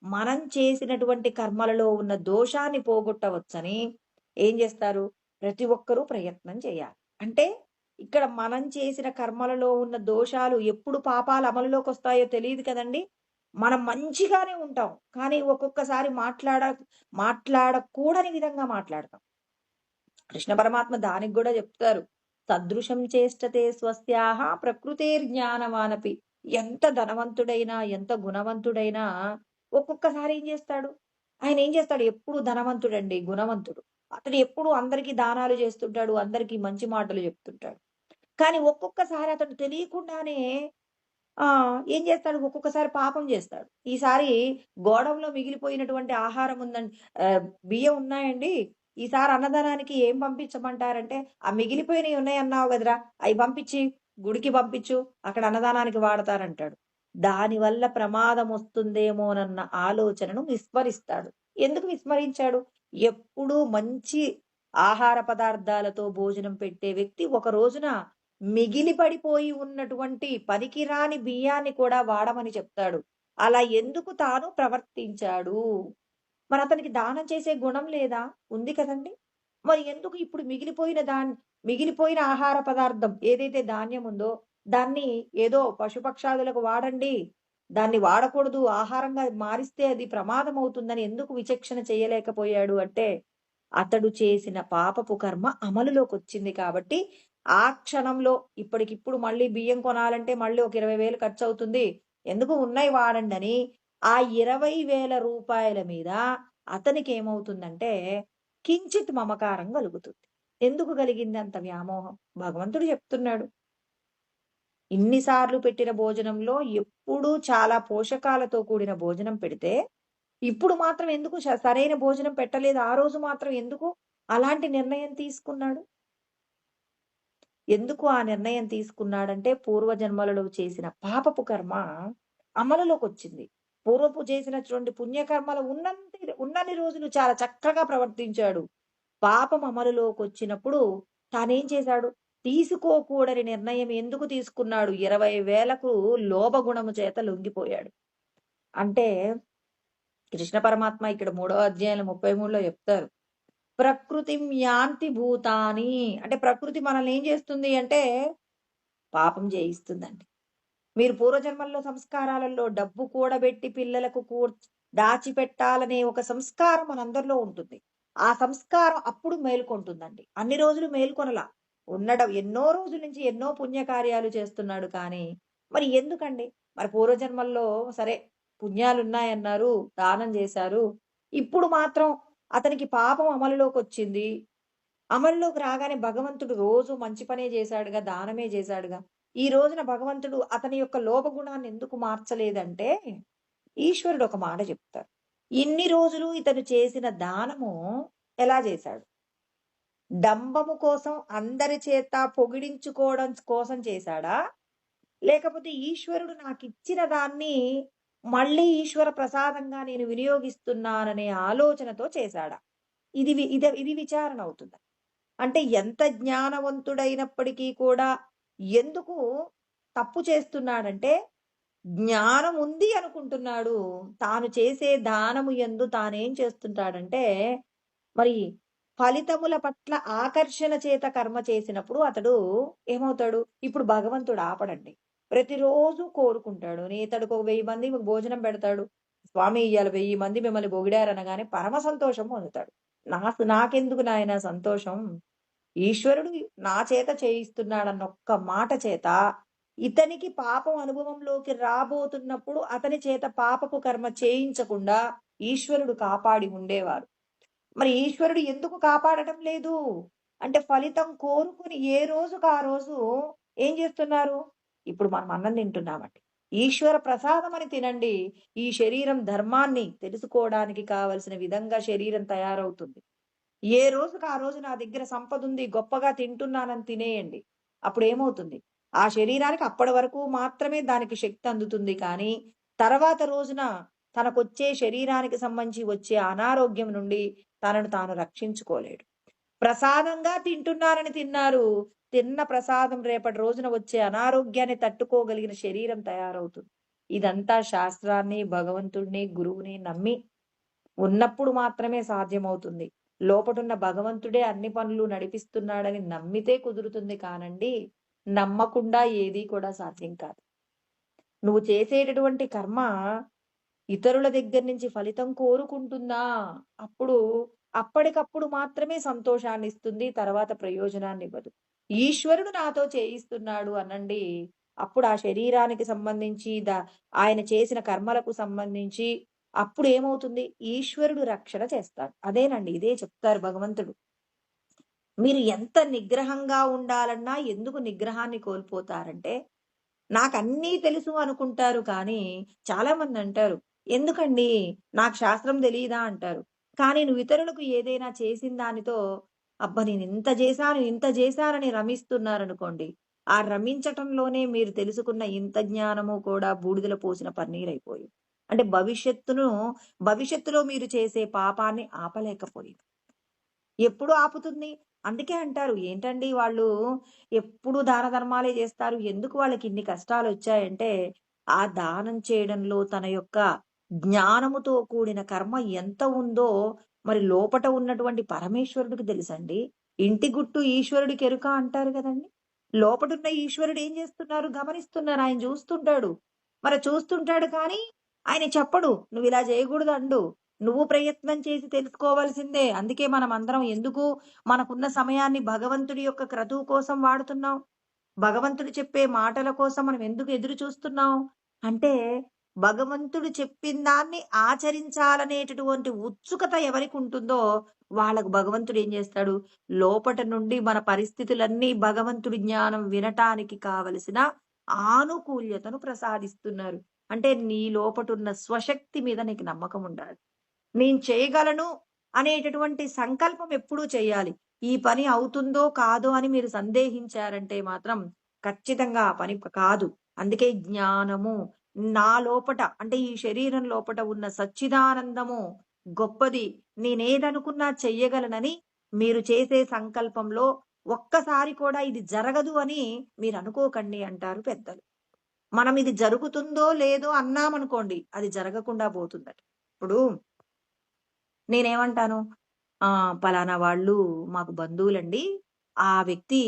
మనం చేసినటువంటి కర్మలలో ఉన్న దోషాన్ని పోగొట్టవచ్చని ఏం చేస్తారు? ప్రతి ఒక్కరూ ప్రయత్నం చేయాలి. అంటే ఇక్కడ మనం చేసిన కర్మలలో ఉన్న దోషాలు ఎప్పుడు పాపాలు అమలులోకొస్తాయో తెలీదు కదండీ! మనం మంచిగానే ఉంటాం. కానీ ఒక్కొక్కసారి మాట్లాడకూడని విధంగా మాట్లాడతాం. కృష్ణ పరమాత్మ దానికి గూడా చెప్తారు. సదృశం చేష్టతే స్వస్యాహ ప్రకృతేర్జ్ఞానవానపి. ఎంత ధనవంతుడైనా, ఎంత గుణవంతుడైనా ఒక్కొక్కసారి ఏం చేస్తాడు? ఆయన ఏం చేస్తాడు? ఎప్పుడు ధనవంతుడండి, గుణవంతుడు. అతడు ఎప్పుడు అందరికి దానాలు చేస్తుంటాడు. అందరికి మంచి మాటలు చెప్తుంటాడు. కానీ ఒక్కొక్కసారి అతడు తెలియకుండానే ఏం చేస్తాడు? ఒక్కొక్కసారి పాపం చేస్తాడు. ఈసారి గోడంలో మిగిలిపోయినటువంటి ఆహారం ఉందండి. బియ్యం ఉన్నాయండి. ఈసారి అన్నదానానికి ఏం పంపించమంటారంటే, "ఆ మిగిలిపోయినయి ఉన్నాయన్నావు గదరా! అయి పంపించి గుడికి పంపించు. అక్కడ అన్నదానానికి వాడతారంటాడు." దానివల్ల ప్రమాదం వస్తుందేమోనన్న ఆలోచనను విస్మరిస్తాడు. ఎందుకు విస్మరించాడు? ఎప్పుడూ మంచి ఆహార పదార్థాలతో భోజనం పెట్టే వ్యక్తి ఒక రోజున మిగిలి పడిపోయి ఉన్నటువంటి పనికిరాని బియ్యాన్ని కూడా వాడమని చెప్తాడు. అలా ఎందుకు తాను ప్రవర్తించాడు? మరతనికి దానం చేసే గుణం లేదా? ఉంది కదండీ! మరి ఎందుకు ఇప్పుడు మిగిలిపోయిన ఆహార పదార్థం ఏదైతే ధాన్యం ఉందో, దాన్ని ఏదో పశుపక్షాదులకు వాడండి. దాన్ని వాడకూడదు. ఆహారంగా మారిస్తే అది ప్రమాదమవుతుందని ఎందుకు విచక్షణ చేయలేకపోయాడు అంటే, అతడు చేసిన పాపపు కర్మ అమలులోకొచ్చింది కాబట్టి, ఆ క్షణంలో ఇప్పటికిప్పుడు మళ్ళీ బియ్యం కొనాలంటే మళ్ళీ ఒక 20,000 ఖర్చవుతుంది. ఎందుకు ఉన్నయి వాడండని ఆ 20,000 మీద అతనికేమవుతుందంటే, కించిత్ మమకారం గలుగుతుంది. ఎందుకు కలిగింది అంత వ్యామోహం? భగవంతుడు చెప్తున్నాడు. ఇన్ని సార్లు పెట్టిన భోజనంలో ఎప్పుడూ చాలా పోషకాలతో కూడిన భోజనం పెడితే, ఇప్పుడు మాత్రం ఎందుకు సరైన భోజనం పెట్టలేదు? ఆ రోజు మాత్రం ఎందుకు అలాంటి నిర్ణయం తీసుకున్నాడు? ఎందుకు ఆ నిర్ణయం తీసుకున్నాడంటే, పూర్వజన్మలలో చేసిన పాపపు కర్మ అమలులోకొచ్చింది. పూర్వపు చేసినటువంటి పుణ్యకర్మలు ఉన్నన్ని రోజులు చాలా చక్కగా ప్రవర్తించాడు. పాపం అమలులోకొచ్చినప్పుడు తానేం చేశాడు? తీసుకోకూడని నిర్ణయం ఎందుకు తీసుకున్నాడు? 20,000కు లోభగుణము చేత లొంగిపోయాడు. అంటే కృష్ణ పరమాత్మ ఇక్కడ 3వ అధ్యాయం 33లో చెప్తారు. ప్రకృతిం యాంతి భూతాని అంటే ప్రకృతి మనల్ని ఏం చేస్తుంది అంటే పాపం చేయిస్తుందండి. మీరు పూర్వజన్మల్లో సంస్కారాలలో డబ్బు కూడబెట్టి పిల్లలకు దాచిపెట్టాలనే ఒక సంస్కారం మనందరిలో ఉంటుంది. ఆ సంస్కారం అప్పుడు మేలుకొంటుందండి. అన్ని రోజులు మేల్కొనలా. ఎన్నో రోజుల నుంచి ఎన్నో పుణ్యకార్యాలు చేస్తున్నాడు కానీ, మరి ఎందుకండి? మరి పూర్వజన్మల్లో సరే పుణ్యాలున్నాయన్నారు, దానం చేశారు. ఇప్పుడు మాత్రం అతనికి పాపం అమలులోకొచ్చింది. అమల్లోకి రాగానే భగవంతుడు రోజు మంచి పనే చేశాడుగా, దానమే చేశాడుగా. ఈ రోజున భగవంతుడు అతని యొక్క లోపగుణాన్ని ఎందుకు మార్చలేదంటే, ఈశ్వరుడు ఒక మాట చెప్తారు. ఇన్ని రోజులు ఇతను చేసిన దానము ఎలా చేశాడు? డంబము కోసం అందరి చేత పొగిడించుకోవడం కోసం చేశాడా? లేకపోతే ఈశ్వరుడు నాకిచ్చిన దాన్ని మళ్ళీ ఈశ్వర ప్రసాదంగా నేను వినియోగిస్తున్నాననే ఆలోచనతో చేశాడా? ఇది విచారణ అవుతుంది. అంటే ఎంత జ్ఞానవంతుడైనప్పటికీ కూడా ఎందుకు తప్పు చేస్తున్నాడంటే, జ్ఞానం ఉంది అనుకుంటున్నాడు. తాను చేసే దానము యందు తానేం చేస్తుంటాడంటే, మరి ఫలితముల పట్ల ఆకర్షణ చేత కర్మ చేసినప్పుడు అతడు ఏమవుతాడు? ఇప్పుడు భగవంతుడు ఆపడండి. ప్రతిరోజు కోరుకుంటాడు. ఇతడికి ఒక 1000 మంది భోజనం పెడతాడు. స్వామి ఇయ్యాల 1000 మంది మిమ్మల్ని పొగిడారనగానే పరమ సంతోషం పొందుతాడు. నాకెందుకు నాయనా సంతోషం? ఈశ్వరుడు నా చేత చేయిస్తున్నాడన్న ఒక్క మాట చేత ఇతనికి పాపం అనుభవంలోకి రాబోతున్నప్పుడు అతని చేత పాపపు కర్మ చేయించకుండా ఈశ్వరుడు కాపాడి ఉండేవారు. మరి ఈశ్వరుడు ఎందుకు కాపాడటం లేదు అంటే, ఫలితం కోరుకుని ఏ రోజుకు ఆ రోజు ఏం చేస్తున్నారు? ఇప్పుడు మనం అన్నం తింటున్నామండి. ఈశ్వర ప్రసాదం అని తినండి. ఈ శరీరం ధర్మాన్ని తెలుసుకోవడానికి కావలసిన విధంగా శరీరం తయారవుతుంది. ఏ రోజుకి ఆ రోజు నా దగ్గర సంపదుంది, గొప్పగా తింటున్నానని తినేయండి. అప్పుడేమవుతుంది? ఆ శరీరానికి అప్పటి వరకు మాత్రమే దానికి శక్తి అందుతుంది కానీ, తర్వాత రోజున తనకొచ్చే శరీరానికి సంబంధించి వచ్చే అనారోగ్యం నుండి తనను తాను రక్షించుకోలేడు. ప్రసాదంగా తింటున్నారని తిన్నారు. తిన్న ప్రసాదం రేపటి రోజున వచ్చే అనారోగ్యాన్ని తట్టుకోగలిగిన శరీరం తయారవుతుంది. ఇదంతా శాస్త్రాన్ని, భగవంతుడిని, గురువుని నమ్మి ఉన్నప్పుడు మాత్రమే సాధ్యమవుతుంది. లోపటున్న భగవంతుడే అన్ని పనులు నడిపిస్తున్నాడని నమ్మితే కుదురుతుంది కానండి, నమ్మకుండా ఏదీ కూడా సాధ్యం కాదు. నువ్వు చేసేటటువంటి కర్మ ఇతరుల దగ్గర నుంచి ఫలితం కోరుకుంటుందా? అప్పటికప్పుడు మాత్రమే సంతోషాన్నిస్తుంది. తర్వాత ప్రయోజనాన్నివ్వదు. ఈశ్వరుడు నాతో చేయిస్తున్నాడు అనండి. అప్పుడు ఆ శరీరానికి సంబంధించి ఆయన చేసిన కర్మలకు సంబంధించి అప్పుడు ఏమవుతుంది? ఈశ్వరుడు రక్షణ చేస్తాడు. అదేనండి. ఇదే చెప్తారు భగవంతుడు. మీరు ఎంత నిగ్రహంగా ఉండాలన్నా ఎందుకు నిగ్రహాన్ని కోల్పోతారంటే, నాకన్నీ తెలుసు అనుకుంటారు కానీ, చాలామంది అంటారు, ఎందుకండి నాకు శాస్త్రం తెలీదా అంటారు. కానీ నువ్వు ఇతరులకు ఏదైనా చేసిన దానితో, అబ్బా! ఇంత చేశానని రమిస్తున్నారనుకోండి. ఆ రమించటంలోనే మీరు తెలుసుకున్న ఇంత జ్ఞానము కూడా బూడిదలో పోసిన పన్నీరైపోయి. అంటే భవిష్యత్తులో మీరు చేసే పాపాన్ని ఆపలేకపోయింది. ఎప్పుడు ఆపుతుంది? అందుకే అంటారు, ఏంటండి వాళ్ళు ఎప్పుడు దాన ధర్మాలే జేస్తారు. ఎందుకు వాళ్ళకిన్ని కష్టాలొచ్చాయంటే, ఆ దానం చేయడంలో తన యొక్క జ్ఞానముతో కూడిన కర్మ ఎంత ఉందో మరి లోపట ఉన్నటువంటి పరమేశ్వరుడికి తెలుసండి. ఇంటి గుట్టు ఈశ్వరుడికెరుక అంటారు గదండీ! లోపటున్న ఈశ్వరుడు ఏం జేస్తున్నారు? గమనిస్తున్నారు. ఆయన జూస్తుంటాడు. మరి చూస్తుంటాడు కానీ, ఆయన చెప్పడు. నువ్విలా జేయగూడదండు. నువ్వు ప్రయత్నం చేసి తెలుసుకోవాల్సిందే. అందుకే మనమందరం ఎందుకు మనకున్న సమయాన్ని భగవంతుడి యొక్క క్రతువు కోసం వాడుతున్నాం? భగవంతుడు చెప్పే మాటల కోసం మనం ఎందుకు ఎదురు చూస్తున్నాం? అంటే భగవంతుడు చెప్పిన దాన్ని ఆచరించాలనేటటువంటి ఉత్సుకత ఎవరికుంటుందో వాళ్ళకు భగవంతుడు ఏం చేస్తాడు? లోపట నుండి మన పరిస్థితులన్నీ భగవంతుడి జ్ఞానం వినటానికి కావలసిన ఆనుకూల్యతను ప్రసాదిస్తున్నారు. అంటే నీ లోపటున్న స్వశక్తి మీద నీకు నమ్మకం ఉండాలి. నేను చేయగలను అనేటటువంటి సంకల్పం ఎప్పుడూ చేయాలి. ఈ పని అవుతుందో కాదో అని మీరు సందేహించారంటే మాత్రం ఖచ్చితంగా ఆ పని కాదు. అందుకే జ్ఞానము నా లోపట అంటే ఈ శరీరం లోపట ఉన్న సచ్చిదానందము గొప్పది. నేనేదనుకున్నా చెయ్యగలనని మీరు చేసే సంకల్పంలో ఒక్కసారి కూడా ఇది జరగదు అని మీరనుకోకండి అంటారు పెద్దలు. మనం ఇది జరుగుతుందో లేదో అన్నామనుకోండి అది జరగకుండా పోతుందట. ఇప్పుడు నేనేమంటాను, పలానా వాళ్ళు మాకు బంధువులండి. ఆ వ్యక్తి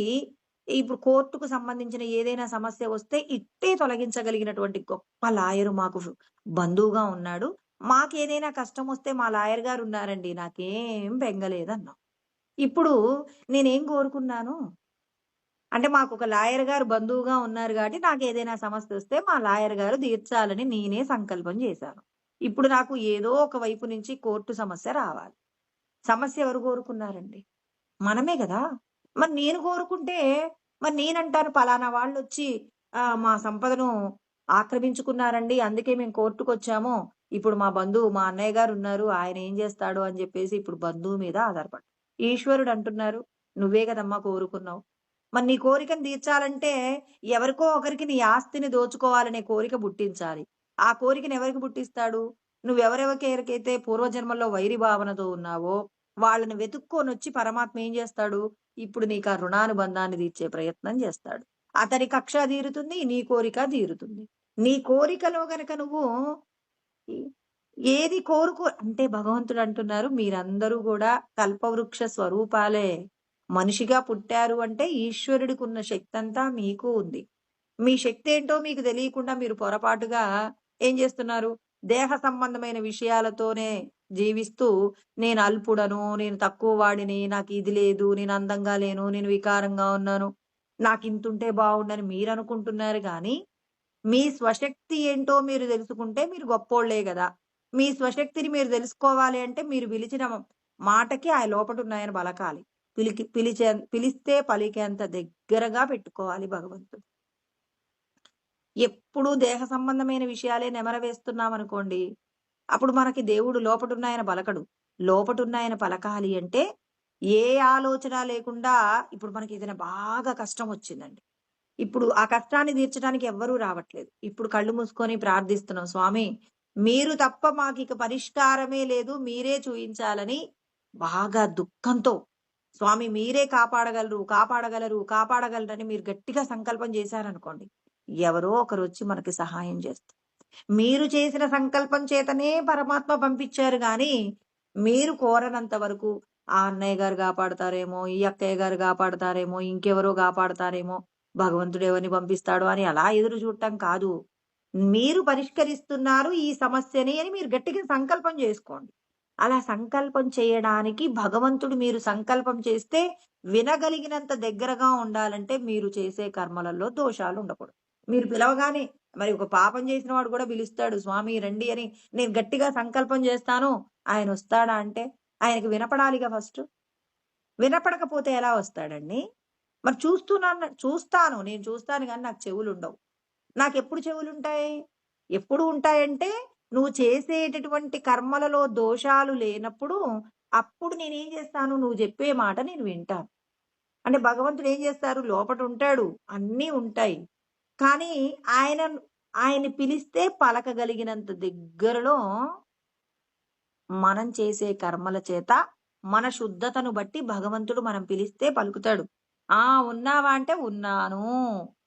ఇప్పుడు కోర్టుకు సంబంధించిన ఏదైనా సమస్య వస్తే ఇట్టే తొలగించగలిగినటువంటి గొప్ప లాయరు మాకు బంధువుగా ఉన్నాడు. మాకేదైనా కష్టమొస్తే మా లాయర్ గారున్నారండి. నాకేం బెంగ లేదన్నాం. ఇప్పుడు నేనేం కోరుకున్నాను? అంటే మాకొక లాయర్ గారు బంధువుగా ఉన్నారు గాబట్టి నాకేదైనా సమస్యొస్తే మా లాయర్ గారు తీర్చాలని నేనే సంకల్పం జేశాను. ఇప్పుడు నాకు ఏదో ఒక వైపు నుంచి కోర్టు సమస్య రావాలి. సమస్య ఎవరు కోరుకున్నారండి? మనమే గదా! మరి నేను కోరుకుంటే, మరి నేనంటాను పలానా వాళ్ళొచ్చి మా సంపదను ఆక్రమించుకున్నారండి. అందుకే మేము కోర్టుకొచ్చాము. ఇప్పుడు మా బంధువు మా అన్నయ్య గారున్నారు. ఆయనేం జేస్తాడో అని జెప్పేసి ఇప్పుడు బంధువు మీద ఆధారపడ్డా. ఈశ్వరుడంటున్నారు, "నువ్వే గదమ్మా కోరుకున్నావు." మరి నీ కోరికను తీర్చాలంటే ఎవరికో ఒకరికి నీ ఆస్తిని దోచుకోవాలనే కోరిక పుట్టించాలి. ఆ కోరికను ఎవరికి పుట్టిస్తాడు? నువ్వెవరెవరికైతే పూర్వజన్మల్లో వైరి భావనతో ఉన్నావో వాళ్ళని వెతుక్కొనొచ్చి పరమాత్మ ఏం జేస్తాడు? ఇప్పుడు నీకా రుణానుబంధాన్ని తీర్చే ప్రయత్నం జేస్తాడు. అతని కక్ష తీరుతుంది. నీ కోరిక తీరుతుంది. నీ కోరికలో గనక నువ్వు ఈ ఏది అంటే భగవంతుడంటున్నారు, మీరందరూ గూడా కల్పవృక్ష స్వరూపాలే. మనిషిగా పుట్టారు అంటే ఈశ్వరుడికున్న శక్తంతా మీకు ఉంది. మీ శక్తేంటో మీకు తెలియకుండా మీరు పొరపాటుగా ఏం జేస్తున్నారు? దేహ సంబంధమైన విషయాలతోనే జీవిస్తూ నేను అల్పుడను, నేను తక్కువ వాడిని, నాకిది లేదు, నేను అందంగా లేను, నేను వికారంగా ఉన్నాను, నాకింతుంటే బావుండని మీరనుకుంటున్నారు గానీ, మీ స్వశక్తి ఏంటో మీరు దెలుసుకుంటే మీరు గొప్పోళ్ళే గదా! మీ స్వశక్తిని మీరు దెలుసుకోవాలి అంటే మీరు పిలిచిన మాటకి ఆ లోపటున్నాయన పలకాలి. పిలిస్తే పలికేంత దగ్గరగా పెట్టుకోవాలి భగవంతుడు. ఎప్పుడూ దేహ సంబంధమైన విషయాలే నెమరవేస్తున్నామనుకోండి, అప్పుడు మనకి దేవుడు లోపటున్నాయన పలకడు. లోపటున్నాయన పలకాలి అంటే, ఏ ఆలోచన లేకుండా ఇప్పుడు మనకేదైనా బాగా కష్టమొచ్చిందండి. ఇప్పుడు ఆ కష్టాన్ని తీర్చడానికి ఎవ్వరూ రావట్లేదు. ఇప్పుడు కళ్ళు మూసుకొని ప్రార్థిస్తున్నాం. స్వామి మీరు తప్ప మాకిక పరిష్కారమే లేదు. మీరే చూయించాలని బాగా దుఃఖంతో, స్వామి మీరే కాపాడగలరు, కాపాడగలరు, కాపాడగలరని మీరు గట్టిగా సంకల్పం చేశారనుకోండి. ఎవరో ఒకరొచ్చి మనకి సహాయం చేస్తారు. మీరు చేసిన సంకల్పం చేతనే పరమాత్మ పంపించారు గానీ, మీరు కోరనంత వరకు ఆ అన్నయ్య గారు కాపాడతారేమో, ఈ అక్కయ్య గారు కాపాడతారేమో, ఇంకెవరో కాపాడతారేమో, భగవంతుడు ఎవరిని పంపిస్తాడో అని అలా ఎదురు చూడటం కాదు. మీరు పరిష్కరిస్తున్నారు ఈ సమస్యని అని మీరు గట్టిగా సంకల్పం జేసుకోండి. అలా సంకల్పం చేయడానికి భగవంతుడు మీరు సంకల్పం చేస్తే వినగలిగినంత దగ్గరగా ఉండాలంటే మీరు చేసే కర్మలలో దోషాలుండకూడదు. మీరు పిలవగానే మరి ఒక పాపం చేసిన వాడు కూడా పిలుస్తాడు. స్వామి రండి అని నేను గట్టిగా సంకల్పం చేస్తాను. ఆయనొస్తాడా అంటే ఆయనకి వినపడాలిగా ఫస్టు. వినపడకపోతే ఎలా వస్తాడండి? మరి చూస్తాను. నేను చూస్తాను గానీ నాకు చెవులుండవు. నాకెప్పుడు చెవులుంటాయి? ఎప్పుడు ఉంటాయంటే, నువ్వు చేసేటటువంటి కర్మలలో దోషాలు లేనప్పుడు, అప్పుడు నేనేం చేస్తాను, నువ్వు చెప్పే మాట నేను వింటాను. అంటే భగవంతుడు ఏం చేస్తారు, లోపటుంటాడు. అన్నీ ఉంటాయి. కానీ ఆయన ఆయన్ని పిలిస్తే పలకగలిగినంత దగ్గరలో మనం చేసే కర్మల చేత, మన శుద్ధతను బట్టి భగవంతుడు మనం పిలిస్తే పలుకుతాడు. ఆ! ఉన్నావా అంటే ఉన్నాను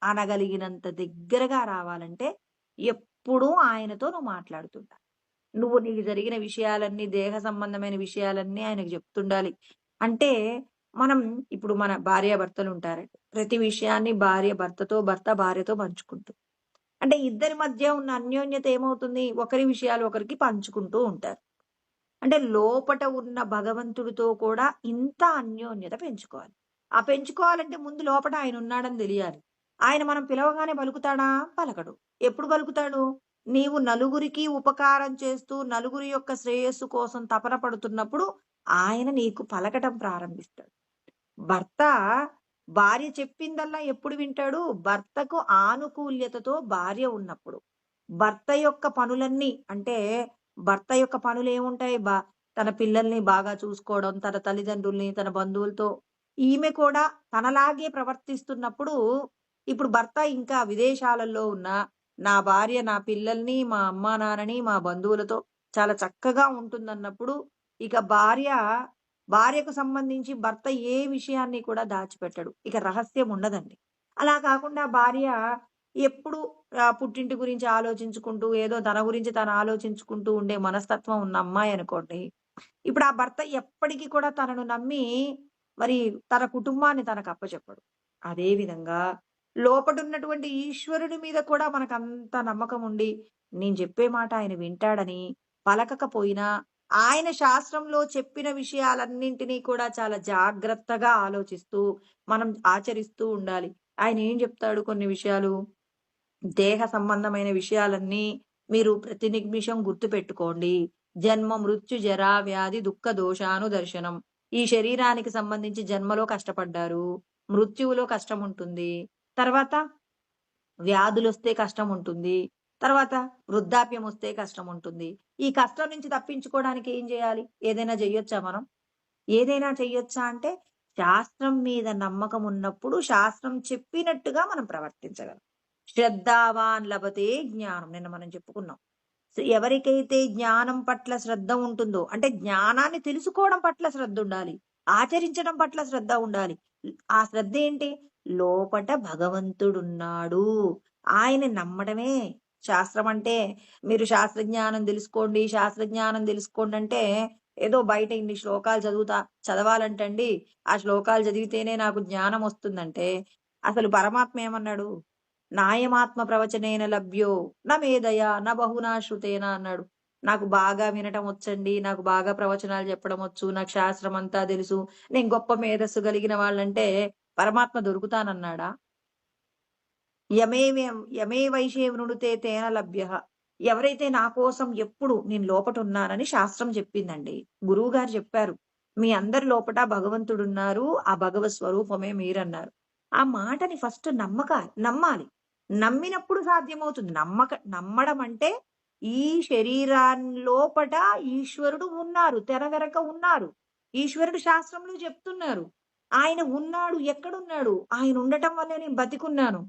అనగలిగినంత దగ్గరగా రావాలంటే, ఎప్పుడూ ఆయనతో నువ్వు మాట్లాడుతుండాలి. నువ్వు నీకు జరిగిన విషయాలన్నీ, దేహ సంబంధమైన విషయాలన్నీ ఆయనకు జెప్తుండాలి. అంటే మనం ఇప్పుడు మన భార్యాభర్తలుంటారండి. ప్రతి విషయాన్ని భార్య భర్తతో, భర్త భార్యతో పంచుకుంటుంది. అంటే ఇద్దరి మధ్య ఉన్న అన్యోన్యత ఏమవుతుంది? ఒకరి విషయాలు ఒకరికి పంచుకుంటూ ఉంటారు. అంటే లోపట ఉన్న భగవంతుడితో కూడా ఇంత అన్యోన్యత పెంచుకోవాలి. ఆ పెంచుకోవాలంటే ముందు లోపట ఆయనున్నాడని దెలియాలి. ఆయన మనం పిలవగానే పలుకుతాడా? పలకడు. ఎప్పుడు పలుకుతాడు? నీవు నలుగురికి ఉపకారం చేస్తూ, నలుగురి యొక్క శ్రేయస్సు కోసం తపన పడుతున్నప్పుడు ఆయన నీకు పలకటం ప్రారంభిస్తాడు. భర్త భార్య చెప్పిందల్లా ఎప్పుడు వింటాడు? భర్తకు ఆనుకూల్యతతో భార్య ఉన్నప్పుడు. భర్త యొక్క పనులన్నీ అంటే భర్త యొక్క పనులేముంటాయి? తన పిల్లల్ని బాగా చూసుకోవడం, తన తల్లిదండ్రుల్ని, తన బంధువులతో ఈమె కూడా తనలాగే ప్రవర్తిస్తున్నప్పుడు, ఇప్పుడు భర్త ఇంకా విదేశాలలో ఉన్నా, నా భార్య నా పిల్లల్ని, మా అమ్మానాన్నని, మా బంధువులతో చాలా చక్కగా ఉంటుందన్నప్పుడు, ఇక భార్యకు సంబంధించి భర్త ఏ విషయాన్ని కూడా దాచిపెట్టడు. ఇక రహస్యం ఉండదండి. అలా కాకుండా భార్య ఎప్పుడు పుట్టింటి గురించి ఆలోచించుకుంటూ, ఏదో తన గురించి తను ఆలోచించుకుంటూ ఉండే మనస్తత్వం ఉన్న అమ్మాయనుకోండి, ఇప్పుడు ఆ భర్త ఎప్పటికి కూడా తనను నమ్మి మరి తన కుటుంబాన్ని తనకప్పచెప్పడు. అదే విధంగా లోపటున్నటువంటి ఈశ్వరుడి మీద కూడా మనకంత నమ్మకం ఉండి, నేను చెప్పే మాట ఆయన వింటాడని పలకకపోయినా, ఆయన శాస్త్రంలో చెప్పిన విషయాలన్నింటినీ కూడా చాలా జాగ్రత్తగా ఆలోచిస్తూ, మనం ఆచరిస్తూ ఉండాలి. ఆయన ఏం చెప్తాడు కొన్ని విషయాలు? దేహ సంబంధమైన విషయాలన్నీ మీరు ప్రతి నిమిషం గుర్తుపెట్టుకోండి. జన్మ, మృత్యు, జరా, వ్యాధి, దుఃఖ దోషాను దర్శనం. ఈ శరీరానికి సంబంధించి జన్మలో కష్టపడ్డారు. మృత్యువులో కష్టముంటుంది. తర్వాత వ్యాధులొస్తే కష్టముంటుంది. తర్వాత వృద్ధాప్యమొస్తే కష్టముంటుంది. ఈ కష్టం నుంచి తప్పించుకోవడానికి ఏం జేయాలి? ఏదైనా జెయ్యొచ్చా మనం? ఏదైనా చెయ్యొచ్చా అంటే, శాస్త్రం మీద నమ్మకం ఉన్నప్పుడు శాస్త్రం చెప్పినట్టుగా మనం ప్రవర్తించగలం. శ్రద్ధావాన్ లభతే జ్ఞానం. నిన్న మనం చెప్పుకున్నాం. ఎవరికైతే జ్ఞానం పట్ల శ్రద్ధ ఉంటుందో, అంటే జ్ఞానాన్ని తెలుసుకోవడం పట్ల శ్రద్ధుండాలి. ఆచరించడం పట్ల శ్రద్ధ ఉండాలి. ఆ శ్రద్ధేంటి? లోపట భగవంతుడున్నాడు. ఆయన్ని నమ్మడమే శాస్త్రం అంటే. మీరు శాస్త్రజ్ఞానం దెలుసుకోండి, శాస్త్రజ్ఞానం దెలుసుకోండంటే, ఏదో బయట ఇన్ని శ్లోకాలు చదవాలంటండి, ఆ శ్లోకాలు చదివితేనే నాకు జ్ఞానమొస్తుందంటే, అసలు పరమాత్మ ఏమన్నాడు? నాయమాత్మ ప్రవచనేన లభ్యో న మేధయా న బహునా శ్రుతేన అన్నాడు. నాకు బాగా వినటం వచ్చండి. నాకు బాగా ప్రవచనాలు చెప్పడం వచ్చు. నాకు శాస్త్రం అంతా తెలుసు. నేను గొప్ప మేధస్సు కలిగిన వాళ్ళంటే పరమాత్మ దొరుకుతానన్నాడా? యమేవైషే వృణుతే తేన లభ్యః. ఎవరైతే నా కోసం ఎప్పుడు నేను లోపటున్నానని శాస్త్రం చెప్పిందండి. గురువుగారు చెప్పారు. మీ అందరి లోపట భగవంతుడున్నారు. ఆ భగవత్ స్వరూపమే మీరన్నారు. ఆ మాటని ఫస్ట్ నమ్మాలి. నమ్మినప్పుడు సాధ్యమవుతుంది. నమ్మడం అంటే ఈ శరీరాల్లోపట ఈశ్వరుడు ఉన్నారు. తెర వెనక ఉన్నారు. ఈశ్వరుడు శాస్త్రంలో చెప్తున్నారు. ఆయన ఉన్నాడు. ఎక్కడున్నాడు? ఆయన ఉండటం వల్లే నేను బతికున్నాను.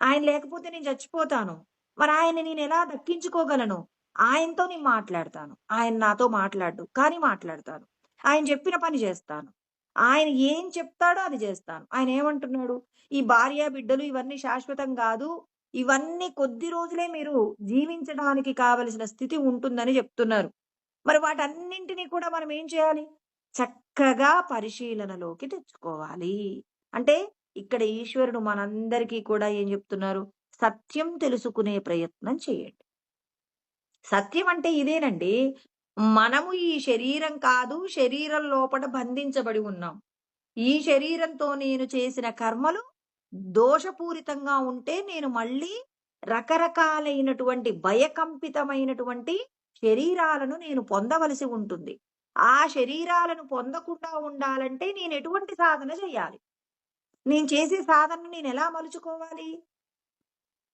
ఆయన లేకపోతే నేను చచ్చిపోతాను. మరి ఆయన్ని నేనెలా దక్కించుకోగలను? ఆయనతో నేను మాట్లాడతాను. ఆయన నాతో మాట్లాడడు. కానీ మాట్లాడతాను. ఆయన చెప్పిన పని చేస్తాను. ఆయన ఏం చెప్తాడో అది చేస్తాను. ఆయనేమంటున్నాడు? ఈ భార్య, బిడ్డలు ఇవన్నీ శాశ్వతం గాదు. ఇవన్నీ కొద్ది రోజులే మీరు జీవించడానికి కావలసిన స్థితి ఉంటుందని చెప్తున్నారు. మరి వాటన్నింటిని కూడా మనం ఏం చేయాలి? చక్కగా పరిశీలనలోకి తెచ్చుకోవాలి. అంటే ఇక్కడ ఈశ్వరుడు మనందరికీ కూడా ఏం చెప్తున్నారు? సత్యం తెలుసుకునే ప్రయత్నం చేయండి. సత్యం అంటే ఇదేనండి. మనము ఈ శరీరం కాదు, శరీరం లోపట బంధించబడి ఉన్నాం. ఈ శరీరంతో నేను చేసిన కర్మలు దోషపూరితంగా ఉంటే నేను మళ్ళీ రకరకాలైనటువంటి భయకంపితమైనటువంటి శరీరాలను నేను పొందవలసి ఉంటుంది. ఆ శరీరాలను పొందకుండా ఉండాలంటే నేను ఎటువంటి సాధన చేయాలి? నేను చేసే సాధనను నేనెలా మలుచుకోవాలి?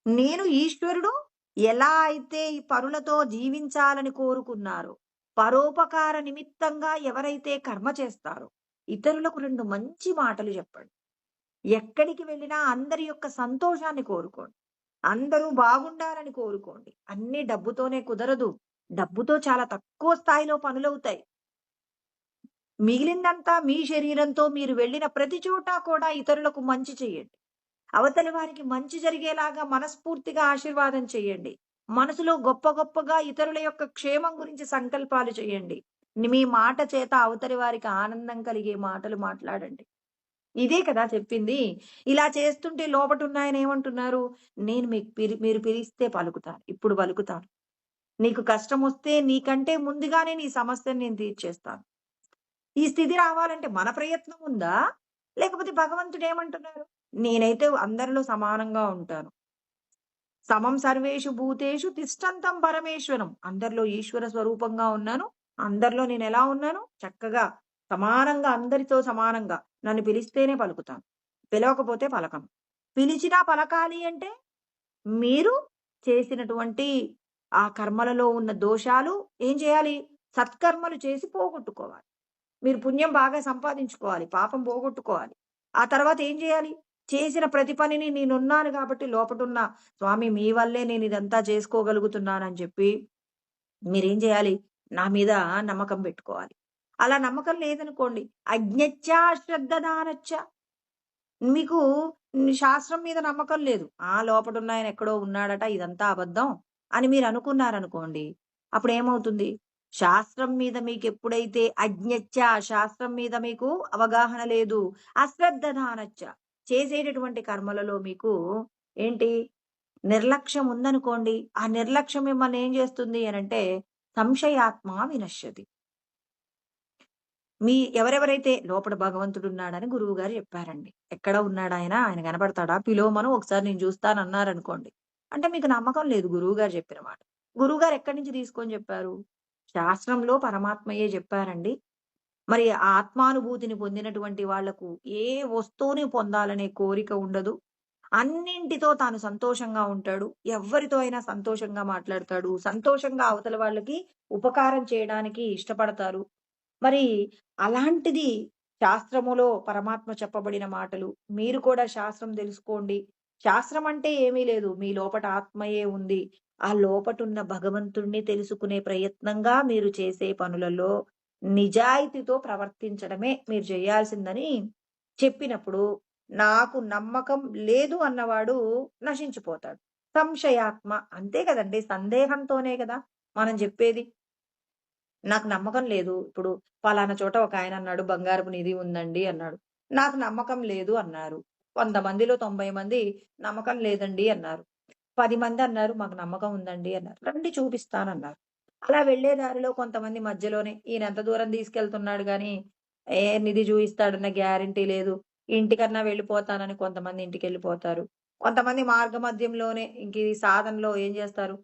నేను ఈశ్వరుడు ఎలా అయితే ఈ పరులతో జీవించాలని కోరుకున్నారో, పరోపకార నిమిత్తంగా ఎవరైతే కర్మ చేస్తారో, ఇతరులకు 2 మంచి మాటలు చెప్పండి. ఎక్కడికి వెళ్ళినా అందరి యొక్క సంతోషాన్ని కోరుకోండి. అందరూ బాగుండాలని కోరుకోండి. అన్నీ డబ్బుతోనే కుదరదు. డబ్బుతో చాలా తక్కువ స్థాయిలో పనులవుతాయి. మిగిలిందంతా మీ శరీరంతో మీరు వెళ్ళిన ప్రతి చోట కూడా ఇతరులకు మంచి చేయండి. అవతలి వారికి మంచి జరిగేలాగా మనస్ఫూర్తిగా ఆశీర్వాదం చేయండి. మనసులో గొప్ప గొప్పగా ఇతరుల యొక్క క్షేమం గురించి సంకల్పాలు చేయండి. మీ మాట చేత అవతలి వారికి ఆనందం కలిగే మాటలు మాట్లాడండి. ఇదే కదా చెప్పింది. ఇలా చేస్తుంటే లోపటున్నాయన ఏమంటున్నారు? నేను మీకు మీరు పిలిస్తే పలుకుతాను. ఇప్పుడు పలుకుతాను. నీకు కష్టమొస్తే నీకంటే ముందుగానే నీ సమస్యను నేను తీర్చేస్తాను. ఈ స్థితి రావాలంటే మన ప్రయత్నం ఉందా? లేకపోతే భగవంతుడేమంటున్నారు? నేనైతే అందరిలో సమానంగా ఉంటాను. సమం సర్వేషు భూతేషు తిష్టంతం పరమేశ్వరం. అందరిలో ఈశ్వర స్వరూపంగా ఉన్నాను. అందరిలో నేనెలా ఉన్నాను? చక్కగా సమానంగా అందరితో సమానంగా. నన్ను పిలిస్తేనే పలుకుతాను. పిలవకపోతే పలకను. పిలిచినా పలకాలి అంటే మీరు చేసినటువంటి ఆ కర్మలలో ఉన్న దోషాలు ఏం చేయాలి? సత్కర్మలు చేసి పోగొట్టుకోవాలి. మీరు పుణ్యం బాగా సంపాదించుకోవాలి. పాపం పోగొట్టుకోవాలి. ఆ తర్వాత ఏం చేయాలి? చేసిన ప్రతి పనిని నేనున్నాను కాబట్టి లోపటున్న స్వామి మీ వల్లే నేనిదంతా చేసుకోగలుగుతున్నానని చెప్పి మీరేం చేయాలి? నా మీద నమ్మకం పెట్టుకోవాలి. అలా నమ్మకం లేదనుకోండి, అజ్ఞచ్చ అశ్రద్ధదానచ్చ. మీకు శాస్త్రం మీద నమ్మకం లేదు. లోపటున్నాయన ఎక్కడో ఉన్నాడట, ఇదంతా అబద్ధం అని మీరనుకున్నారనుకోండి, అప్పుడేమవుతుంది? శాస్త్రం మీద మీకెప్పుడైతే అజ్ఞచ్చ, శాస్త్రం మీద మీకు అవగాహన లేదు, అశ్రద్ధదానచ్చ, చేసేటటువంటి కర్మలలో మీకు ఏంటి? నిర్లక్ష్యం ఉందనుకోండి, ఆ నిర్లక్ష్యం మిమ్మల్ని ఏం చేస్తుంది అనంటే, సంశయాత్మ వినశ్యతి. ఎవరెవరైతే లోపల భగవంతుడున్నాడని గురువుగారు చెప్పారండి. ఎక్కడ ఉన్నాడాయన? ఆయన కనపడతాడా? పిలవమను ఒకసారి నేను చూస్తానన్నారనుకోండి. అంటే మీకు నమ్మకం లేదు గురువుగారు చెప్పిన మాట. గురువుగారు ఎక్కడి నుంచి తీసుకొని చెప్పారు? శాస్త్రంలో పరమాత్మయే చెప్పారండి. మరి ఆ ఆత్మానుభూతిని పొందినటువంటి వాళ్లకు ఏ వస్తువుని పొందాలనే కోరిక ఉండదు. అన్నింటితో తాను సంతోషంగా ఉంటాడు. ఎవ్వరితో అయినా సంతోషంగా మాట్లాడతాడు. సంతోషంగా అవతల వాళ్ళకి ఉపకారం చేయడానికి ఇష్టపడతారు. మరి అలాంటిది శాస్త్రములో పరమాత్మ చెప్పబడిన మాటలు. మీరు కూడా శాస్త్రం తెలుసుకోండి. శాస్త్రం అంటే ఏమీ లేదు. మీ లోపట ఆత్మయే ఉంది. ఆ లోపటున్న భగవంతుడిని తెలుసుకునే ప్రయత్నంగా మీరు చేసే పనులలో నిజాయితీతో ప్రవర్తించడమే మీరు చేయాల్సిందని చెప్పినప్పుడు, నాకు నమ్మకం లేదు అన్నవాడు నశించిపోతాడు. సంశయాత్మ అంతే కదండీ! సందేహంతోనే కదా మనం చెప్పేది. నాకు నమ్మకం లేదు. ఇప్పుడు పలానా చోట ఒకాయన అన్నాడు, "బంగారపు నిధి ఉందండి" అన్నాడు. నాకు నమ్మకం లేదు అన్నారు. 100 మందిలో 90 మంది నమ్మకం లేదండి అన్నారు. 10 మంది అన్నారు, "మాకు నమ్మకం ఉందండి" అన్నారు. "రండి చూపిస్తానన్నారు." అలా వెళ్ళే దారిలో కొంతమంది మధ్యలోనే ఈయన ఎంత దూరం తీసుకెళ్తున్నాడు గానీ, నిధి చూయిస్తాడన్న గ్యారంటీ లేదు. ఇంటికన్నా వెళ్ళిపోతానని కొంతమంది ఇంటికెళ్ళిపోతారు. కొంతమంది మార్గ మధ్యంలోనే ఇంక ఈ సాధనలో ఏం చేస్తారు?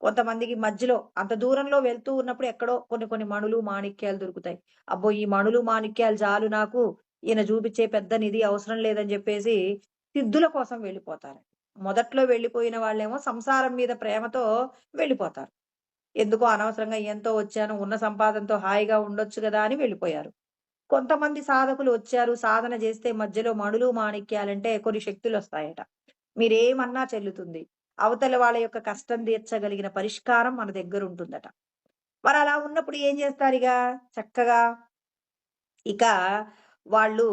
కొంతమందికి మధ్యలో అంత దూరంలో వెళ్తూ ఉన్నప్పుడు ఎక్కడో కొన్ని కొన్ని మణులు, మాణిక్యాలు దొరుకుతాయి. అబ్బో! ఈ మణులు, మాణిక్యాలు చాలు నాకు. ఈయన చూపిచ్చే పెద్ద నిధి అవసరం లేదని జెప్పేసి సిద్ధుల కోసం వెళ్ళిపోతారండి. మొదట్లో వెళ్ళిపోయిన వాళ్ళేమో సంసారం మీద ప్రేమతో వెళ్ళిపోతారు. ఎందుకో అనవసరంగా ఎంతో వచ్చాను, ఉన్న సంపాదనతో హాయిగా ఉండొచ్చు గదా! అని వెళ్ళిపోయారు. కొంతమంది సాధకులు వచ్చారు, సాధన జేస్తే మధ్యలో మణులు, మాణిక్యాలంటే కొన్ని శక్తులొస్తాయట. మీరేమన్నా చెల్లుతుంది. అవతల వాళ్ళ యొక్క కష్టం తీర్చగలిగిన పరిష్కారం మన దగ్గరుంటుందట. మరలా ఉన్నప్పుడు ఏం జేస్తారిగ? చక్కగా ఇక వాళ్ళు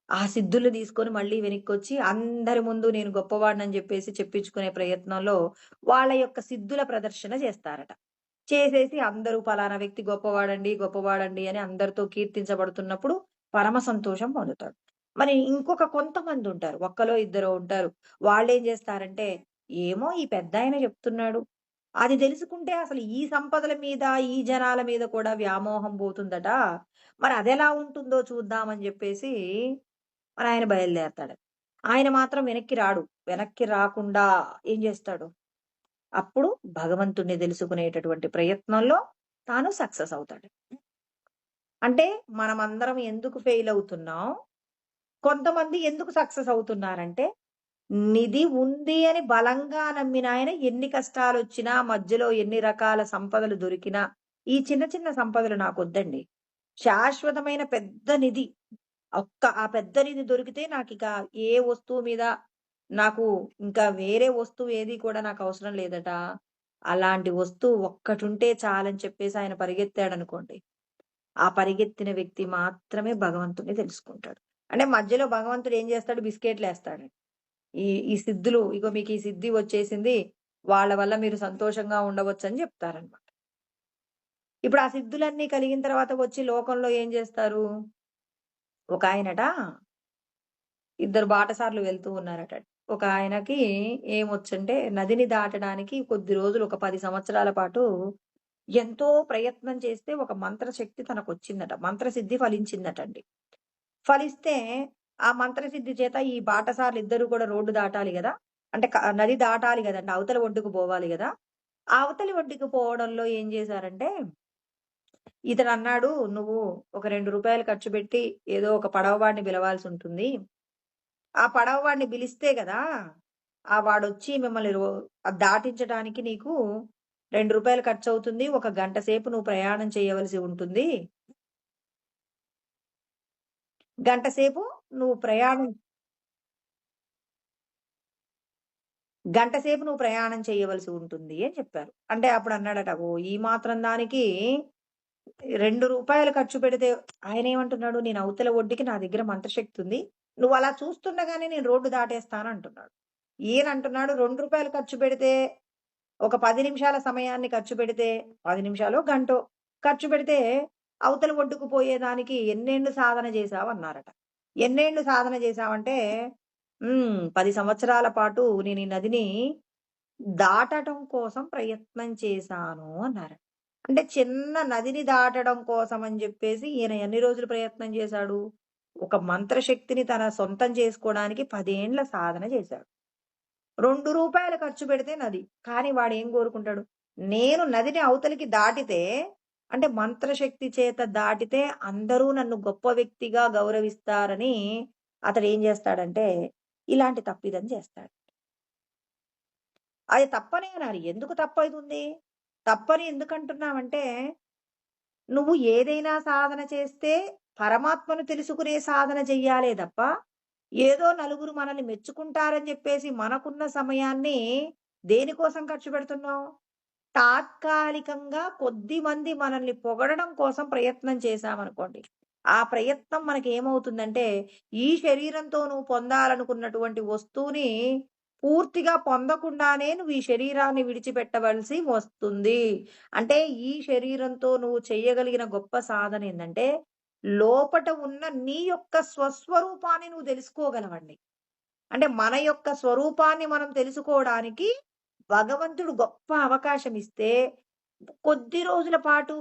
ఆ సిద్ధులు తీసుకొని మళ్ళీ వెనక్కొచ్చి అందరి ముందు నేను గొప్పవాడినని జెప్పేసి చెప్పించుకునే ప్రయత్నంలో వాళ్ళ యొక్క సిద్ధుల ప్రదర్శన చేస్తారట. చేసేసి అందరూ పలానా వ్యక్తి గొప్పవాడండి, గొప్పవాడండి అని అందరితో కీర్తించబడుతున్నప్పుడు పరమ సంతోషం పొందుతాడు. మరి ఇంకొక కొంతమందుంటారు. ఒక్కలో ఇద్దరో ఉంటారు. వాళ్ళేం జేస్తారంటే, ఏమో ఈ పెద్దాయన చెప్తున్నాడు. అది తెలుసుకుంటే అసలు ఈ సంపదల మీద, ఈ జనాల మీద కూడా వ్యామోహం పోతుందట. మరి అదెలా ఉంటుందో చూద్దామని జెప్పేసి మరాయన బయలుదేరతాడు. ఆయన మాత్రం వెనక్కి రాడు. వెనక్కి రాకుండా ఏం జేస్తాడు? అప్పుడు భగవంతుడిని తెలుసుకునేటటువంటి ప్రయత్నంలో తాను సక్సెస్ అవుతాడు. అంటే మనమందరం ఎందుకు ఫెయిల్ అవుతున్నాం? కొంతమంది ఎందుకు సక్సెస్ అవుతున్నారంటే, నిధి ఉంది అని బలంగా నమ్మిన ఆయన ఎన్ని కష్టాలొచ్చినా, మధ్యలో ఎన్ని రకాల సంపదలు దొరికినా, ఈ చిన్న చిన్న సంపదలు నాకొద్దండి. శాశ్వతమైన పెద్ద నిధి, ఆ పెద్ద నిధి దొరికితే నాకిక ఏ వస్తువు మీద నాకు ఇంకా వేరే వస్తువు ఏది కూడా నాకవసరం లేదట. అలాంటి వస్తువు ఒక్కటుంటే చాలని చెప్పేసి ఆయన పరిగెత్తాడనుకోండి. ఆ పరిగెత్తిన వ్యక్తి మాత్రమే భగవంతుడిని తెలుసుకుంటాడు. అంటే మధ్యలో భగవంతుడు ఏం చేస్తాడు? బిస్కెట్‌లేస్తాడు. ఈ ఈ సిద్ధులు ఇగో మీకు ఈ సిద్ధి వచ్చేసింది. వాళ్ళ వల్ల మీరు సంతోషంగా ఉండవచ్చని చెప్తారనమాట. ఇప్పుడు ఆ సిద్ధులన్నీ కలిగిన తర్వాత వచ్చి లోకంలో ఏం చేస్తారు? ఒకాయనట ఇద్దరు బాటసారులు వెళ్తూ ఉన్నారట. ఒక ఆయనకి ఏమొచ్చంటే నదిని దాటడానికి కొద్ది రోజులు ఒక 10 సంవత్సరాల పాటు ఎంతో ప్రయత్నం చేస్తే ఒక మంత్రశక్తి తనకొచ్చిందట. మంత్రసిద్ధి ఫలించిందటండి. ఫలిస్తే ఆ మంత్రసిద్ధి చేత ఈ బాటసారులిద్దరూ కూడా రోడ్డు దాటాలి గదా! అంటే నది దాటాలి గదండీ! అవతల ఒడ్డుకు పోవాలి గదా! ఆ అవతలి ఒడ్డుకి పోవడంలో ఏం జేశారంటే, ఇతడన్నాడు, "నువ్వు ఒక రూ. 2 ఖర్చు పెట్టి ఏదో ఒక పడవవాడిని పిలవాల్సుంటుంది. ఆ పడవవాడిని పిలిస్తే గదా! వాడొచ్చి మిమ్మల్ని అది దాటించడానికి నీకు రూ. 2 ఖర్చవుతుంది. ఒక గంట సేపు నువ్వు ప్రయాణం చేయవలసి ఉంటుంది. గంట సేపు నువ్వు ప్రయాణం గంట సేపు నువ్వు ప్రయాణం చేయవలసి ఉంటుంది" అని చెప్పారు. అంటే అప్పుడన్నాడట, ఓహ్! ఈ మాత్రం దానికి రూ. 2 ఖర్చు పెడితే ఆయనేమంటున్నాడు, "నేను అవతల ఒడ్డుకి నా దగ్గర మంత్రశక్తి ఉంది. నువ్వలా చూస్తుండగానే నేను రోడ్డు దాటేస్తానంటున్నాడు." ఈయనంటున్నాడు రూ. 2 ఖర్చు పెడితే ఒక 10 నిమిషాల సమయాన్ని ఖర్చు పెడితే 10 నిమిషాలో, గంటో ఖర్చు పెడితే అవతల ఒడ్డుకు పోయేదానికి ఎన్నేళ్ళు సాధన చేశావన్నారట. ఎన్నేళ్ళు సాధన చేశావంటే 10 సంవత్సరాల పాటు నేను ఈ నదిని దాటటం కోసం ప్రయత్నం చేశాను అన్నారు. అంటే చిన్న నదిని దాటడం కోసం అని జెప్పేసి ఈయన ఎన్ని రోజులు ప్రయత్నం చేశాడు? ఒక మంత్రశక్తిని తన సొంతం చేసుకోవడానికి 10 ఏండ్ల సాధన చేశాడు. రూ. 2 ఖర్చు పెడితే నది. కానీ వాడేం కోరుకుంటాడు? నేను నదిని అవతలికి దాటితే అంటే మంత్రశక్తి చేత దాటితే అందరూ నన్ను గొప్ప వ్యక్తిగా గౌరవిస్తారని అతడేం జేస్తాడంటే ఇలాంటి తప్పిదం చేస్తాడు. అది తప్పనే అనాలి. ఎందుకు తప్పైతుంది? తప్పని ఎందుకంటున్నామంటే, నువ్వు ఏదైనా సాధన చేస్తే పరమాత్మను తెలుసుకునే సాధన చెయ్యాలే తప్ప, ఏదో నలుగురు మనల్ని మెచ్చుకుంటారని జెప్పేసి మనకున్న సమయాన్ని దేనికోసం ఖర్చు పెడుతున్నావు? తాత్కాలికంగా కొద్దిమంది మనల్ని పొగడడం కోసం ప్రయత్నం చేశామనుకోండి. ఆ ప్రయత్నం మనకేమవుతుందంటే, ఈ శరీరంతో నువ్వు పొందాలనుకున్నటువంటి వస్తువుని పూర్తిగా పొందకుండానే నువ్వు ఈ శరీరాన్ని విడిచిపెట్టవలసి వస్తుంది. అంటే ఈ శరీరంతో నువ్వు చెయ్యగలిగిన గొప్ప సాధనేందంటే, లోపట ఉన్న నీ యొక్క స్వస్వరూపాన్ని నువ్వు తెలుసుకోగలవండి. అంటే మన యొక్క స్వరూపాన్ని మనం తెలుసుకోవడానికి భగవంతుడు గొప్ప అవకాశం ఇస్తే, కొద్ది రోజుల పాటు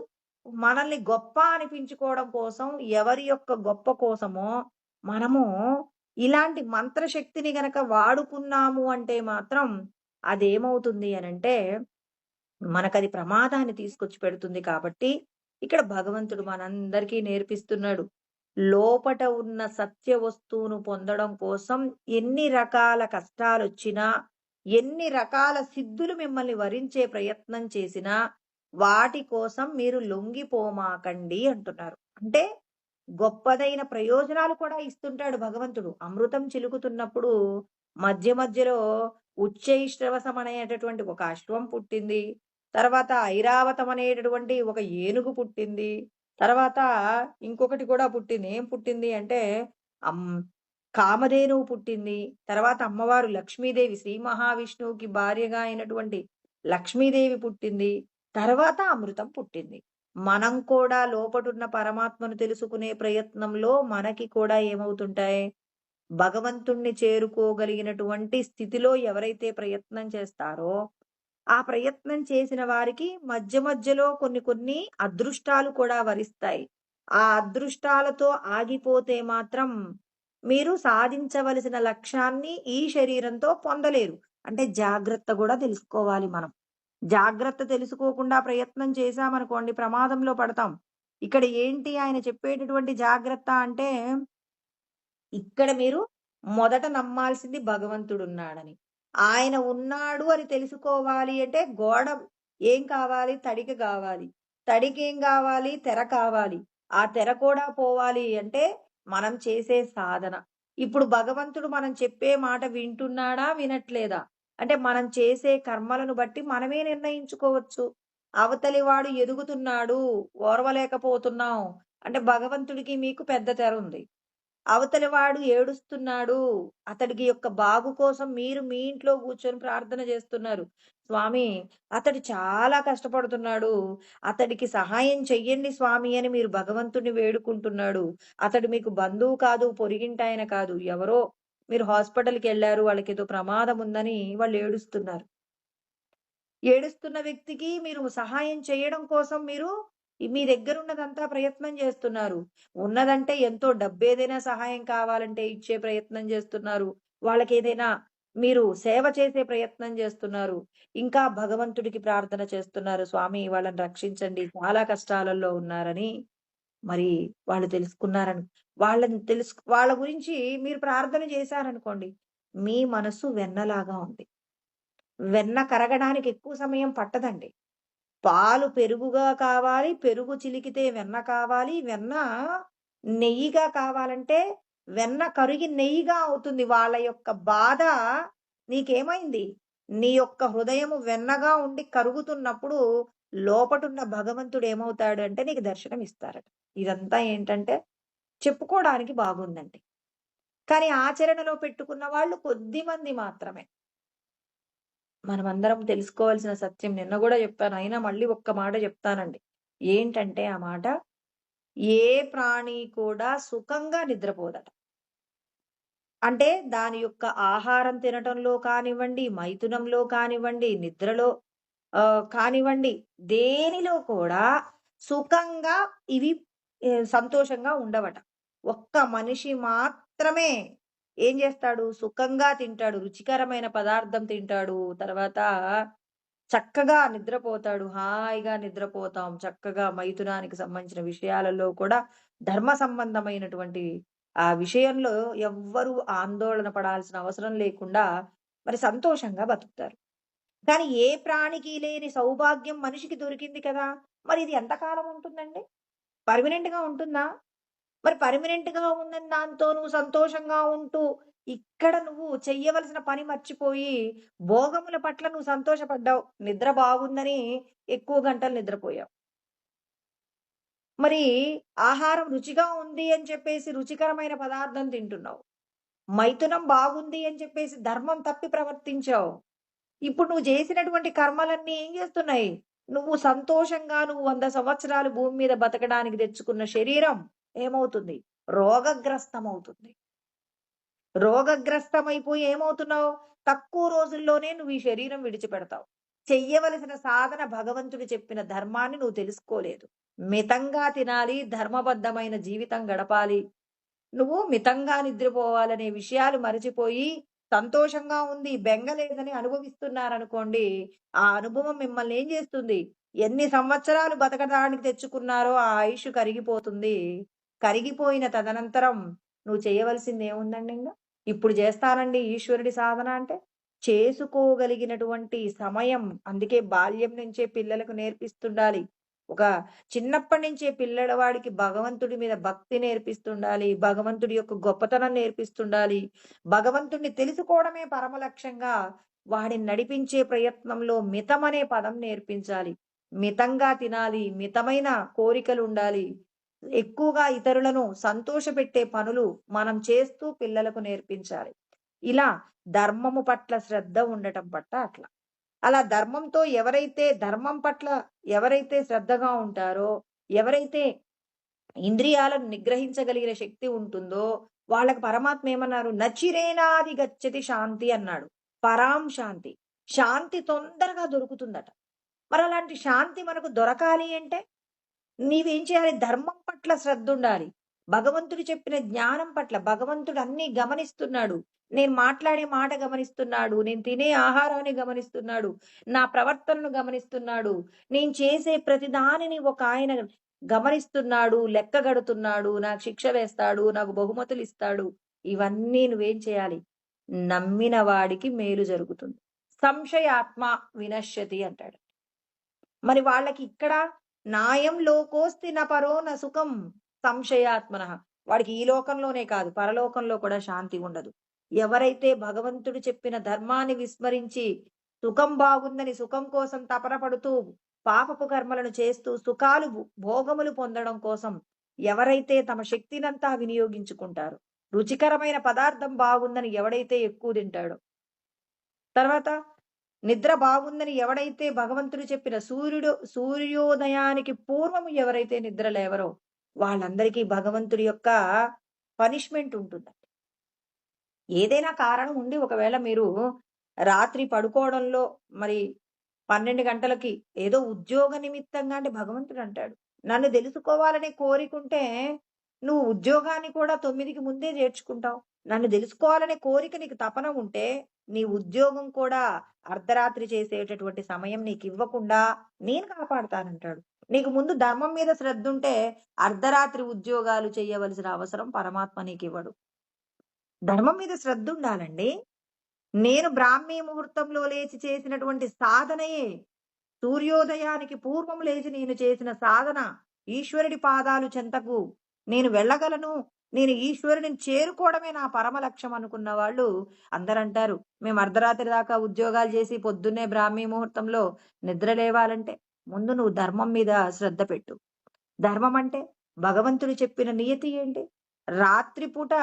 మనల్ని గొప్ప అనిపించుకోవడం కోసం, ఎవరి యొక్క గొప్ప కోసమో మనము ఇలాంటి మంత్రశక్తిని గనక వాడుకున్నాము అంటే మాత్రం అదేమవుతుంది అనంటే, మనకది ప్రమాదాన్ని తీసుకొచ్చి పెడుతుంది కాబట్టి, ఇక్కడ భగవంతుడు మనందరికీ నేర్పిస్తున్నాడు. లోపట ఉన్న సత్య వస్తువును పొందడం కోసం ఎన్ని రకాల కష్టాలొచ్చినా, ఎన్ని రకాల సిద్ధులు మిమ్మల్ని వరించే ప్రయత్నం చేసినా, వాటి కోసం మీరు లొంగిపోమాకండి అంటున్నారు. అంటే గొప్పదైన ప్రయోజనాలు కూడా ఇస్తుంటాడు భగవంతుడు. అమృతం చిలుకుతున్నప్పుడు మధ్య మధ్యలో ఉచ్చైశ్రవసం అనేటటువంటి ఒక అశ్వం పుట్టింది. తర్వాత ఐరావతం అనేటటువంటి ఒక ఏనుగు పుట్టింది. తర్వాత ఇంకొకటి కూడా పుట్టింది. ఏం పుట్టింది అంటే అమ్ కామధేనువు పుట్టింది. తర్వాత అమ్మవారు లక్ష్మీదేవి శ్రీ మహావిష్ణువుకి భార్యగా అయినటువంటి లక్ష్మీదేవి పుట్టింది. తర్వాత అమృతం పుట్టింది. మనం కూడా లోపటున్న పరమాత్మను తెలుసుకునే ప్రయత్నంలో మనకి కూడా ఏమవుతుంటాయి? భగవంతుణ్ణి చేరుకోగలిగినటువంటి స్థితిలో ఎవరైతే ప్రయత్నం చేస్తారో, ఆ ప్రయత్నం చేసిన వారికి మధ్య మధ్యలో కొన్ని కొన్ని అదృష్టాలు కూడా వరిస్తాయి. ఆ అదృష్టాలతో ఆగిపోతే మాత్రం మీరు సాధించవలసిన లక్ష్యాన్ని ఈ శరీరంతో పొందలేరు. అంటే జాగ్రత్త గూడా తెలుసుకోవాలి మనం. జాగ్రత్త తెలుసుకోకుండా ప్రయత్నం చేశామనుకోండి ప్రమాదంలో పడతాం. ఇక్కడ ఏంటి ఆయన చెప్పేటటువంటి జాగ్రత్త అంటే, ఇక్కడ మీరు మొదట నమ్మాల్సింది భగవంతుడున్నాడని. ఆయన ఉన్నాడు అని తెలుసుకోవాలి అంటే గోడ ఏం కావాలి? తడిక కావాలి. తడికేం కావాలి? తెర కావాలి. ఆ తెర కూడా పోవాలి అంటే మనం చేసే సాధన. ఇప్పుడు భగవంతుడు మనం చెప్పే మాట వింటున్నాడా? వినట్లేదా? అంటే మనం చేసే కర్మలను బట్టి మనమే నిర్ణయించుకోవచ్చు. అవతలి వాడు ఎదుగుతున్నాడు, ఓర్వలేకపోతున్నాం అంటే భగవంతుడికి మీకు పెద్ద తెరుంది. అవతలి వాడు ఏడుస్తున్నాడు, అతడికి యొక్క బాగు కోసం మీరు మీ ఇంట్లో కూర్చొని ప్రార్థన చేస్తున్నారు. స్వామి, అతడు చాలా కష్టపడుతున్నాడు. అతడికి సహాయం చెయ్యండి స్వామి అని మీరు భగవంతుడిని వేడుకుంటున్నాడు. అతడు మీకు బంధువు కాదు, పొరుగింటాయన కాదు. ఎవరో మీరు హాస్పిటల్‌కెళ్లారు. వాళ్ళకేదో ప్రమాదం ఉందని వాళ్ళు ఏడుస్తున్నారు. ఏడుస్తున్న వ్యక్తికి మీరు సహాయం చేయడం కోసం మీరు మీ దగ్గరున్నదంతా ప్రయత్నం చేస్తున్నారు. ఉన్నదంటే ఎంతో డబ్బేదైనా సహాయం కావాలంటే ఇచ్చే ప్రయత్నం చేస్తున్నారు. వాళ్ళకేదైనా మీరు సేవ చేసే ప్రయత్నం చేస్తున్నారు. ఇంకా భగవంతుడికి ప్రార్థన చేస్తున్నారు. స్వామి వాళ్ళని రక్షించండి. చాలా కష్టాలలో ఉన్నారని మరి వాళ్ళు తెలుసుకున్నారని వాళ్ళ గురించి మీరు ప్రార్థన చేశారనుకోండి. మీ మనసు వెన్నలాగా ఉంది. వెన్న కరగడానికి ఎక్కువ సమయం పట్టదండి. పాలు పెరుగుగా కావాలి, పెరుగు చిలికితే వెన్న కావాలి, వెన్న నెయ్యిగా కావాలంటే వెన్న కరిగి నెయ్యిగా అవుతుంది. వాళ్ళ యొక్క బాధ నీకేమైంది? నీ యొక్క హృదయము వెన్నగా ఉండి కరుగుతున్నప్పుడు లోపటున్న భగవంతుడు ఏమవుతాడు అంటే నీకు దర్శనం ఇస్తారట. ఇదంతా ఏంటంటే చెప్పుకోవడానికి బాగుందండి. కానీ ఆచరణలో పెట్టుకున్న వాళ్ళు కొద్దిమంది మాత్రమే. మనమందరం తెలుసుకోవాల్సిన సత్యం నిన్న గూడా జెప్పాను. అయినా మళ్ళీ ఒక్క మాట జెప్తానండి. ఏంటంటే ఆ మాట, ఏ ప్రాణి కూడా సుఖంగా నిద్రపోదట. అంటే దాని యొక్క ఆహారం తినటంలో కానివ్వండి, మైథునంలో కానివ్వండి, నిద్రలో కానివ్వండి, దేనిలో కూడా సుఖంగా ఇవి సంతోషంగా ఉండవట. ఒక్క మనిషి మాత్రమే ఏం జేస్తాడు? సుఖంగా తింటాడు. రుచికరమైన పదార్థం తింటాడు. తర్వాత చక్కగా నిద్రపోతాడు. హాయిగా నిద్రపోతాం. చక్కగా మైథునానికి సంబంధించిన విషయాలలో కూడా ధర్మ సంబంధమైనటువంటి ఆ విషయంలో ఎవ్వరూ ఆందోళన పడాల్సిన అవసరం లేకుండా మరి సంతోషంగా బతుకుతారు. కానీ ఏ ప్రాణికి లేని సౌభాగ్యం మనిషికి దొరికింది కదా! మరి ఇది ఎంతకాలం ఉంటుందండి? పర్మనెంట్‌గా ఉంటుందా? మరి పర్మనెంట్‌గా ఉన్న దాంతో నువ్వు సంతోషంగా ఉంటూ, ఇక్కడ నువ్వు చెయ్యవలసిన పని మర్చిపోయి, భోగముల పట్ల నువ్వు సంతోషపడ్డావు. నిద్ర బాగుందని ఎక్కువ గంటలు నిద్రపోయావు. మరి ఆహారం రుచిగా ఉంది అని చెప్పేసి రుచికరమైన పదార్థం తింటున్నావు. మైథునం బాగుంది అని చెప్పేసి ధర్మం తప్పి ప్రవర్తించావు. ఇప్పుడు నువ్వు చేసినటువంటి కర్మలన్నీ ఏం చేస్తున్నాయి? నువ్వు సంతోషంగా నువ్వు 100 సంవత్సరాలు భూమి మీద బతకడానికి తెచ్చుకున్న శరీరం ఏమవుతుంది? రోగగ్రస్తమవుతుంది. రోగగ్రస్తమైపోయి ఏమవుతున్నావు? తక్కువ రోజుల్లోనే నువ్వు ఈ శరీరం విడిచిపెడతావు. చెయ్యవలసిన సాధన భగవంతుడు చెప్పిన ధర్మాన్ని నువ్వు తెలుసుకోలేదు. మితంగా తినాలి, ధర్మబద్ధమైన జీవితం గడపాలి. నువ్వు మితంగా నిద్రపోవాలనే విషయాలు మరచిపోయి, సంతోషంగా ఉంది, బెంగ లేదని అనుభవిస్తున్నారనుకోండి, ఆ అనుభవం మిమ్మల్ని ఏం చేస్తుంది? ఎన్ని సంవత్సరాలు బతకడానికి తెచ్చుకున్నారో ఆ ఆయుష్ కరిగిపోతుంది. కరిగిపోయిన తదనంతరం నువ్వు చేయవలసిందేముందండి ఇంగ? ఇప్పుడు చేస్తానండి ఈశ్వరుడి సాధన అంటే, చేసుకోగలిగినటువంటి సమయం అందుకే బాల్యం నుంచే పిల్లలకు నేర్పిస్తుండాలి. ఒక చిన్నప్పటి నుంచే పిల్లవాడికి భగవంతుడి మీద భక్తి నేర్పిస్తుండాలి. భగవంతుడి యొక్క గొప్పతనం నేర్పిస్తుండాలి. భగవంతుడిని తెలుసుకోవడమే పరమ లక్ష్యంగా వాడిని నడిపించే ప్రయత్నంలో మితమనే పదం నేర్పించాలి. మితంగా తినాలి. మితమైన కోరికలుండాలి. ఎక్కువగా ఇతరులను సంతోషపెట్టే పనులు మనం చేస్తూ పిల్లలకు నేర్పించాలి. ఇలా ధర్మము పట్ల శ్రద్ధ ఉండటం పట్ల అట్లా. అలా ధర్మంతో ధర్మం పట్ల ఎవరైతే శ్రద్ధగా ఉంటారో, ఎవరైతే ఇంద్రియాలను నిగ్రహించగలిగిన శక్తి ఉంటుందో, వాళ్ళకి పరమాత్మ ఏమన్నారు? నచిరేనాది గచ్చతి శాంతి అన్నాడు. పరాం శాంతి. శాంతి తొందరగా దొరుకుతుందట. మరలాంటి శాంతి మనకు దొరకాలి అంటే నీవేం చేయాలి? ధర్మం పట్ల శ్రద్ధుండాలి. భగవంతుడు చెప్పిన జ్ఞానం పట్ల భగవంతుడు అన్నీ గమనిస్తున్నాడు. నేను మాట్లాడే మాట గమనిస్తున్నాడు. నేను తినే ఆహారాన్ని గమనిస్తున్నాడు. నా ప్రవర్తనను గమనిస్తున్నాడు. నేను చేసే ప్రతి దానిని ఒక ఆయన గమనిస్తున్నాడు, లెక్కగడుతున్నాడు, నాకు శిక్ష వేస్తాడు, నాకు బహుమతులిస్తాడు. ఇవన్నీ నువ్వేం చేయాలి? నమ్మిన వాడికి మేలు జరుగుతుంది. సంశయాత్మ వినశ్యతి అంటాడు. మరి వాళ్ళకి ఇక్కడ నాయం లోకోస్తి న పరో న సుఖం సంశయాత్మనః. వాడికి ఈ లోకంలోనే కాదు, పరలోకంలో కూడా శాంతి ఉండదు. ఎవరైతే భగవంతుడు చెప్పిన ధర్మాన్ని విస్మరించి, సుఖం బాగుందని సుఖం కోసం తపన పడుతూ, పాపపు కర్మలను చేస్తూ, సుఖాలు భోగములు పొందడం కోసం ఎవరైతే తమ శక్తినంతా వినియోగించుకుంటారో, రుచికరమైన పదార్థం బాగుందని ఎవడైతే ఎక్కువ తింటాడో, తర్వాత నిద్ర బాగుందని ఎవడైతే భగవంతుడు చెప్పిన సూర్యోదయానికి పూర్వము ఎవరైతే నిద్ర లేవరో, వాళ్ళందరికీ భగవంతుడి యొక్క పనిష్మెంట్ ఉంటుందండి. ఏదైనా కారణం ఉండి ఒకవేళ మీరు రాత్రి పడుకోవడంలో మరి 12 గంటలకి ఏదో ఉద్యోగ నిమిత్తంగా అంటే భగవంతుడు అంటాడు, నన్ను తెలుసుకోవాలనే కోరికుంటే నువ్వు ఉద్యోగాన్ని కూడా 9కి ముందే చేర్చుకుంటావు. నన్ను తెలుసుకోవాలనే కోరిక నీకు తపన ఉంటే నీ ఉద్యోగం కూడా అర్ధరాత్రి చేసేటటువంటి సమయం నీకు ఇవ్వకుండా నేను కాపాడుతానంటాడు. నీకు ముందు ధర్మం మీద శ్రద్ధ ఉంటే అర్ధరాత్రి ఉద్యోగాలు చేయవలసిన అవసరం పరమాత్మ నీకు ఇవ్వడు. ధర్మం మీద శ్రద్ధ ఉండాలండి. నేను బ్రాహ్మీ ముహూర్తంలో లేచి చేసినటువంటి సాధనయే, సూర్యోదయానికి పూర్వం లేచి నేను చేసిన సాధన, ఈశ్వరుడి పాదాలు చెంతకు నేను వెళ్ళగలను, నేను ఈశ్వరుడిని చేరుకోవడమే నా పరమ లక్ష్యం అనుకున్న వాళ్ళు అందరంటారు, మేము అర్ధరాత్రి దాకా ఉద్యోగాలు చేసి పొద్దున్నే బ్రాహ్మీ ముహూర్తంలో నిద్ర లేవాలంటే ముందు నువ్వు ధర్మం మీద శ్రద్ధ పెట్టు. ధర్మం అంటే భగవంతుడు చెప్పిన నియతి ఏంటి? రాత్రిపూట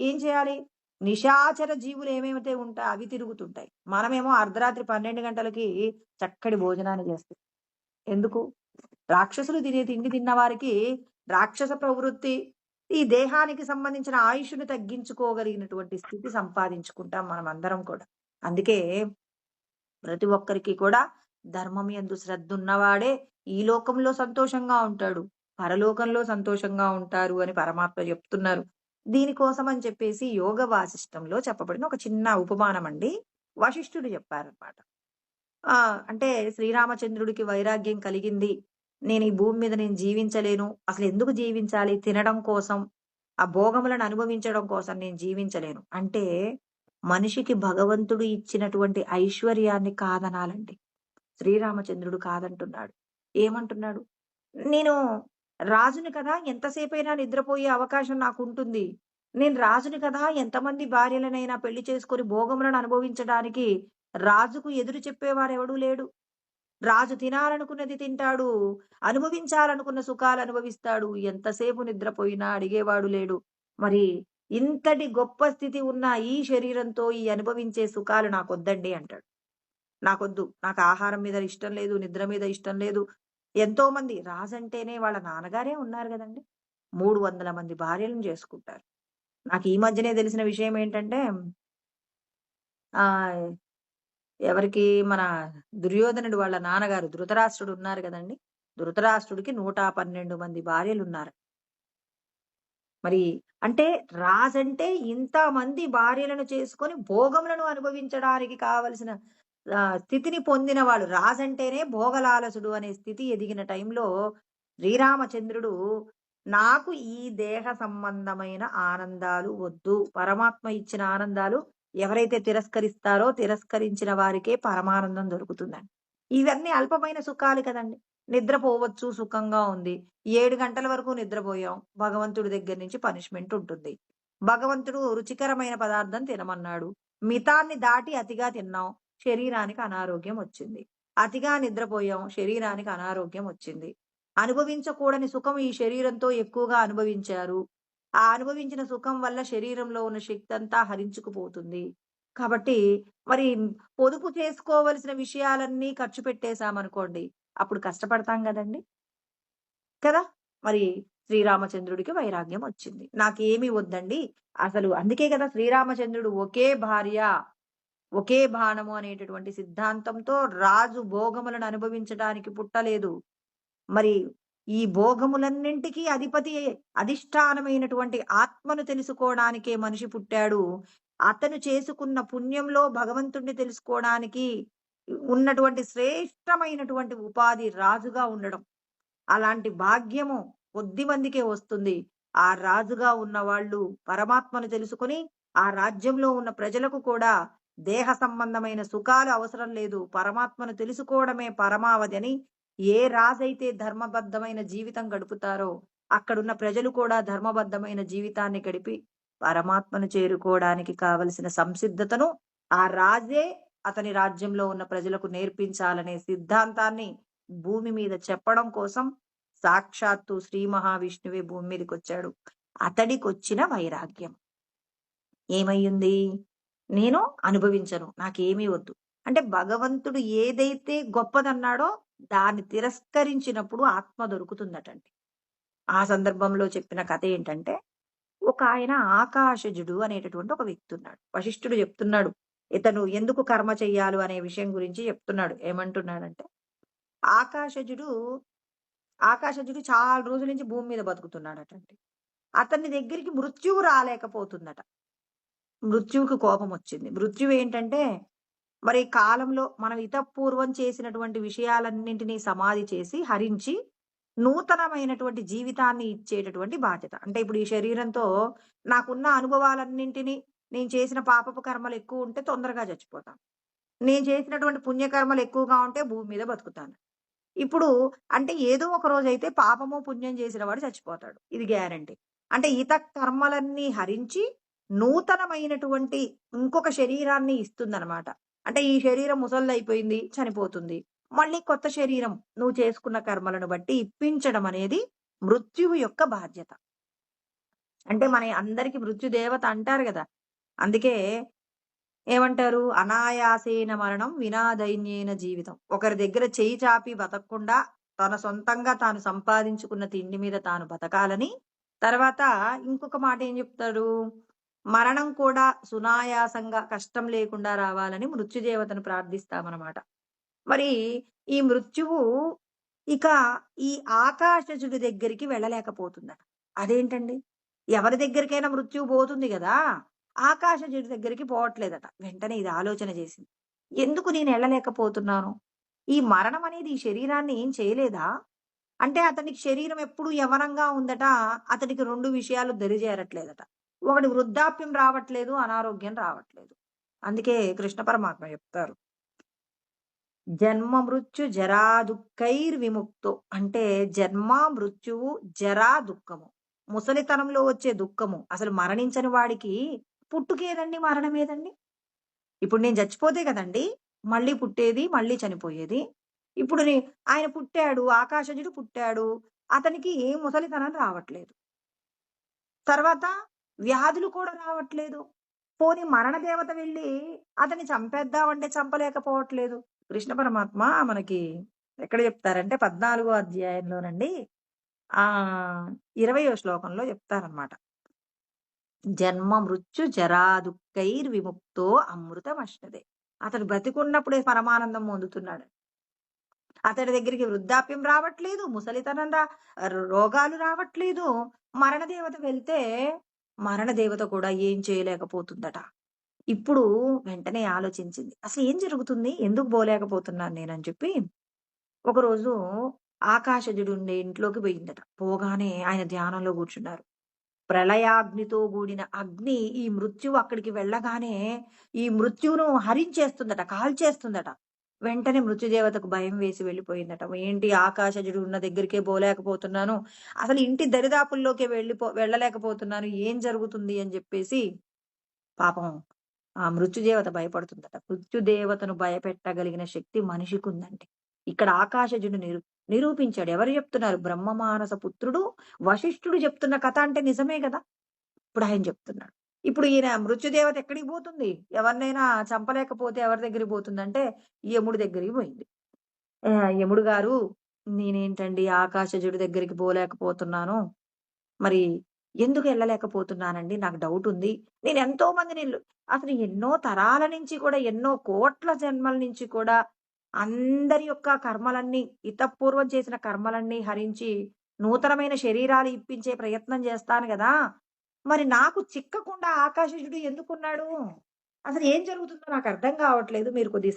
ఏం చేయాలి? నిశాచర జీవులు ఏమేమైతే ఉంటాయి అవి తిరుగుతుంటాయి. మనమేమో అర్ధరాత్రి 12 గంటలకి చక్కటి భోజనాన్ని చేస్తాం. ఎందుకు? రాక్షసులు తినే తిండి తిన్న వారికి రాక్షస ప్రవృత్తి, ఈ దేహానికి సంబంధించిన ఆయుష్ను తగ్గించుకోగలిగినటువంటి స్థితి సంపాదించుకుంటాం మనం అందరం కూడా. అందుకే ప్రతి ఒక్కరికి కూడా ధర్మం యందు శ్రద్ధ ఉన్నవాడే ఈ లోకంలో సంతోషంగా ఉంటాడు, పరలోకంలో సంతోషంగా ఉంటారు అని పరమాత్మ చెప్తున్నారు. దీనికోసం అని చెప్పేసి యోగ వాసిష్టంలో చెప్పబడిన ఒక చిన్న ఉపమానం అండి, వశిష్ఠుడు చెప్పారనమాట. అంటే శ్రీరామచంద్రుడికి వైరాగ్యం కలిగింది, నేను ఈ భూమి మీద నేను జీవించలేను, అసలు ఎందుకు జీవించాలి, తినడం కోసం, ఆ భోగములను అనుభవించడం కోసం నేను జీవించలేను అంటే మనిషికి భగవంతుడు ఇచ్చినటువంటి ఐశ్వర్యాన్ని కాదనాలండి. శ్రీరామచంద్రుడు కాదంటున్నాడు. ఏమంటున్నాడు? నేను రాజుని కదా, ఎంతసేపైనా నిద్రపోయే అవకాశం నాకుంటుంది. నేను రాజుని కదా, ఎంతమంది భార్యలనైనా పెళ్లి చేసుకొని భోగములను అనుభవించడానికి రాజుకు ఎదురు చెప్పేవాడెవడూ లేడు. రాజు తినాలనుకున్నది తింటాడు, అనుభవించాలనుకున్న సుఖాలు అనుభవిస్తాడు. ఎంతసేపు నిద్రపోయినా అడిగేవాడు లేడు. మరి ఇంతటి గొప్ప స్థితి ఉన్న ఈ శరీరంతో ఈ అనుభవించే సుఖాలు నాకొద్దండి అంటాడు. నాకొద్దు, నాకు ఆహారం మీద ఇష్టం లేదు, నిద్ర మీద ఇష్టం లేదు. ఎంతో మంది రాజంటేనే వాళ్ళ నాన్నగారే ఉన్నారు కదండి, 300 మంది భార్యలను చేసుకుంటారు. నాకు ఈ మధ్యనే తెలిసిన విషయం ఏంటంటే ఆ ఎవరికి మన దుర్యోధనుడు వాళ్ళ నాన్నగారు ధృతరాష్ట్రుడు ఉన్నారు కదండి, ధృతరాష్ట్రుడికి 112 మంది భార్యలు ఉన్నారు. మరి అంటే రాజంటే ఇంతమంది భార్యలను చేసుకొని భోగములను అనుభవించడానికి కావలసిన స్థితిని పొందిన వాడు. రాజంటేనే భోగలాలసుడు అనే స్థితి ఎదిగిన టైంలో శ్రీరామచంద్రుడు నాకు ఈ దేహ సంబంధమైన ఆనందాలు వద్దు, పరమాత్మ ఇచ్చిన ఆనందాలు ఎవరైతే తిరస్కరిస్తారో తిరస్కరించిన వారికే పరమానందం దొరుకుతుందండి. ఇవన్నీ అల్పమైన సుఖాలు కదండి. నిద్రపోవచ్చు, సుఖంగా ఉంది. 7 గంటల వరకు నిద్రపోయాం, భగవంతుడి దగ్గర నుంచి పనిష్మెంట్ ఉంటుంది. భగవంతుడు రుచికరమైన పదార్థం తినమన్నాడు, మితాన్ని దాటి అతిగా తిన్నాం, శరీరానికి అనారోగ్యం వచ్చింది. అతిగా నిద్రపోయాం, శరీరానికి అనారోగ్యం వచ్చింది. అనుభవించకూడని సుఖం ఈ శరీరంతో ఎక్కువగా అనుభవించారు. ఆ అనుభవించిన సుఖం వల్ల శరీరంలో ఉన్న శక్తి అంతా హరించుకుపోతుంది. కాబట్టి మరి పొదుపు చేసుకోవలసిన విషయాలన్నీ ఖర్చు పెట్టేశామనుకోండి, అప్పుడు కష్టపడతాం కదండి, కదా. మరి శ్రీరామచంద్రుడికి వైరాగ్యం వచ్చింది, నాకేమీ వద్దండి అసలు. అందుకే కదా శ్రీరామచంద్రుడు ఒకే భార్య ఒకే బాణము అనేటటువంటి సిద్ధాంతంతో రాజు భోగములను అనుభవించడానికి పుట్టలేదు. మరి ఈ భోగములన్నింటికీ అధిపతి అధిష్టానమైనటువంటి ఆత్మను తెలుసుకోవడానికే మనిషి పుట్టాడు. అతను చేసుకున్న పుణ్యంలో భగవంతుణ్ణి తెలుసుకోవడానికి ఉన్నటువంటి శ్రేష్టమైనటువంటి ఉపాధి రాజుగా ఉండడం. అలాంటి భాగ్యము కొద్ది మందికే వస్తుంది. ఆ రాజుగా ఉన్న వాళ్ళు పరమాత్మను తెలుసుకుని ఆ రాజ్యంలో ఉన్న ప్రజలకు కూడా దేహ సంబంధమైన సుఖాలు అవసరం లేదు, పరమాత్మను తెలుసుకోవడమే పరమావధి అని ఏ రాజైతే ధర్మబద్ధమైన జీవితం గడుపుతారో అక్కడున్న ప్రజలు కూడా ధర్మబద్ధమైన జీవితాన్ని గడిపి పరమాత్మను చేరుకోవడానికి కావలసిన సంసిద్ధతను ఆ రాజే అతని రాజ్యంలో ఉన్న ప్రజలకు నేర్పించాలనే సిద్ధాంతాన్ని భూమి మీద చెప్పడం కోసం సాక్షాత్తు శ్రీ మహావిష్ణువే భూమి మీదకొచ్చాడు. అతడికొచ్చిన వైరాగ్యం ఏమయ్యింది? నేను అనుభవించను. నాకేమీ వద్దు. అంటే భగవంతుడు ఏదైతే గొప్పదన్నాడో దాన్ని తిరస్కరించినప్పుడు ఆత్మ దొరుకుతుందటండి. ఆ సందర్భంలో చెప్పిన కథ ఏంటంటే, ఒకాయన ఆకాశజుడు అనేటటువంటి ఒక వ్యక్తి ఉన్నాడు. వశిష్ఠుడు చెప్తున్నాడు. ఇతను ఎందుకు కర్మ చెయ్యాలు అనే విషయం గురించి చెప్తున్నాడు. ఏమంటున్నాడంటే, ఆకాశజుడు, ఆకాశజుడు చాలా రోజుల నుంచి భూమి మీద బతుకుతున్నాడటండి. అతని దగ్గరికి మృత్యువు రాలేకపోతుందట. మృత్యువుకి కోపమొచ్చింది. మృత్యువేంటంటే, మరి కాలంలో మనం ఇతపూర్వం చేసినటువంటి విషయాలన్నింటినీ సమాధి చేసి, హరించి, నూతనమైనటువంటి జీవితాన్ని ఇచ్చేటటువంటి బాధ్యత. అంటే ఇప్పుడు ఈ శరీరంతో నాకున్న అనుభవాలన్నింటినీ నేను చేసిన పాపపు కర్మలు ఎక్కువుంటే తొందరగా చచ్చిపోతాను. నేను చేసినటువంటి పుణ్యకర్మలు ఎక్కువగా ఉంటే భూమి మీద బతుకుతాను. ఇప్పుడు అంటే ఏదో ఒక రోజైతే పాపము, పుణ్యం చేసిన వాడు చచ్చిపోతాడు. ఇది గ్యారంటీ. అంటే ఇత కర్మలన్నీ హరించి నూతనమైనటువంటి ఇంకొక శరీరాన్ని ఇస్తుందనమాట. అంటే ఈ శరీరం ముసలిదయిపోయింది, చనిపోతుంది. మళ్ళీ కొత్త శరీరం నువ్వు చేసుకున్న కర్మలను బట్టి ఇప్పించడం అనేది మృత్యువు యొక్క బాధ్యత. అంటే మన అందరికి మృత్యుదేవత అంటారు గదా! అందుకే ఏమంటారు? అనాయాసేన మరణం వినా దైన్యేన జీవితం. ఒకరి దగ్గర చెయ్యి చాపి బతకకుండా తన సొంతంగా తాను సంపాదించుకున్న తిండి మీద తాను బతకాలని, తర్వాత ఇంకొక మాట ఏం చెప్తాడు? మరణం కూడా సునాయాసంగా కష్టం లేకుండా రావాలని మృత్యుదేవతను ప్రార్థిస్తామనమాట. మరి ఈ మృత్యువు ఇక ఈ ఆకాశజుడి దగ్గరికి వెళ్ళలేకపోతుందట. అదేంటండి? ఎవరి దగ్గరికైనా మృత్యువు పోతుంది గదా! ఆకాశజుడి దగ్గరికి పోవట్లేదట. వెంటనే ఇది ఆలోచన చేసింది. ఎందుకు నేను ఎళ్ళలేకపోతున్నాను? ఈ మరణం అనేది ఈ శరీరాన్ని ఏం చేయలేదా? అంటే అతనికి శరీరం ఎప్పుడు యవ్వనంగా ఉందట. అతడికి 2 విషయాలు దరిజేరట్లేదట. ఒకటి వృద్ధాప్యం రావట్లేదు, అనారోగ్యం రావట్లేదు. అందుకే కృష్ణ పరమాత్మ చెప్తారు. జన్మ మృత్యు జరా దుఃఖైర్విముక్తో అంటే జన్మ మృత్యువు జరా దుఃఖము ముసలితనంలో వచ్చే దుఃఖము అసలు మరణించని వాడికి పుట్టుకేదండి మరణమేదండి. ఇప్పుడు నేను చచ్చిపోతే కదండి మళ్ళీ పుట్టేది మళ్ళీ చనిపోయేది. ఇప్పుడు ఆయన పుట్టాడు, ఆకాశజుడు పుట్టాడు, అతనికి ముసలితనం రావట్లేదు, తర్వాత వ్యాధులు కూడా రావట్లేదు. పోనీ మరణ దేవత వెళ్ళి అతన్ని చంపేద్దామంటే చంపలేకపోవట్లేదు. కృష్ణ పరమాత్మ మనకి ఎక్కడ చెప్తారంటే 14వ అధ్యాయంలోనండి 20వ శ్లోకంలో చెప్తారనమాట. జన్మ మృత్యు జరా దుఃఖైర్ విముక్తో అమృతమశ్నదే. అతడు బ్రతికున్నప్పుడే పరమానందం పొందుతున్నాడు. అతడి దగ్గరికి వృద్ధాప్యం రావట్లేదు, ముసలితనం రోగాలు రావట్లేదు. మరణ దేవత వెళ్తే మరణ దేవత కూడా ఏం చేయలేకపోతుందట. ఇప్పుడు వెంటనే ఆలోచించింది. అసలు ఏం జరుగుతుంది? ఎందుకు పోలేకపోతున్నాను నేనని చెప్పి, ఒకరోజు ఆకాశజుడుండే ఇంట్లోకి పోయిందట. పోగానే ఆయన ధ్యానంలో కూర్చున్నారు. ప్రళయాగ్నితో కూడిన అగ్ని ఈ మృత్యువు అక్కడికి వెళ్ళగానే ఈ మృత్యువును హరించేస్తుందట, కాల్చేస్తుందట. వెంటనే మృత్యుదేవతకు భయం వేసి వెళ్ళిపోయిందట. ఏంటి ఆకాశజుడు ఉన్న దగ్గరికే పోలేకపోతున్నాను, అసలు ఇంటి దరిదాపుల్లోకే వెళ్ళలేకపోతున్నాను, ఏం జరుగుతుంది అని చెప్పేసి పాపం ఆ మృత్యుదేవత భయపడుతుందట. మృత్యుదేవతను భయపెట్టగలిగిన శక్తి మనిషికుందండి. ఇక్కడ ఆకాశజుడు నిరూపించాడు. ఎవరు చెప్తున్నారు? బ్రహ్మమానస పుత్రుడు వశిష్ఠుడు చెప్తున్న కథ అంటే నిజమే కదా! ఇప్పుడు ఆయన చెప్తున్నాడు. ఇప్పుడు ఈయన మృత్యుదేవత ఎక్కడికి పోతుంది? ఎవరినైనా చంపలేకపోతే ఎవరి దగ్గరికి పోతుందంటే యముడి దగ్గరికి పోయింది. యముడు గారు, నేనేంటండి ఆకాశజుడి దగ్గరికి పోలేకపోతున్నాను. మరి ఎందుకు ఎళ్ళలేకపోతున్నానండి? నాకు డౌటుంది. నేను ఎంతో మందిని అసలు ఎన్నో తరాల నుంచి కూడా, ఎన్నో కోట్ల జన్మల నుంచి కూడా అందరి యొక్క కర్మలన్నీ, ఇతపూర్వం చేసిన కర్మలన్నీ హరించి, నూతనమైన శరీరాలు ఇప్పించే ప్రయత్నం చేస్తాను గదా! మరి నాకు చిక్కకుండా ఆకాశజుడు ఎందుకున్నాడు? అసలు ఏం జరుగుతుందో నాకర్థం కావట్లేదు. మీరు కొద్దిగా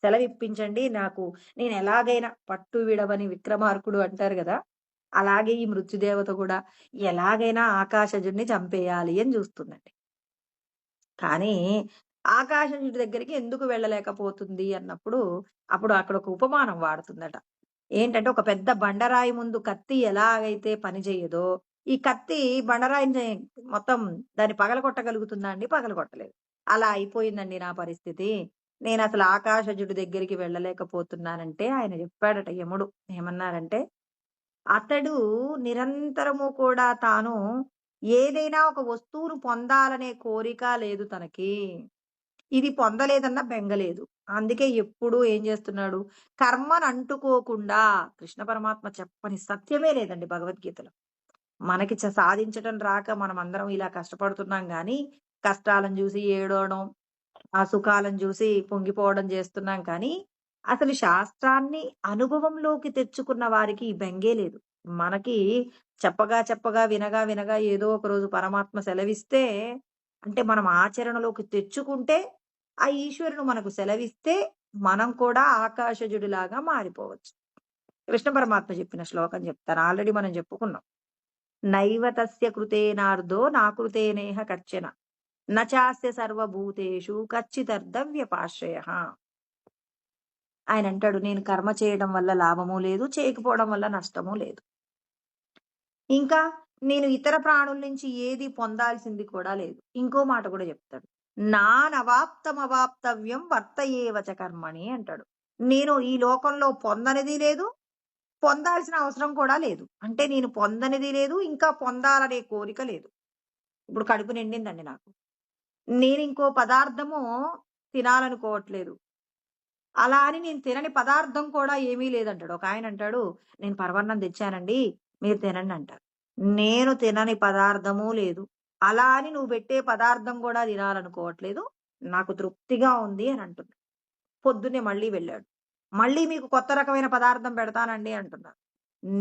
సెలవిప్పించండి నాకు. నేను ఎలాగైనా పట్టు విడవని విక్రమార్కుడు అంటారు గదా! అలాగే ఈ మృత్యుదేవత కూడా ఎలాగైనా ఆకాశజుడిని చంపేయాలి అని చూస్తుందండి. కానీ ఆకాశజుడి దగ్గరికి ఎందుకు వెళ్ళలేకపోతుంది అన్నప్పుడు, అప్పుడు అక్కడ ఒక ఉపమానం వాడుతుందట. ఏంటంటే ఒక పెద్ద బండరాయి ముందు కత్తి ఎలాగైతే పని చెయ్యదో, ఈ కత్తి బండరాయిని మొత్తం దాన్ని పగలగొట్టగలుగుతుందా అండి? పగలగొట్టలేదు. అలా అయిపోయిందండి నా పరిస్థితి. నేనసలు ఆకాశజుడి దగ్గరికి వెళ్ళలేకపోతున్నానంటే ఆయన చెప్పాడట యముడు. ఏమన్నారంటే, అతడు నిరంతరము కూడా తాను ఏదైనా ఒక వస్తువును పొందాలనే కోరిక లేదు తనకి. ఇది పొందలేదన్న బెంగ లేదు. అందుకే ఎప్పుడూ ఏం జేస్తున్నాడు, కర్మనంటుకోకుండా కృష్ణ పరమాత్మ చెప్పని సత్యమే లేదండి భగవద్గీతలో. మనకి సాధించటం రాక మనమందరం ఇలా కష్టపడుతున్నాం గానీ, కష్టాలను జూసి ఏడవడం, ఆ సుఖాలను జూసి పొంగిపోవడం జేస్తున్నాం కానీ, అసలు శాస్త్రాన్ని అనుభవంలోకి తెచ్చుకున్న వారికి ఈ బెంగే లేదు. మనకి చెప్పగా, చెప్పగా, వినగా, వినగా ఏదో ఒక రోజు పరమాత్మ సెలవిస్తే, అంటే మనం ఆచరణలోకి తెచ్చుకుంటే, ఆ ఈశ్వరుడు మనకు సెలవిస్తే, మనం కూడా ఆకాశజుడిలాగా మారిపోవచ్చు. కృష్ణ పరమాత్మ చెప్పిన శ్లోకం చెప్తాను. ఆల్రెడీ మనం చెప్పుకున్నాం. నైవ తస్య కృతేనార్ధో నాకృతేనేహ కశ్చన నచాస్య సర్వభూతేషు కచ్చిదర్ధవ్యపాశ్రయః. ఆయనంటాడు, నేను కర్మ చేయడం వల్ల లాభము లేదు, చేయకపోవడం వల్ల నష్టము లేదు. ఇంకా నేను ఇతర ప్రాణుల నుంచి ఏది పొందాల్సింది కూడా లేదు. ఇంకో మాట కూడా చెప్తాడు. నానవాప్తమవాప్తవ్యం వర్త ఏవ చ కర్మణి అంటాడు. నేను ఈ లోకంలో పొందనిది లేదు, పొందాల్సిన అవసరం కూడా లేదు. అంటే నేను పొందనిది లేదు, ఇంకా పొందాలనే కోరిక లేదు. ఇప్పుడు కడుపు నిండిందండి నాకు. నేనింకో పదార్థము తినాలనుకోవట్లేదు. అలా అని నేను తినని పదార్థం కూడా ఏమీ లేదంటాడు. ఒకాయనంటాడు, "నేను పరమాన్నం తెచ్చానండి, మీరు తినండి" అంటారు. నేను తినని పదార్థమూ లేదు. అలా అని నువ్వు పెట్టే పదార్థం గూడా తినాలనుకోవట్లేదు. నాకు తృప్తిగా ఉంది అని అంటున్నాడు. పొద్దున్నే మళ్ళీ వెళ్ళాడు. మళ్ళీ మీకు కొత్త రకమైన పదార్థం పెడతానండి అంటున్నారు.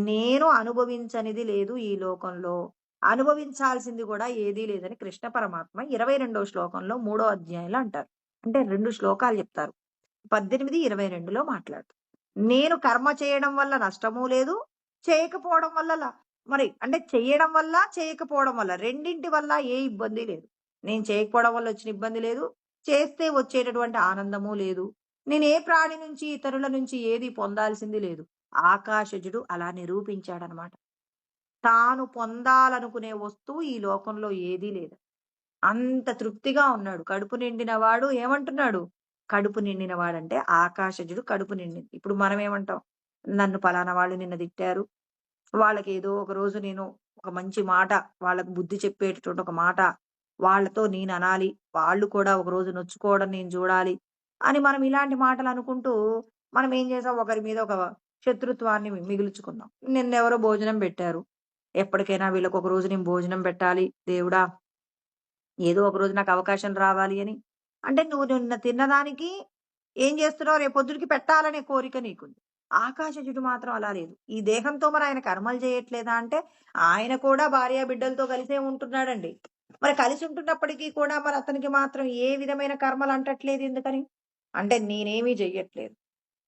నేను అనుభవించనిది లేదు ఈ లోకంలో. అనుభవించాల్సింది గూడా ఏదీ లేదని కృష్ణ పరమాత్మ 22వ శ్లోకంలో 3వ అధ్యాయంలో అంటారు. అంటే 2 శ్లోకాలు చెప్తారు. 18, 22లో మాట్లాడుతారు. నేను కర్మ చేయడం వల్ల నష్టము లేదు, చేయకపోవడం వల్ల మరి అంటే చేయడం వల్ల, చేయకపోవడం వల్ల రెండింటి వల్ల ఏ ఇబ్బంది లేదు. నేను చేయకపోవడం వల్ల వచ్చిన ఇబ్బంది లేదు, చేస్తే వచ్చేటటువంటి ఆనందము లేదు. నేను ఏ ప్రాణి నుంచి, ఇతరుల నుంచి ఏది పొందాల్సింది లేదు. ఆకాశజుడు అలా నిరూపించాడనమాట. తాను పొందాలనుకునే వస్తువు ఈ లోకంలో ఏదీ లేదు. అంత తృప్తిగా ఉన్నాడు. కడుపు నిండిన వాడు ఏమంటున్నాడు? కడుపు నిండిన వాడంటే ఆకాశజుడు కడుపు నిండింది. ఇప్పుడు మనమేమంటాం? నన్ను పలానా వాళ్ళు నిన్న తిట్టారు. వాళ్ళకేదో ఒక రోజు నేను ఒక మంచి మాట, వాళ్ళకి బుద్ధి చెప్పేటటువంటి ఒక మాట వాళ్ళతో నేననాలి. వాళ్ళు కూడా ఒకరోజు నొచ్చుకోవడం నేను జూడాలి. అని మనం ఇలాంటి మాటలనుకుంటూ మనం ఏం చేసాం? ఒకరి మీద ఒక శత్రుత్వాన్ని మిగుల్చుకున్నాం. నిన్నెవరో భోజనం పెట్టారు. ఎప్పటికైనా వీళ్ళకొక రోజు నేను భోజనం పెట్టాలి దేవుడా! ఏదో ఒక రోజు నాకు అవకాశం రావాలి అని. అంటే నువ్వు నిన్న తిన్నదానికి ఏం చేస్తున్నావు రేపొద్దునకి పెట్టాలనే కోరిక నీకుంది. ఆకాశజుడు మాత్రం అలా లేదు. ఈ దేహంతో మరి ఆయన కర్మలు చేయట్లేదా అంటే, ఆయన కూడా భార్య బిడ్డలతో కలిసే ఉంటున్నాడండి. మరి కలిసి ఉంటున్నప్పటికీ కూడా మరి అతనికి మాత్రం ఏ విధమైన కర్మలు అంటట్లేదు ఎందుకని? అంటే నేనేమీ చెయ్యట్లేదు.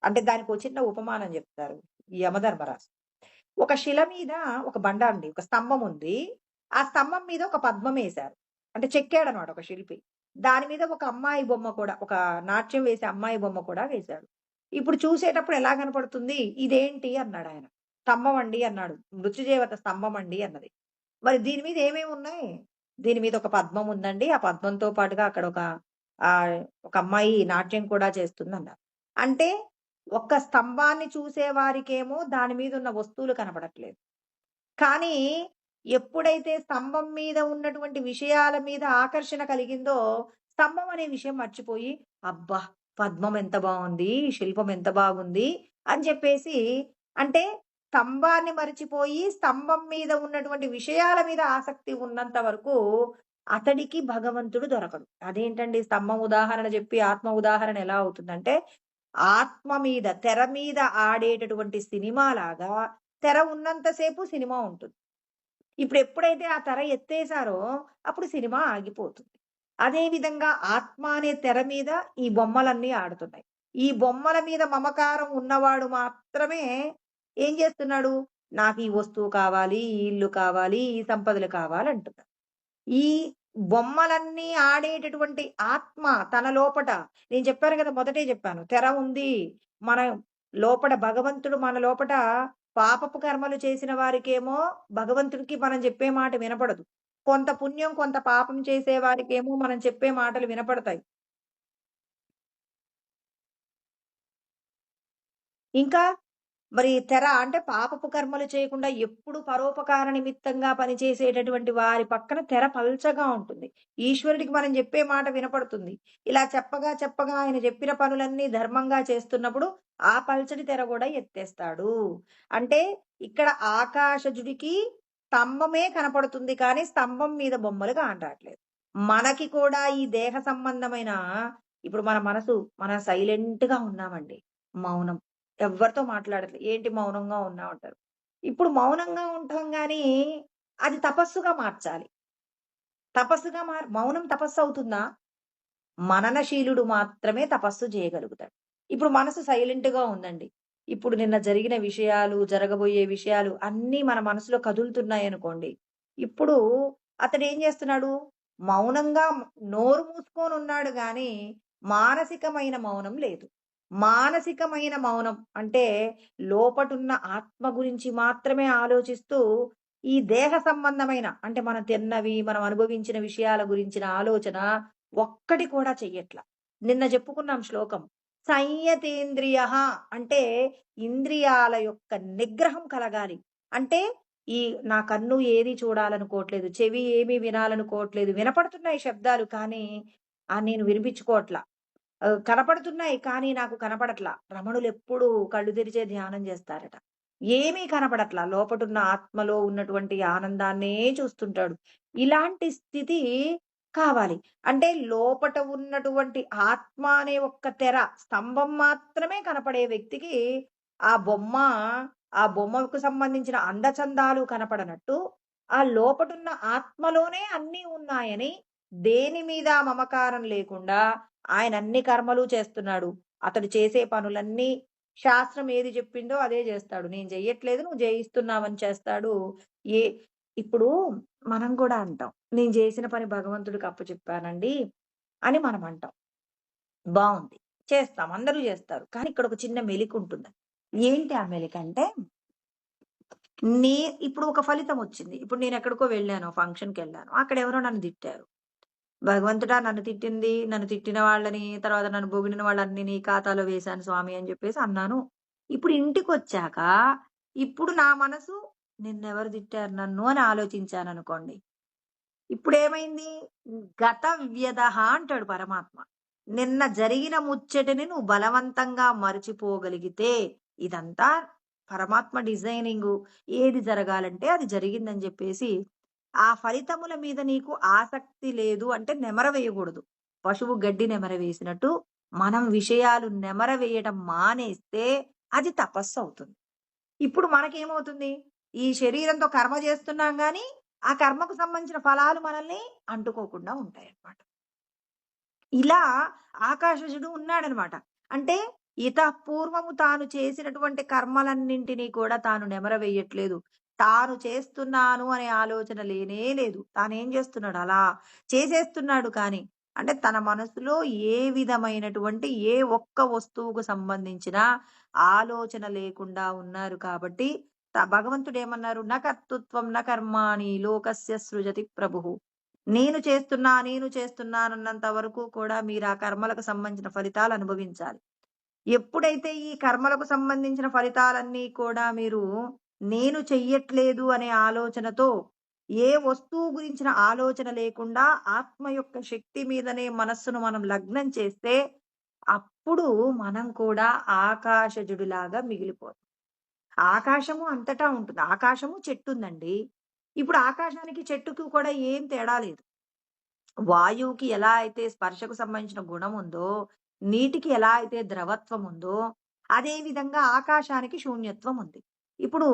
అంటే దానికో చిన్న ఉపమానం చెప్తారు యమధర్మరాజు. ఒక శిల మీద ఒక బండ అండి. ఒక స్తంభం ఉంది. ఆ స్తంభం మీద ఒక పద్మమేశారు. అంటే చెక్కాడన్నమాట ఒక శిల్పి. దాని మీద ఒక అమ్మాయి బొమ్మ కూడా, ఒక నాట్యం వేసే అమ్మాయి బొమ్మ కూడా వేశాడు. ఇప్పుడు చూసేటప్పుడు ఎలా కనపడుతుంది? "ఇదేంటి?" అన్నాడాయన. "స్తంభం అండి" అన్నాడు. "మృత్యుదేవత స్తంభం అండి" అన్నది. "మరి దీని మీద ఏమేమున్నాయి?" "దీని మీద ఒక పద్మం ఉందండి. ఆ పద్మంతో పాటుగా అక్కడ ఒక అమ్మాయి నాట్యం కూడా చేస్తుందన్నారు." అంటే ఒక్క స్తంభాన్ని చూసే వారికేమో దాని మీదున్న వస్తువులు కనపడట్లేదు. కానీ ఎప్పుడైతే స్తంభం మీద ఉన్నటువంటి విషయాల మీద ఆకర్షణ కలిగిందో, స్తంభం అనే విషయం మర్చిపోయి, అబ్బా! పద్మం ఎంత బావుంది, శిల్పం ఎంత బాగుంది అని చెప్పేసి, అంటే స్తంభాన్ని మరిచిపోయి, స్తంభం మీద ఉన్నటువంటి విషయాల మీద ఆసక్తి ఉన్నంత వరకు అతడికి భగవంతుడు దొరకడు. అదేంటండి స్తంభం ఉదాహరణ చెప్పి ఆత్మ ఉదాహరణ ఎలా అవుతుందంటే, ఆత్మ మీద తెర మీద ఆడేటటువంటి సినిమాలాగా తెర ఉన్నంత సేపు సినిమా ఉంటుంది. ఇప్పుడెప్పుడైతే ఆ తెర ఎత్తేసారో అప్పుడు సినిమా ఆగిపోతుంది. అదే విధంగా ఆత్మ అనే తెర మీద ఈ బొమ్మలన్నీ ఆడుతున్నాయి. ఈ బొమ్మల మీద మమకారం ఉన్నవాడు మాత్రమే ఏం చేస్తున్నాడు? నాకు ఈ వస్తువు కావాలి, ఈ ఇల్లు కావాలి, ఈ సంపదలు కావాలంటున్నాడు. ఈ బొమ్మలన్నీ ఆడేటటువంటి ఆత్మ తన లోపట నేను చెప్పాను కదా! మొదటే చెప్పాను. తెర ఉంది. మనం లోపట భగవంతుడు మన లోపట పాపపు కర్మలు చేసిన వారికేమో భగవంతుడికి మనం చెప్పే మాట వినపడదు. కొంత పుణ్యం, కొంత పాపం చేసే వారికేమో మనం చెప్పే మాటలు వినపడతాయి. ఇంకా మరి తెర అంటే పాపపు కర్మలు చేయకుండా ఎప్పుడు పరోపకార నిమిత్తంగా పనిచేసేటటువంటి వారి పక్కన తెర పల్చగా ఉంటుంది. ఈశ్వరుడికి మనం చెప్పే మాట వినపడుతుంది. ఇలా చెప్పగా చెప్పగా ఆయన చెప్పిన పనులన్నీ ధర్మంగా చేస్తున్నప్పుడు ఆ పల్చటి తెర కూడా ఎత్తేస్తాడు. అంటే ఇక్కడ ఆకాశజుడికి స్తంభమే కనపడుతుంది కానీ స్తంభం మీద బొమ్మలు కానరాట్లేదు. మనకి కూడా ఈ దేహ సంబంధమైన ఇప్పుడు మన మనసు మనం సైలెంట్‌గా ఉన్నామండి. మౌనం. ఎవ్వరితో మాట్లాడట్లే. ఏంటి మౌనంగా ఉన్నావు అంటారు. ఇప్పుడు మౌనంగా ఉంటాం గానీ, అది తపస్సుగా మార్చాలి. తపస్సుగా మౌనం తపస్సు అవుతుందా? మననశీలుడు మాత్రమే తపస్సు చేయగలుగుతాడు. ఇప్పుడు మనసు సైలెంట్‌గా ఉందండి. ఇప్పుడు నిన్న జరిగిన విషయాలు, జరగబోయే విషయాలు అన్నీ మన మనసులో కదులుతున్నాయనుకోండి. ఇప్పుడు అతడేం చేస్తున్నాడు? మౌనంగా నోరు మూసుకొనున్నాడు గానీ, మానసికమైన మౌనం లేదు. మానసికమైన మౌనం అంటే లోపటున్న ఆత్మ గురించి మాత్రమే ఆలోచిస్తూ, ఈ దేహ సంబంధమైన అంటే మనం తిన్నవి, మనం అనుభవించిన విషయాల గురించిన ఆలోచన ఒక్కటి కూడా చెయ్యట్ల. నిన్న చెప్పుకున్నాం శ్లోకం. సంయతేంద్రియః అంటే ఇంద్రియాల యొక్క నిగ్రహం కలగాలి. అంటే ఈ నా కన్ను ఏది చూడాలనుకోవట్లేదు. చెవి ఏమి వినాలనుకోవట్లేదు. వినపడుతున్నాయి శబ్దాలు కానీ నేను వినిపించుకోవట్ల. కనపడుతున్నాయి కానీ నాకు కనపడట్ల. రమణులెప్పుడు కళ్ళు తెరిచే ధ్యానం చేస్తారట. ఏమీ కనపడట్ల. లోపటున్న ఆత్మలో ఉన్నటువంటి ఆనందాన్నే చూస్తుంటాడు. ఇలాంటి స్థితి కావాలి. అంటే లోపట ఉన్నటువంటి ఆత్మ అనే ఒక్క తెర, స్తంభం మాత్రమే కనపడే వ్యక్తికి ఆ బొమ్మ, ఆ బొమ్మకు సంబంధించిన అందచందాలు కనపడనట్టు, ఆ లోపటున్న ఆత్మలోనే అన్నీ ఉన్నాయని, దేని మీద మమకారం లేకుండా ఆయన అన్ని కర్మలు చేస్తున్నాడు. అతడు చేసే పనులన్నీ శాస్త్రం ఏది చెప్పిందో అదే చేస్తాడు. నేను చెయ్యట్లేదు, నువ్వు జయిస్తున్నావని చేస్తాడు. ఏ ఇప్పుడు మనం కూడా అంటాం. నేను చేసిన పని భగవంతుడికి అప్పచెప్పానండి అని మనం అంటాం. బావుంది. చేస్తాం. అందరూ చేస్తారు. కానీ ఇక్కడ ఒక చిన్న మెలికుంటుంది. ఏంటి ఆ మెలికంటే, నే ఇప్పుడు ఒక ఫలితం వచ్చింది. ఇప్పుడు నేను ఎక్కడికో వెళ్ళాను. ఫంక్షన్‌కెళ్ళాను. అక్కడ ఎవరో నన్ను తిట్టారు. భగవంతుడా నన్ను తిట్టిన వాళ్ళని, తర్వాత నన్ను పొగిడిన వాళ్ళని నీ ఖాతాలో వేశాను స్వామి అని జెప్పేసి అన్నాను. ఇప్పుడు ఇంటికొచ్చాక, ఇప్పుడు నా మనసు నిన్నెవరు తిట్టారు నన్ను అని ఆలోచించాననుకోండి. ఇప్పుడేమైంది? గత వ్యధః అంటాడు పరమాత్మ. నిన్న జరిగిన ముచ్చటని నువ్వు బలవంతంగా మరచిపోగలిగితే, ఇదంతా పరమాత్మ డిజైనింగు. ఏది జరగాలంటే అది జరిగిందని జెప్పేసి ఆ ఫలితముల మీద నీకు ఆసక్తి లేదు అంటే నెమరవేయకూడదు. పశువు గడ్డి నెమరవేసినట్టు మనం విషయాలు నెమరవేయటం మానేస్తే అది తపస్సవుతుంది. ఇప్పుడు మనకేమవుతుంది? ఈ శరీరంతో కర్మ చేస్తున్నాం గానీ, ఆ కర్మకు సంబంధించిన ఫలాలు మనల్ని అంటుకోకుండా ఉంటాయన్నమాట. ఇలా ఆకాశజుడు ఉన్నాడనమాట. అంటే ఇతఃపూర్వము తాను చేసినటువంటి కర్మలన్నింటినీ కూడా తాను నెమరవేయట్లేదు. తాను చేస్తున్నాను అనే ఆలోచన లేనే లేదు. తానేం చేస్తున్నాడు అలా చేసేస్తున్నాడు కానీ, అంటే తన మనసులో ఏ విధమైనటువంటి ఏ ఒక్క వస్తువుకు సంబంధించిన ఆలోచన లేకుండా ఉన్నారు కాబట్టి, భగవంతుడేమన్నారు? "న కర్తృత్వం న కర్మాణి లోకస్య సృజతి ప్రభుః." నేను చేస్తున్నానన్నంత వరకు కూడా మీరు ఆ కర్మలకు సంబంధించిన ఫలితాలు అనుభవించాలి. ఎప్పుడైతే ఈ కర్మలకు సంబంధించిన ఫలితాలన్నీ కూడా మీరు నేను చెయ్యట్లేదు అనే ఆలోచనతో ఏ వస్తువు గురించిన ఆలోచన లేకుండా ఆత్మ యొక్క శక్తి మీదనే మనస్సును మనం లగ్నం చేస్తే అప్పుడు మనం కూడా ఆకాశజుడిలాగా మిగిలిపోతాం. ఆకాశము అంతటా ఉంటుంది. ఆకాశము చెట్టుందండి. ఇప్పుడు ఆకాశానికి, చెట్టుకి కూడా ఏం తేడా లేదు. వాయువుకి ఎలా అయితే స్పర్శకు సంబంధించిన గుణం ఉందో, నీటికి ఎలా అయితే ద్రవత్వం ఉందో, అదే విధంగా ఆకాశానికి శూన్యత్వం ఉంది. ఇప్పుడు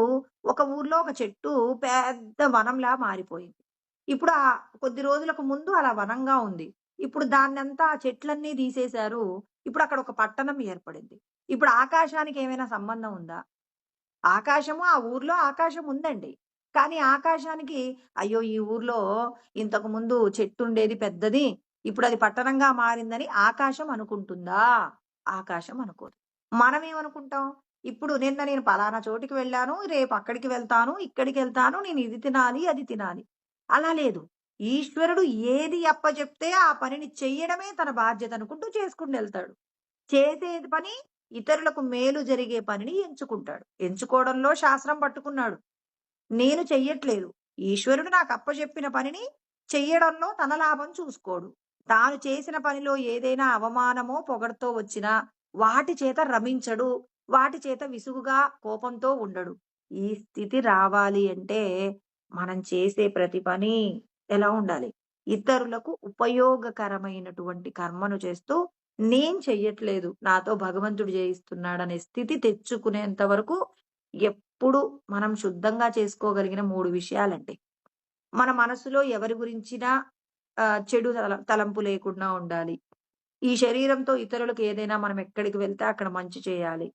ఒక ఊర్లో ఒక చెట్టు పెద్ద వనంలా మారిపోయింది. ఇప్పుడు కొద్ది రోజులకు ముందు అలా వనంగా ఉంది. ఇప్పుడు దాన్నంతా ఆ చెట్లన్నీ తీసేశారు. ఇప్పుడు అక్కడ ఒక పట్టణం ఏర్పడింది. ఇప్పుడు ఆకాశానికి ఏమైనా సంబంధం ఉందా? ఆకాశము ఆ ఊర్లో ఆకాశం ఉందండి. కానీ ఆకాశానికి అయ్యో! ఈ ఊర్లో ఇంతకుముందు చెట్టుండేది పెద్దది. ఇప్పుడది పట్టణంగా మారిందని ఆకాశం అనుకుంటుందా? ఆకాశం అనుకోదు. మనమేమనుకుంటాం? ఇప్పుడు నిన్న నేను పలానా చోటికి వెళ్ళాను, రేపు అక్కడికి వెళ్తాను, ఇక్కడికెళ్తాను, నేను ఇది తినాలి, అది తినాలి. అలా లేదు. ఈశ్వరుడు ఏది అప్పజెప్తే ఆ పనిని చెయ్యడమే తన బాధ్యత అనుకుంటూ చేసుకుంటెళ్తాడు. చేసేది పని ఇతరులకు మేలు జరిగే పనిని ఎంచుకుంటాడు. ఎంచుకోవడంలో శాస్త్రం పట్టుకున్నాడు. నేను చెయ్యట్లేదు. ఈశ్వరుడు నాకు అప్పజెప్పిన పనిని చెయ్యడంలో తన లాభం చూసుకోడు. తాను చేసిన పనిలో ఏదైనా అవమానమో, పొగరుతో వచ్చినా వాటి చేత రమించడు. వాటి చేత విసుగుగా, కోపంతో ఉండడు. ఈ స్థితి రావాలి అంటే మనం చేసే ప్రతి పని ఎలా ఉండాలి? ఇతరులకు ఉపయోగకరమైనటువంటి కర్మను చేస్తూ నేను చెయ్యట్లేదు. నాతో భగవంతుడు చేయిస్తున్నాడనే స్థితి తెచ్చుకునేంత వరకు ఎప్పుడు మనం శుద్ధంగా చేసుకోగలిగిన 3 విషయాలండి. మన మనసులో ఎవరి గురించినా చెడు తలంపు లేకుండా ఉండాలి. ఈ శరీరంతో ఇతరులకు ఏదైనా మనం ఎక్కడికి వెళ్తే అక్కడ మంచి చేయాలి.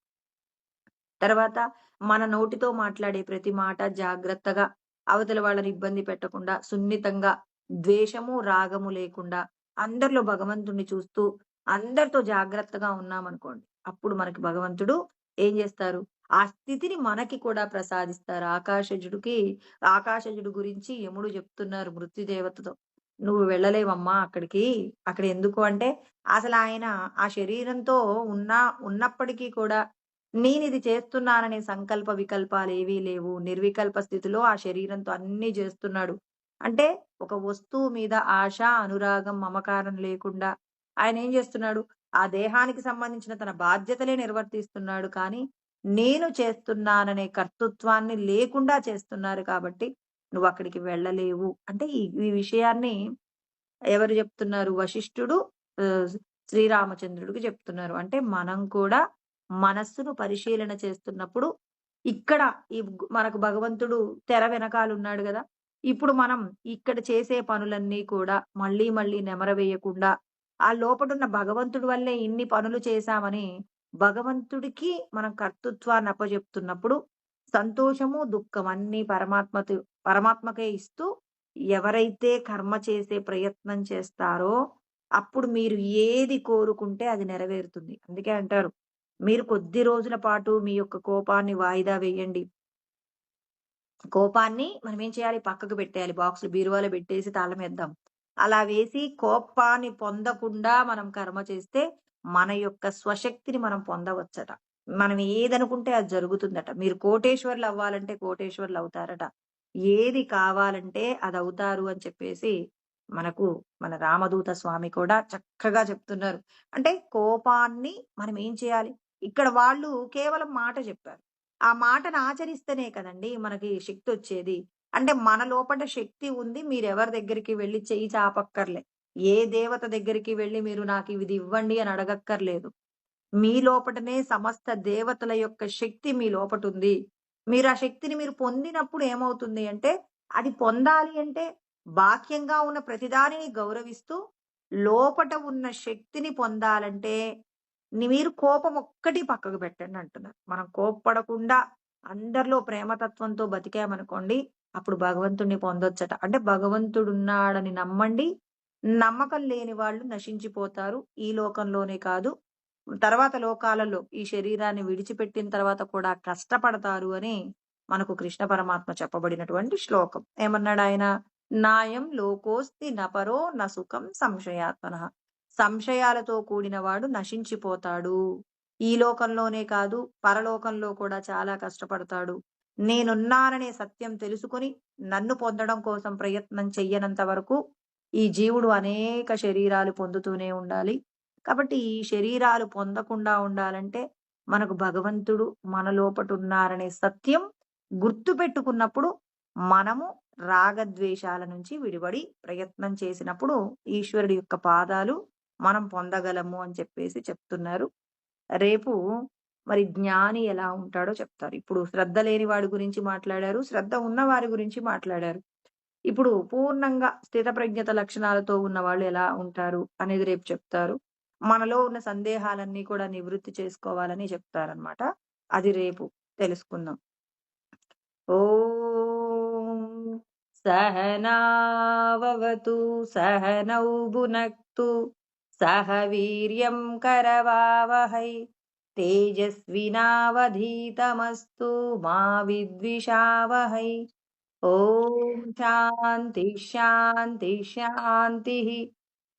తర్వాత మన నోటితో మాట్లాడే ప్రతి మాట జాగ్రత్తగా అవతల వాళ్ళని ఇబ్బంది పెట్టకుండా, సున్నితంగా, ద్వేషము, రాగము లేకుండా అందరిలో భగవంతుడిని చూస్తూ అందరితో జాగ్రత్తగా ఉన్నామనుకోండి. అప్పుడు మనకి భగవంతుడు ఏం జేస్తారు? ఆ స్థితిని మనకి కూడా ప్రసాదిస్తారు. ఆకాశజుడు గురించి యముడు జెప్తున్నారు మృత్యుదేవతతో. "నువ్వు వెళ్ళలేవమ్మా అక్కడికి. అక్కడ ఎందుకు" అంటే అసలాయన ఆ శరీరంతో ఉన్నప్పటికీ కూడా నేనిది చేస్తున్నాననే సంకల్ప వికల్పాలేవీ లేవు. నిర్వికల్ప స్థితిలో ఆ శరీరంతో అన్నీ జేస్తున్నాడు. అంటే ఒక వస్తువు మీద ఆశ, అనురాగం, మమకారం లేకుండా ఆయనేం జేస్తున్నాడు? ఆ దేహానికి సంబంధించిన తన బాధ్యతలే నిర్వర్తిస్తున్నాడు కానీ, నేను చేస్తున్నాననే కర్తృత్వాన్ని లేకుండా చేస్తున్నారు కాబట్టి, నువ్వక్కడికి వెళ్ళలేవు. అంటే ఈ ఈ విషయాన్ని ఎవరు జెప్తున్నారు? వశిష్ఠుడు ఆహ్, శ్రీరామచంద్రుడికి చెప్తున్నారు. అంటే మనం కూడా మనస్సును పరిశీలన చేస్తున్నప్పుడు ఇక్కడ మనకు భగవంతుడు తెర వెనకాలున్నాడు గదా! ఇప్పుడు మనం ఇక్కడ చేసే పనులన్నీ కూడా మళ్ళీ మళ్ళీ నెమరవేయకుండా, ఆ లోపటున్న భగవంతుడి వల్లే ఇన్ని పనులు చేశామని భగవంతుడికి మనం కర్తృత్వాన్ని అప్పజెప్తున్నప్పుడు సంతోషము, దుఃఖం అన్నీ పరమాత్మకే ఇస్తూ ఎవరైతే కర్మ చేసే ప్రయత్నం చేస్తారో, అప్పుడు మీరు ఏది కోరుకుంటే అది నెరవేరుతుంది. అందుకే అంటారు, మీరు కొద్ది రోజుల పాటు మీ యొక్క కోపాన్ని వాయిదా వేయండి. కోపాన్ని మనమేం చేయాలి? పక్కకు పెట్టేయాలి. బాక్స్‌లో బీరువాలో పెట్టేసి తాళమేద్దాం. అలా వేసి కోపాన్ని పొందకుండా మనం కర్మ చేస్తే, మన యొక్క స్వశక్తిని మనం పొందవచ్చట. మనం ఏదనుకుంటే అది జరుగుతుందట. మీరు కోటేశ్వరులవ్వాలంటే కోటేశ్వరులవుతారట. ఏది కావాలంటే అదవుతారు అని చెప్పేసి, మనకు మన రామదూత స్వామి కూడా చక్కగా చెప్తున్నారు. అంటే కోపాన్ని మనం ఏం చేయాలి? ఇక్కడ వాళ్ళు కేవలం మాట చెప్పారు. ఆ మాటను ఆచరిస్తేనే కదండీ మనకి శక్తొచ్చేది. అంటే మన లోపట శక్తి ఉంది. మీరెవరి దగ్గరికి వెళ్లి చెయ్యి చాపక్కర్లే. ఏ దేవత దగ్గరికి వెళ్లి మీరు నాకిది ఇవ్వండి అని అడగక్కర్లేదు. మీ లోపటనే సమస్త దేవతల యొక్క శక్తి మీ లోపటుంది. మీరు ఆ శక్తిని మీరు పొందినప్పుడు ఏమవుతుంది అంటే, అది పొందాలి అంటే బాహ్యంగా ఉన్న ప్రతిదానిని గౌరవిస్తూ, లోపట ఉన్న శక్తిని పొందాలంటే మీరు కోపం ఒక్కటి పక్కకు పెట్టండి అంటున్నారు. మనం కోప్పడకుండా అందరిలో ప్రేమతత్వంతో బతికామనుకోండి, అప్పుడు భగవంతుడిని పొందొచ్చట. అంటే భగవంతుడున్నాడని నమ్మండి. నమ్మకం లేని వాళ్ళు నశించిపోతారు. ఈ లోకంలోనే కాదు, తర్వాత లోకాలలో ఈ శరీరాన్ని విడిచిపెట్టిన తర్వాత కూడా కష్టపడతారు అని మనకు కృష్ణ పరమాత్మ చెప్పబడినటువంటి శ్లోకం. ఏమన్నాడాయన? నాయం లోకోస్తి నపరో నసుఖం సంశయాత్మనః. సంశయాలతో కూడినవాడు నశించిపోతాడు. ఈ లోకంలోనే కాదు, పరలోకంలో కూడా చాలా కష్టపడతాడు. నేనున్నాననే సత్యం తెలుసుకొని, నన్ను పొందడం కోసం ప్రయత్నం చెయ్యనంత వరకు, ఈ జీవుడు అనేక శరీరాలు పొందుతూనే ఉండాలి. కాబట్టి ఈ శరీరాలు పొందకుండా ఉండాలంటే, మనకు భగవంతుడు మన లోపటున్నారనే సత్యం గుర్తుపెట్టుకున్నప్పుడు, మనము రాగద్వేషాల నుంచి విడిబడి ప్రయత్నం చేసినప్పుడు, ఈశ్వరుడి యొక్క పాదాలు మనం పొందగలము అని చెప్పేసి చెప్తున్నారు. రేపు మరి జ్ఞాని ఎలా ఉంటాడో చెప్తారు. ఇప్పుడు శ్రద్ధ లేని వాడి గురించి మాట్లాడారు. శ్రద్ధ ఉన్న వారి గురించి మాట్లాడారు. ఇప్పుడు పూర్ణంగా స్థితప్రజ్ఞత లక్షణాలతో ఉన్నవాళ్ళు ఎలా ఉంటారు అనేది రేపు చెప్తారు. మనలో ఉన్న సందేహాలన్నీ కూడా నివృత్తి చేసుకోవాలని చెప్తారనమాట. అది రేపు తెలుసుకుందాం. ఓం సహనావవతు సహనౌ భునక్తు సహ వీర్యం కరవావహై तेजस्विनावधीतमस्तु मा विद्विषावहै। ॐ शान्ति शान्ति शान्तिः।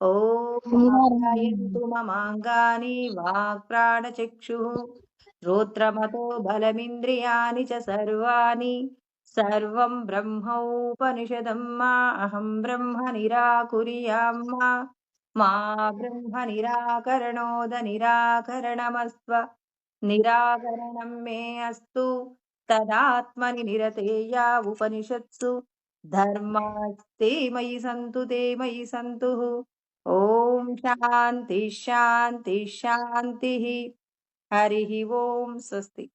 ॐ आप्यायन्तु ममाङ्गानि वाक्प्राणचक्षुः श्रोत्रमतो बलमिन्द्रियाणि च सर्वाणि। सर्वं ब्रह्मोपनिषदं मा अहं ब्रह्म निराकुर्यां मा ब्रह्म निराकरणोद निराकरणमस्त्व निराकरणं मे अस्तु तदात्मनि निरतेया उपनिषत्सु धर्मास्ते मयि सन्तु ते मयि सन्तु। ॐ शान्ति शान्ति शान्तिः। हरिः ओम् स्वस्ति।